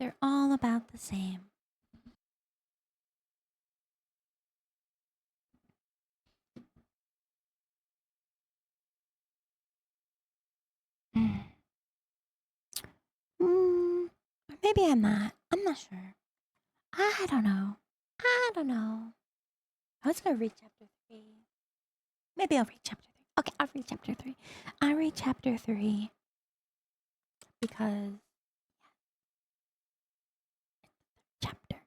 They're all about the same. Or maybe I'm not. I'm not sure. I don't know. I don't know. I was gonna read chapter 3. Maybe I'll read chapter 3. Okay, I'll read chapter 3. I'll read chapter 3 because chapter.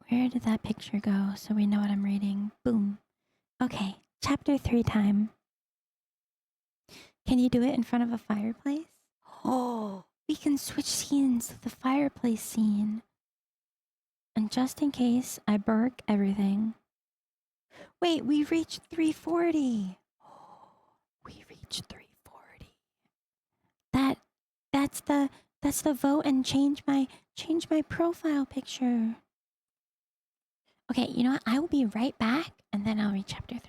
Where did that picture go so we know what I'm reading? Boom. Okay, chapter 3 time. Can you do it in front of a fireplace? Oh, we can switch scenes to the fireplace scene. And just in case I burk everything. Wait, we reached 340. We reached 340. That's the vote and change my profile picture. Okay, you know what? I will be right back and then I'll read chapter 3.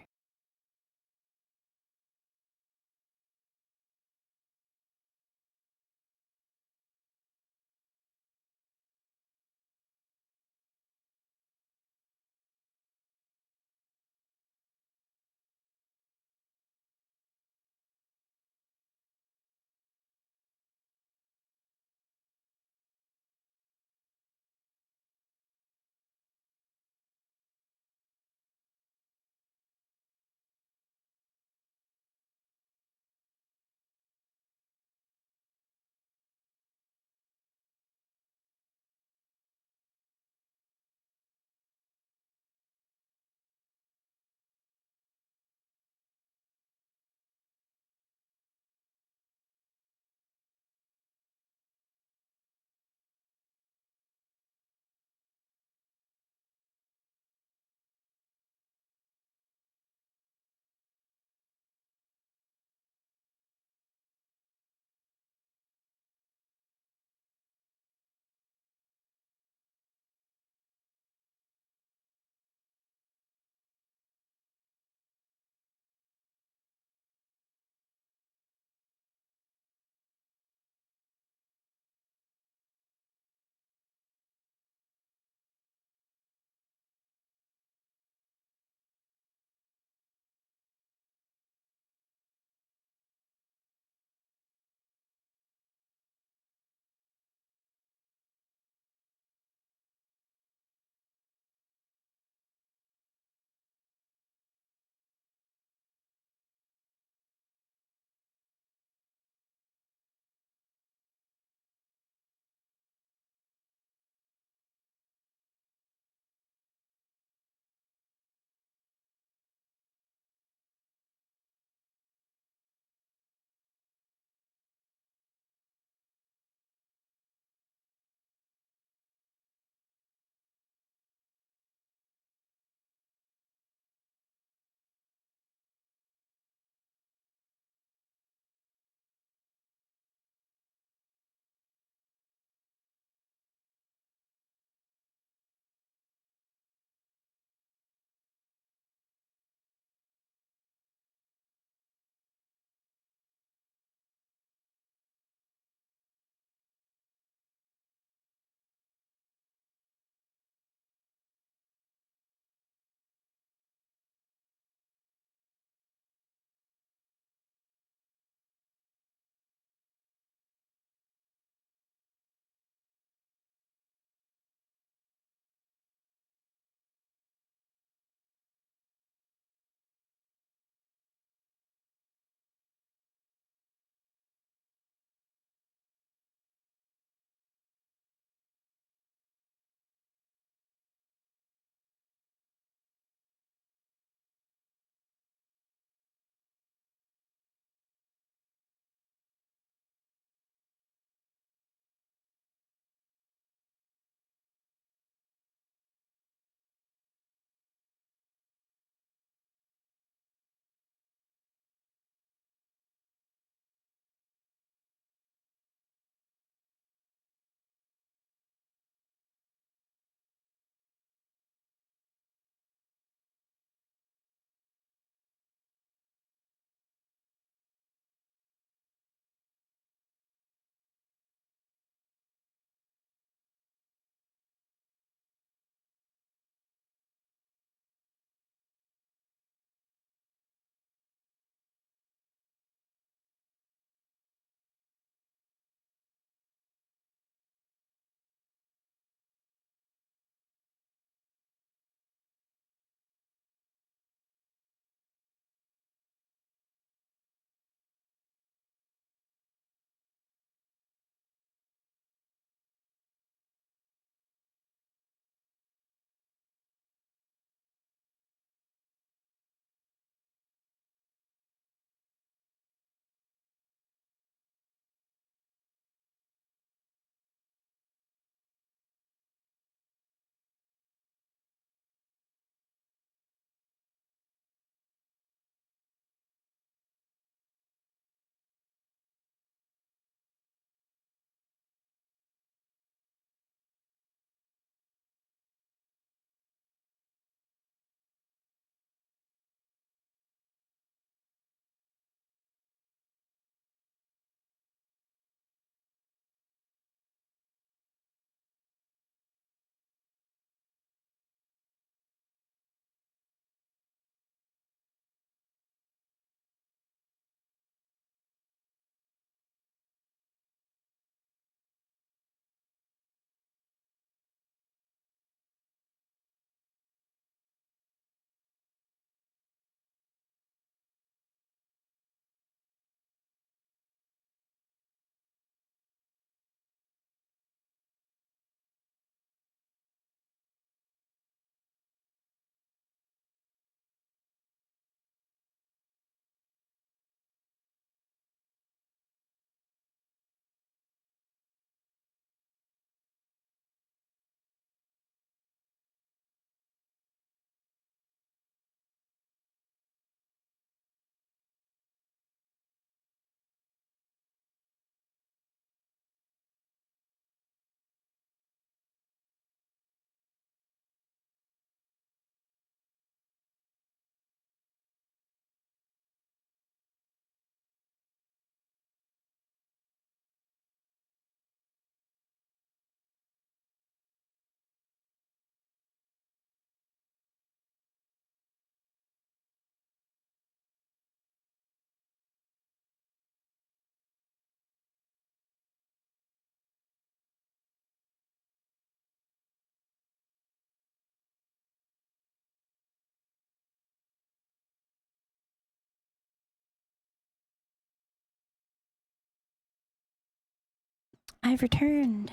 I've returned.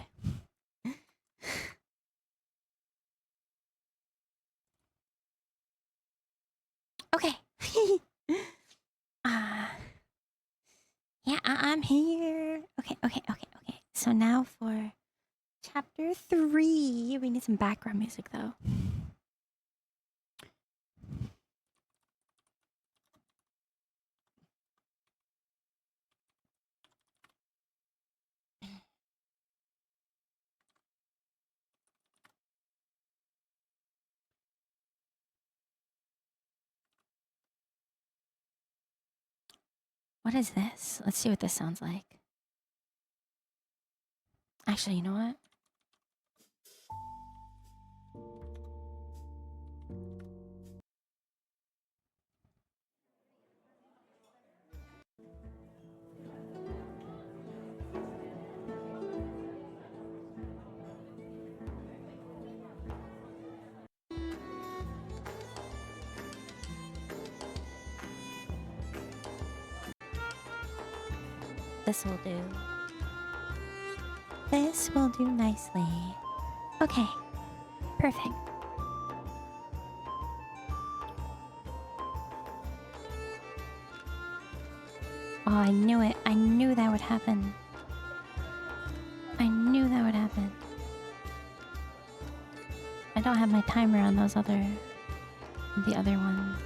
Okay. Yeah, I'm here. Okay. So now for chapter 3. We need some background music though. What is this? Let's see what this sounds like. Actually, you know what? This will do. This will do nicely. Okay. Perfect. Oh, I knew it. I knew that would happen. I knew that would happen. I don't have my timer on the other ones.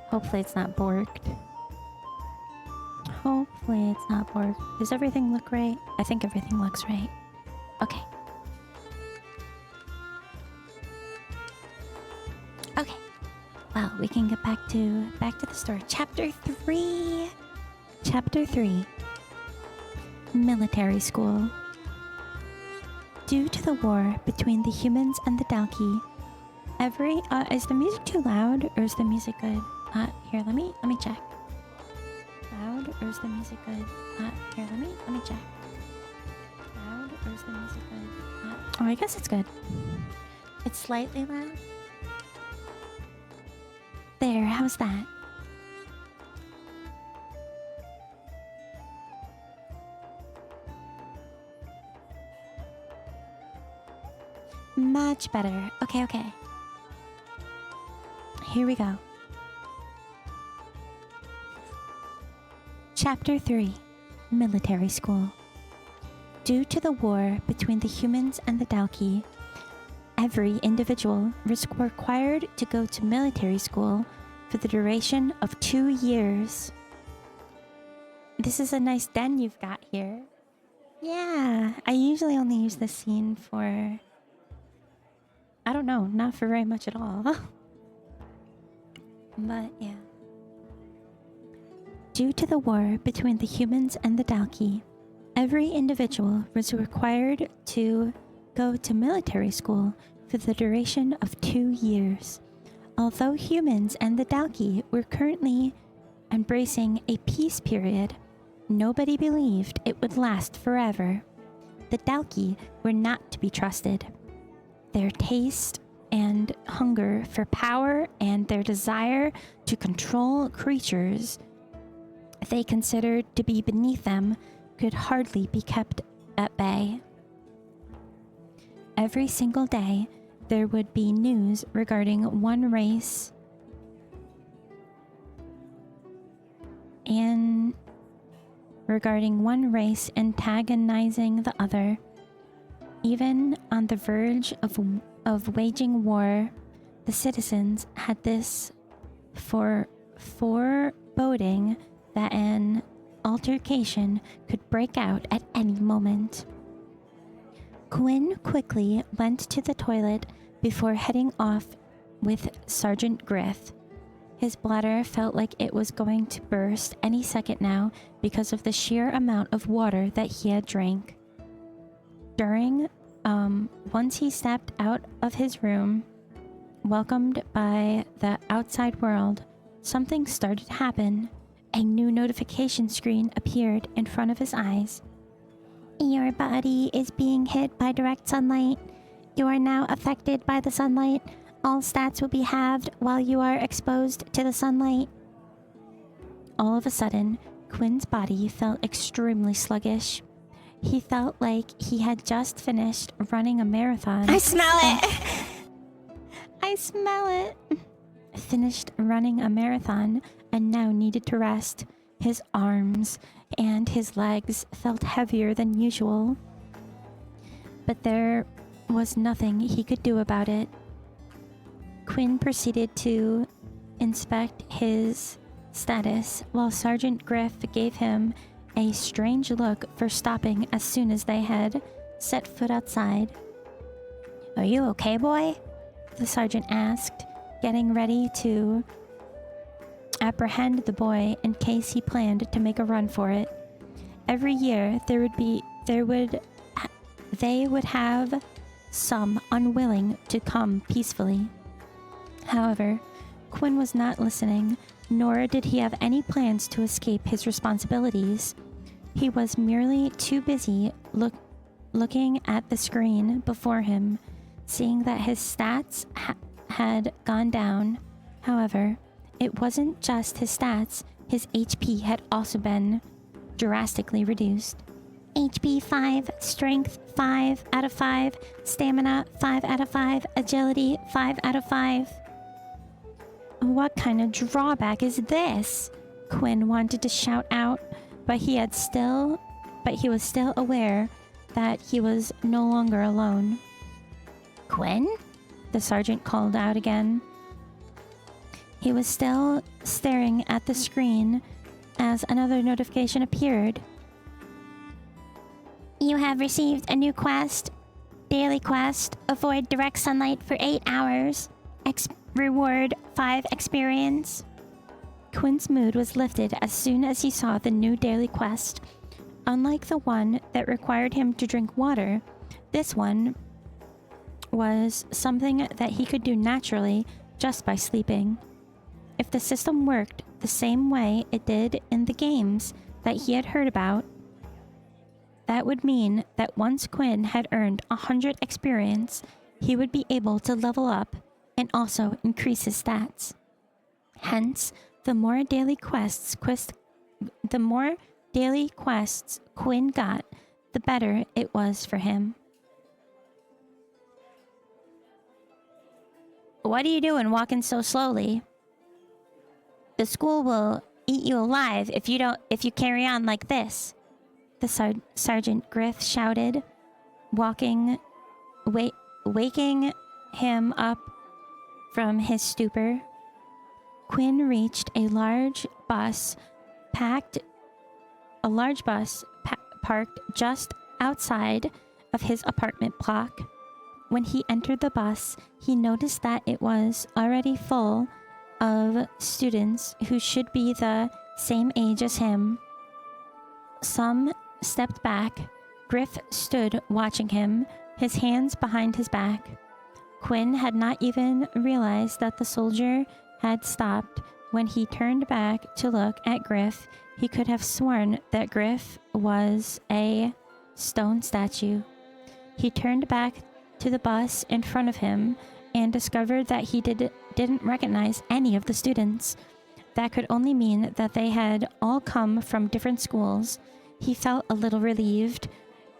Hopefully it's not borked. Hopefully it's not borked. Does everything look right? I think everything looks right. Okay. Okay. Well, we can get back to the story. Chapter 3. Chapter 3. Military School. Due to the war between the humans and the Dalki, is the music too loud or is the music good? Here, let me check. Loud or is the music good? Here, let me check. Loud or is the music good? Oh, I guess it's good. It's slightly loud. There, how's that? Much better. Okay. Here we go. Chapter 3. Military School. Due to the war between the humans and the Dalki, every individual was required to go to military school for the duration of 2 years. This is a nice den you've got here. Yeah, I usually only use this scene for... I don't know, not for very much at all. But yeah. Due to the war between the humans and the Dalki, every individual was required to go to military school for the duration of 2 years. Although humans and the Dalki were currently embracing a peace period, nobody believed it would last forever. The Dalki were not to be trusted. Their taste and hunger for power and their desire to control creatures they considered to be beneath them could hardly be kept at bay. Every single day, there would be news regarding one race antagonizing the other. Even on the verge of waging war, the citizens had this foreboding that an altercation could break out at any moment. Quinn quickly went to the toilet before heading off with Sergeant Griff. His bladder felt like it was going to burst any second now because of the sheer amount of water that he had drank. Once he stepped out of his room, welcomed by the outside world, something started to happen. A new notification screen appeared in front of his eyes. Your body is being hit by direct sunlight. You are now affected by the sunlight. All stats will be halved while you are exposed to the sunlight. All of a sudden, Quinn's body felt extremely sluggish. He felt like he had just finished running a marathon. I smell it. I smell it. Finished running a marathon and now needed to rest. His arms and his legs felt heavier than usual. But there was nothing he could do about it. Quinn proceeded to inspect his status while Sergeant Griff gave him a strange look for stopping as soon as they had set foot outside. "Are you okay, boy?" the sergeant asked, getting ready to apprehend the boy in case he planned to make a run for it. Every year they would have some unwilling to come peacefully. However, Quinn was not listening, nor did he have any plans to escape his responsibilities. He was merely too busy looking at the screen before him, seeing that his stats had gone down. However, it wasn't just his stats, his HP had also been drastically reduced. HP 5, Strength 5 out of 5, Stamina 5 out of 5, Agility 5 out of 5. What kind of drawback is this? Quinn wanted to shout out, but he was still aware that he was no longer alone. "Quinn?" the sergeant called out again. He was still staring at the screen as another notification appeared. "You have received a new quest. Daily quest. Avoid direct sunlight for 8 hours. Reward 5 experience." Quinn's mood was lifted as soon as he saw the new daily quest. Unlike the one that required him to drink water, this one was something that he could do naturally just by sleeping. If the system worked the same way it did in the games that he had heard about, that would mean that once Quinn had earned 100 experience, he would be able to level up and also increase his stats. Hence, the more daily quests Quinn got, the better it was for him. "What are you doing walking so slowly? The school will eat you alive if you carry on like this," the Sergeant Griff shouted, waking him up from his stupor. Quinn reached a large bus parked just outside of his apartment block. When he entered the bus, he noticed that it was already full of students who should be the same age as him. Some stepped back. Griff stood watching him, his hands behind his back. Quinn had not even realized that the soldier had stopped. When he turned back to look at Griff, he could have sworn that Griff was a stone statue. He turned back to the bus in front of him and discovered that he didn't recognize any of the students. That could only mean that they had all come from different schools. He felt a little relieved.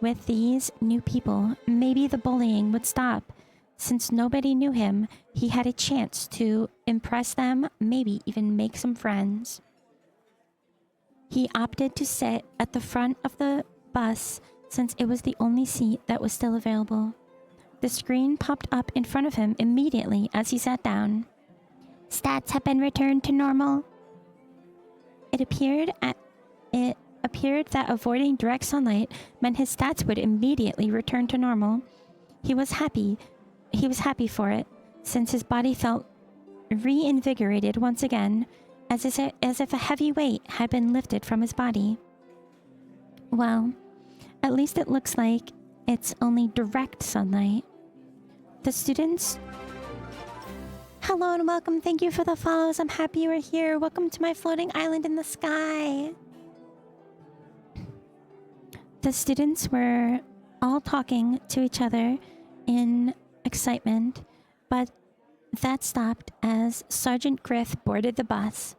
With these new people, maybe the bullying would stop. Since nobody knew him, he had a chance to impress them, maybe even make some friends. He opted to sit at the front of the bus since it was the only seat that was still available. The screen popped up in front of him immediately as he sat down. "Stats have been returned to normal." It appeared that avoiding direct sunlight meant his stats would immediately return to normal. He was happy for it, since his body felt reinvigorated once again, as if a heavy weight had been lifted from his body. Well, at least it looks like it's only direct sunlight. The students... Hello and welcome. Thank you for the follows. I'm happy you are here. Welcome to my floating island in the sky. The students were all talking to each other in excitement, but that stopped as Sergeant Griff boarded the bus.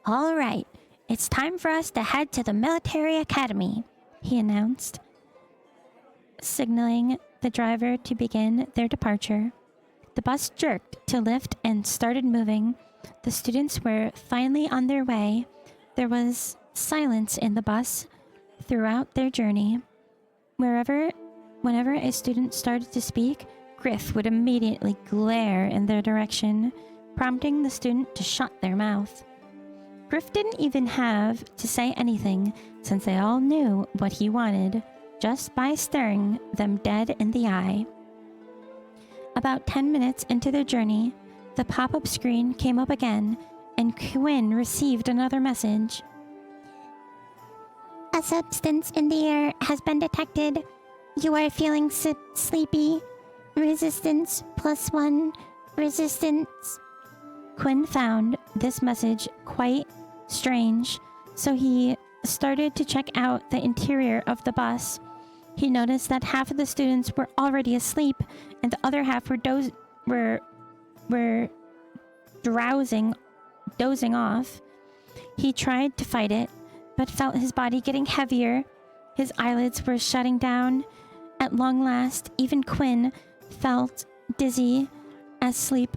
"All right, it's time for us to head to the military academy," he announced, signaling the driver to begin their departure. The bus jerked to lift and started moving. The students were finally on their way. There was silence in the bus throughout their journey. Whenever a student started to speak, Griff would immediately glare in their direction, prompting the student to shut their mouth. Griff didn't even have to say anything, since they all knew what he wanted, just by staring them dead in the eye. About 10 minutes into their journey, the pop-up screen came up again, and Quinn received another message. "A substance in the air has been detected. You are feeling sleepy. Resistance +1. Resistance." Quinn found this message quite strange, so he started to check out the interior of the bus. He noticed that half of the students were already asleep, and the other half were dozing off. He tried to fight it, but felt his body getting heavier. His eyelids were shutting down. At long last, even Quinn felt dizzy as sleep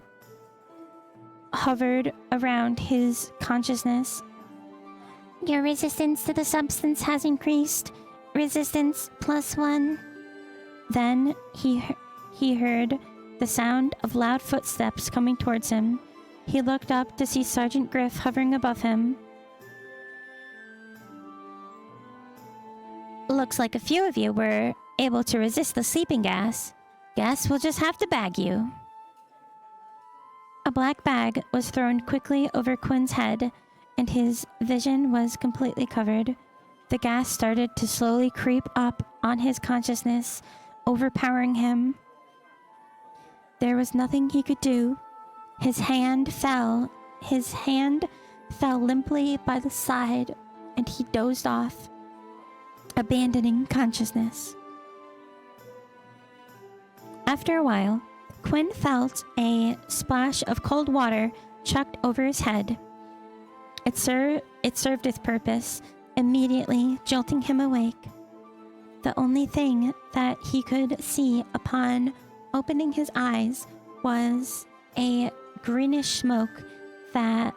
hovered around his consciousness. "Your resistance to the substance has increased. Resistance +1. Then he heard the sound of loud footsteps coming towards him. He looked up to see Sergeant Griff hovering above him. "Looks like a few of you were able to resist the sleeping gas. Guess we'll just have to bag you." A black bag was thrown quickly over Quinn's head, and his vision was completely covered. The gas started to slowly creep up on his consciousness, overpowering him. There was nothing he could do. His hand fell limply by the side, and he dozed off, abandoning consciousness. After a while, Quinn felt a splash of cold water chucked over his head. It served its purpose, immediately jolting him awake. The only thing that he could see upon opening his eyes was a greenish smoke that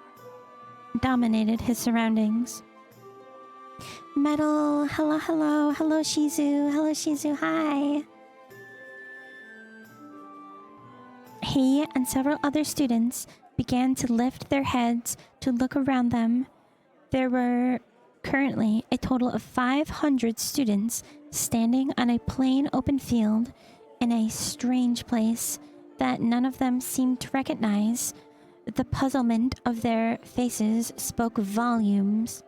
dominated his surroundings. Metal, hello, Shizu, hi. He and several other students began to lift their heads to look around them. There were currently a total of 500 students standing on a plain open field in a strange place that none of them seemed to recognize. The puzzlement of their faces spoke volumes.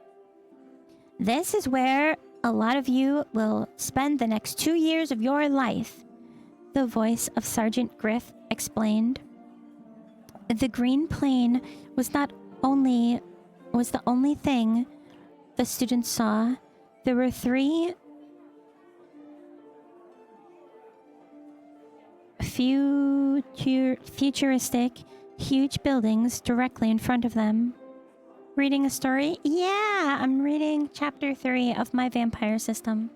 "This is where a lot of you will spend the next 2 years of your life," the voice of Sergeant Griff explained. The green plane was the only thing the students saw. There were 3 futuristic, huge buildings directly in front of them. Reading a story? Yeah, I'm reading chapter 3 of my vampire system.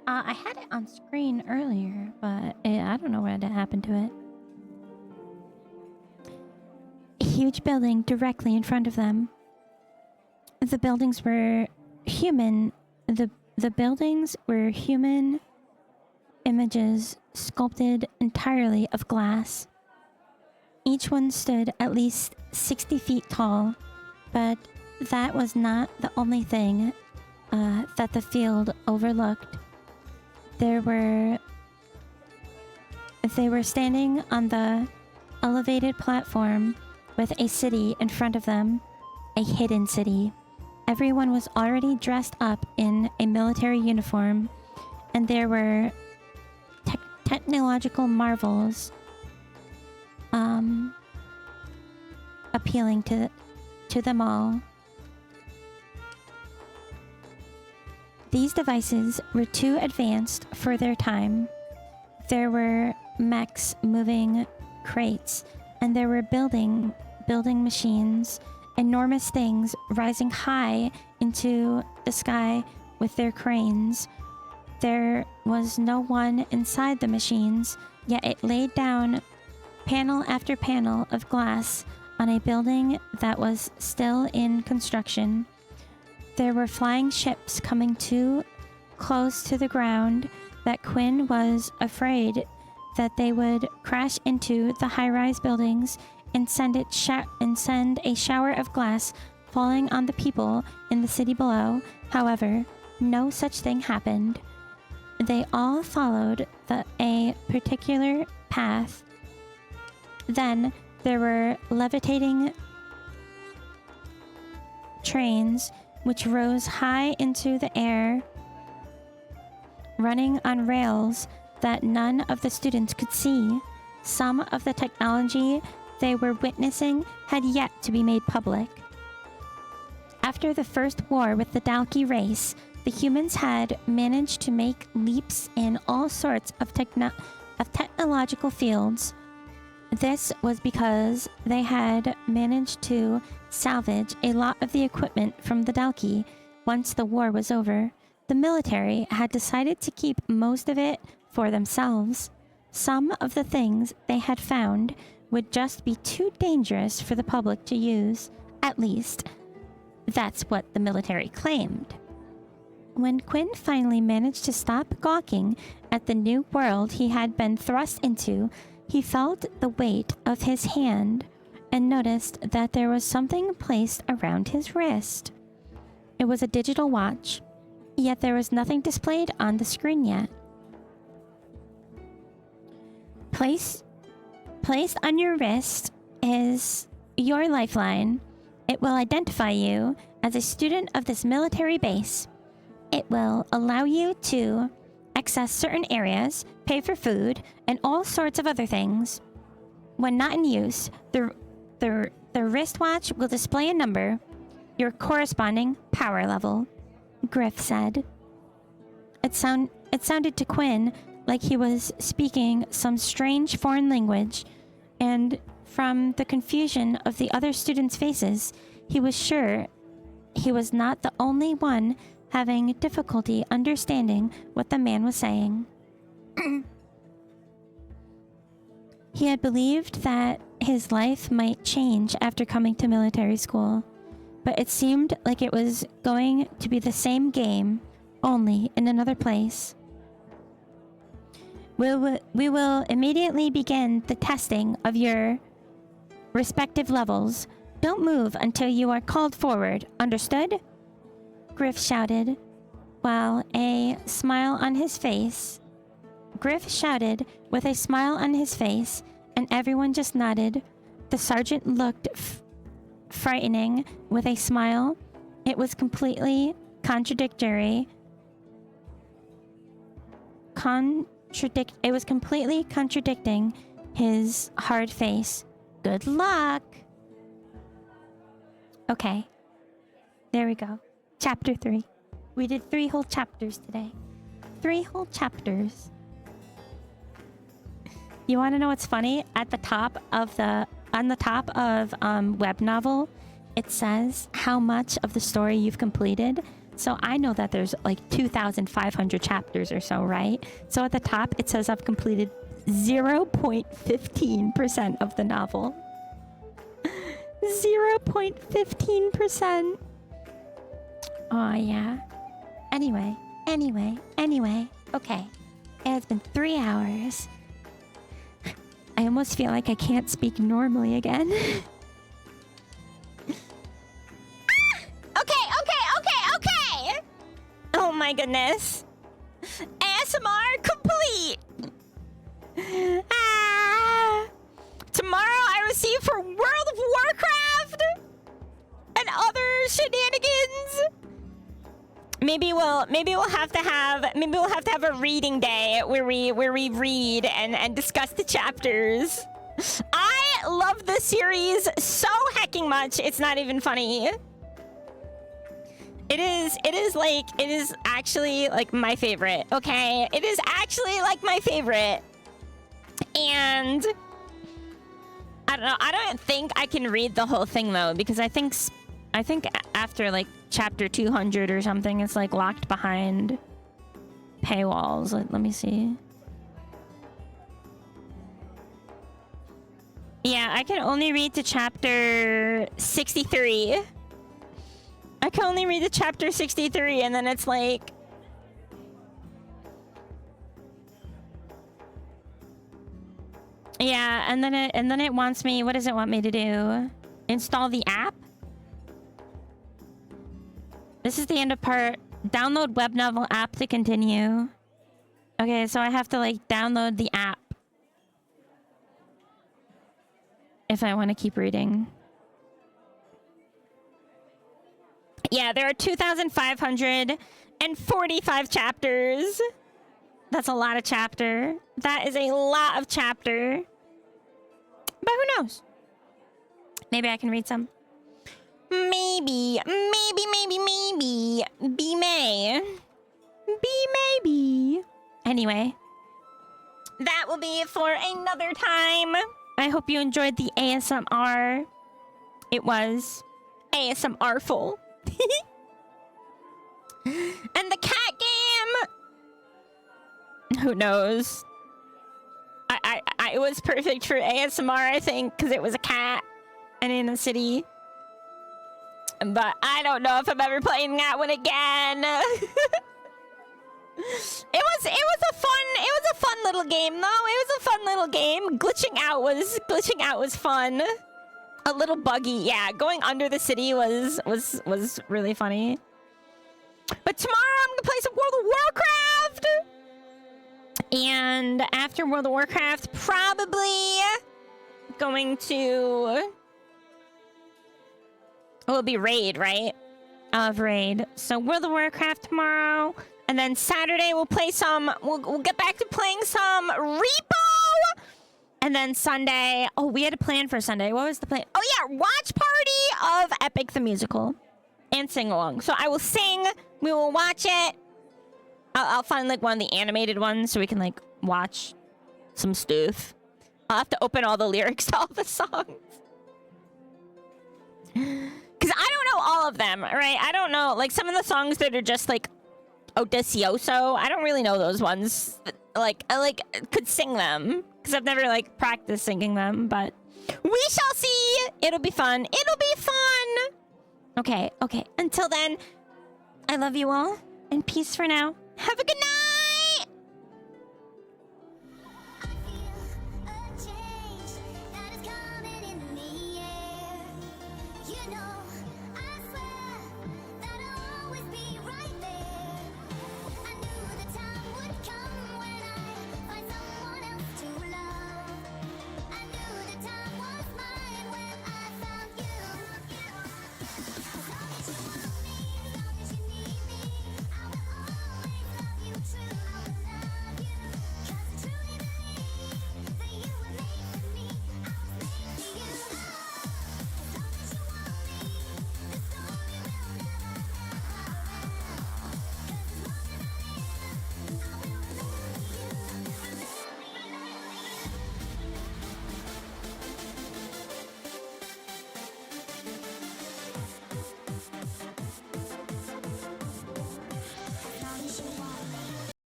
I had it on screen earlier, but I don't know what happened to it. A huge building directly in front of them. The buildings were human. The buildings were human images sculpted entirely of glass. Each one stood at least 60 feet tall, but that was not the only thing that the field overlooked. They were standing on the elevated platform with a city in front of them, a hidden city. Everyone was already dressed up in a military uniform, and there were technological marvels appealing to them all. These devices were too advanced for their time. There were mechs moving crates and there were building machines, enormous things rising high into the sky with their cranes. There was no one inside the machines, yet it laid down panel after panel of glass on a building that was still in construction. There were flying ships coming too close to the ground that Quinn was afraid that they would crash into the high-rise buildings and send a shower of glass falling on the people in the city below. However, no such thing happened. They all followed a particular path. Then there were levitating trains which rose high into the air, running on rails that none of the students could see. Some of the technology they were witnessing had yet to be made public. After the first war with the Dalki race, the humans had managed to make leaps in all sorts of technological fields. This was because they had managed to salvage a lot of the equipment from the Dalki once the war was over. The military had decided to keep most of it for themselves. Some of the things they had found would just be too dangerous for the public to use. At least, that's what the military claimed. When Quinn finally managed to stop gawking at the new world he had been thrust into, he felt the weight of his hand and noticed that there was something placed around his wrist. It was a digital watch, yet there was nothing displayed on the screen yet. Placed on your wrist is your lifeline. It will identify you as a student of this military base. It will allow you to access certain areas, pay for food, and all sorts of other things. When not in use, the wristwatch will display a number, your corresponding power level, Griff said. It sounded to Quinn like he was speaking some strange foreign language, and from the confusion of the other students' faces, he was sure he was not the only one having difficulty understanding what the man was saying. He had believed that his life might change after coming to military school, but it seemed like it was going to be the same game, only in another place. We will immediately begin the testing of your respective levels. Don't move until you are called forward, understood? Griff shouted, while a smile on his face. Griff shouted with a smile on his face, and everyone just nodded. The sergeant looked frightening with a smile. It was completely contradictory. It was completely contradicting his hard face. Good luck. Okay. There we go. Chapter 3. We did 3 whole chapters today. 3 whole chapters. You want to know what's funny? On the top of web novel, it says how much of the story you've completed. So I know that there's like 2,500 chapters or so, right? So at the top, it says I've completed 0.15% of the novel. 0.15%. Oh, yeah. Anyway. Okay. It has been 3 hours. I almost feel like I can't speak normally again. Okay. Oh my goodness. ASMR complete. Tomorrow I receive for World of Warcraft and other shenanigans. Maybe we'll have to have a reading day where we read and discuss the chapters. I love this series so hecking much. It's not even funny. It is actually like my favorite. Okay, it is actually like my favorite. And I don't know. I don't think I can read the whole thing though, because I think after like chapter 200 or something, it's like locked behind paywalls. Let me see. Yeah, I can only read to chapter 63. I can only read to chapter 63, and then it's like... Yeah, and then it wants me... What does it want me to do? Install the app? This is the end of part. Download web novel app to continue. Okay, so I have to like download the app if I want to keep reading. Yeah, there are 2,545 chapters. That's a lot of chapter. That is a lot of chapter. But who knows? Maybe I can read some. Maybe. Be may. Be maybe. Anyway. That will be it for another time. I hope you enjoyed the ASMR. It was ASMR-ful. And the cat game. Who knows? It was perfect for ASMR, I think, because it was a cat and in a city. But I don't know if I'm ever playing that one again. It was a fun little game though. It was a fun little game. Glitching out was fun. A little buggy, yeah. Going under the city was really funny. But tomorrow I'm gonna play some World of Warcraft. And after World of Warcraft, probably going to... Oh, it'll be Raid, right? I'll have Raid. So World of Warcraft tomorrow. And then Saturday we'll play some... We'll get back to playing some Repo! And then Sunday... Oh, we had a plan for Sunday. What was the plan? Oh yeah, watch party of Epic the Musical. And sing along. So I will sing. We will watch it. I'll find like one of the animated ones so we can like watch some stuff. I'll have to open all the lyrics to all the songs. Because I don't know all of them, right? I don't know. Like some of the songs that are just like Odessioso. I don't really know those ones. Like, I could sing them. Because I've never like practiced singing them. But we shall see. It'll be fun. It'll be fun. Okay. Until then, I love you all. And peace for now. Have a good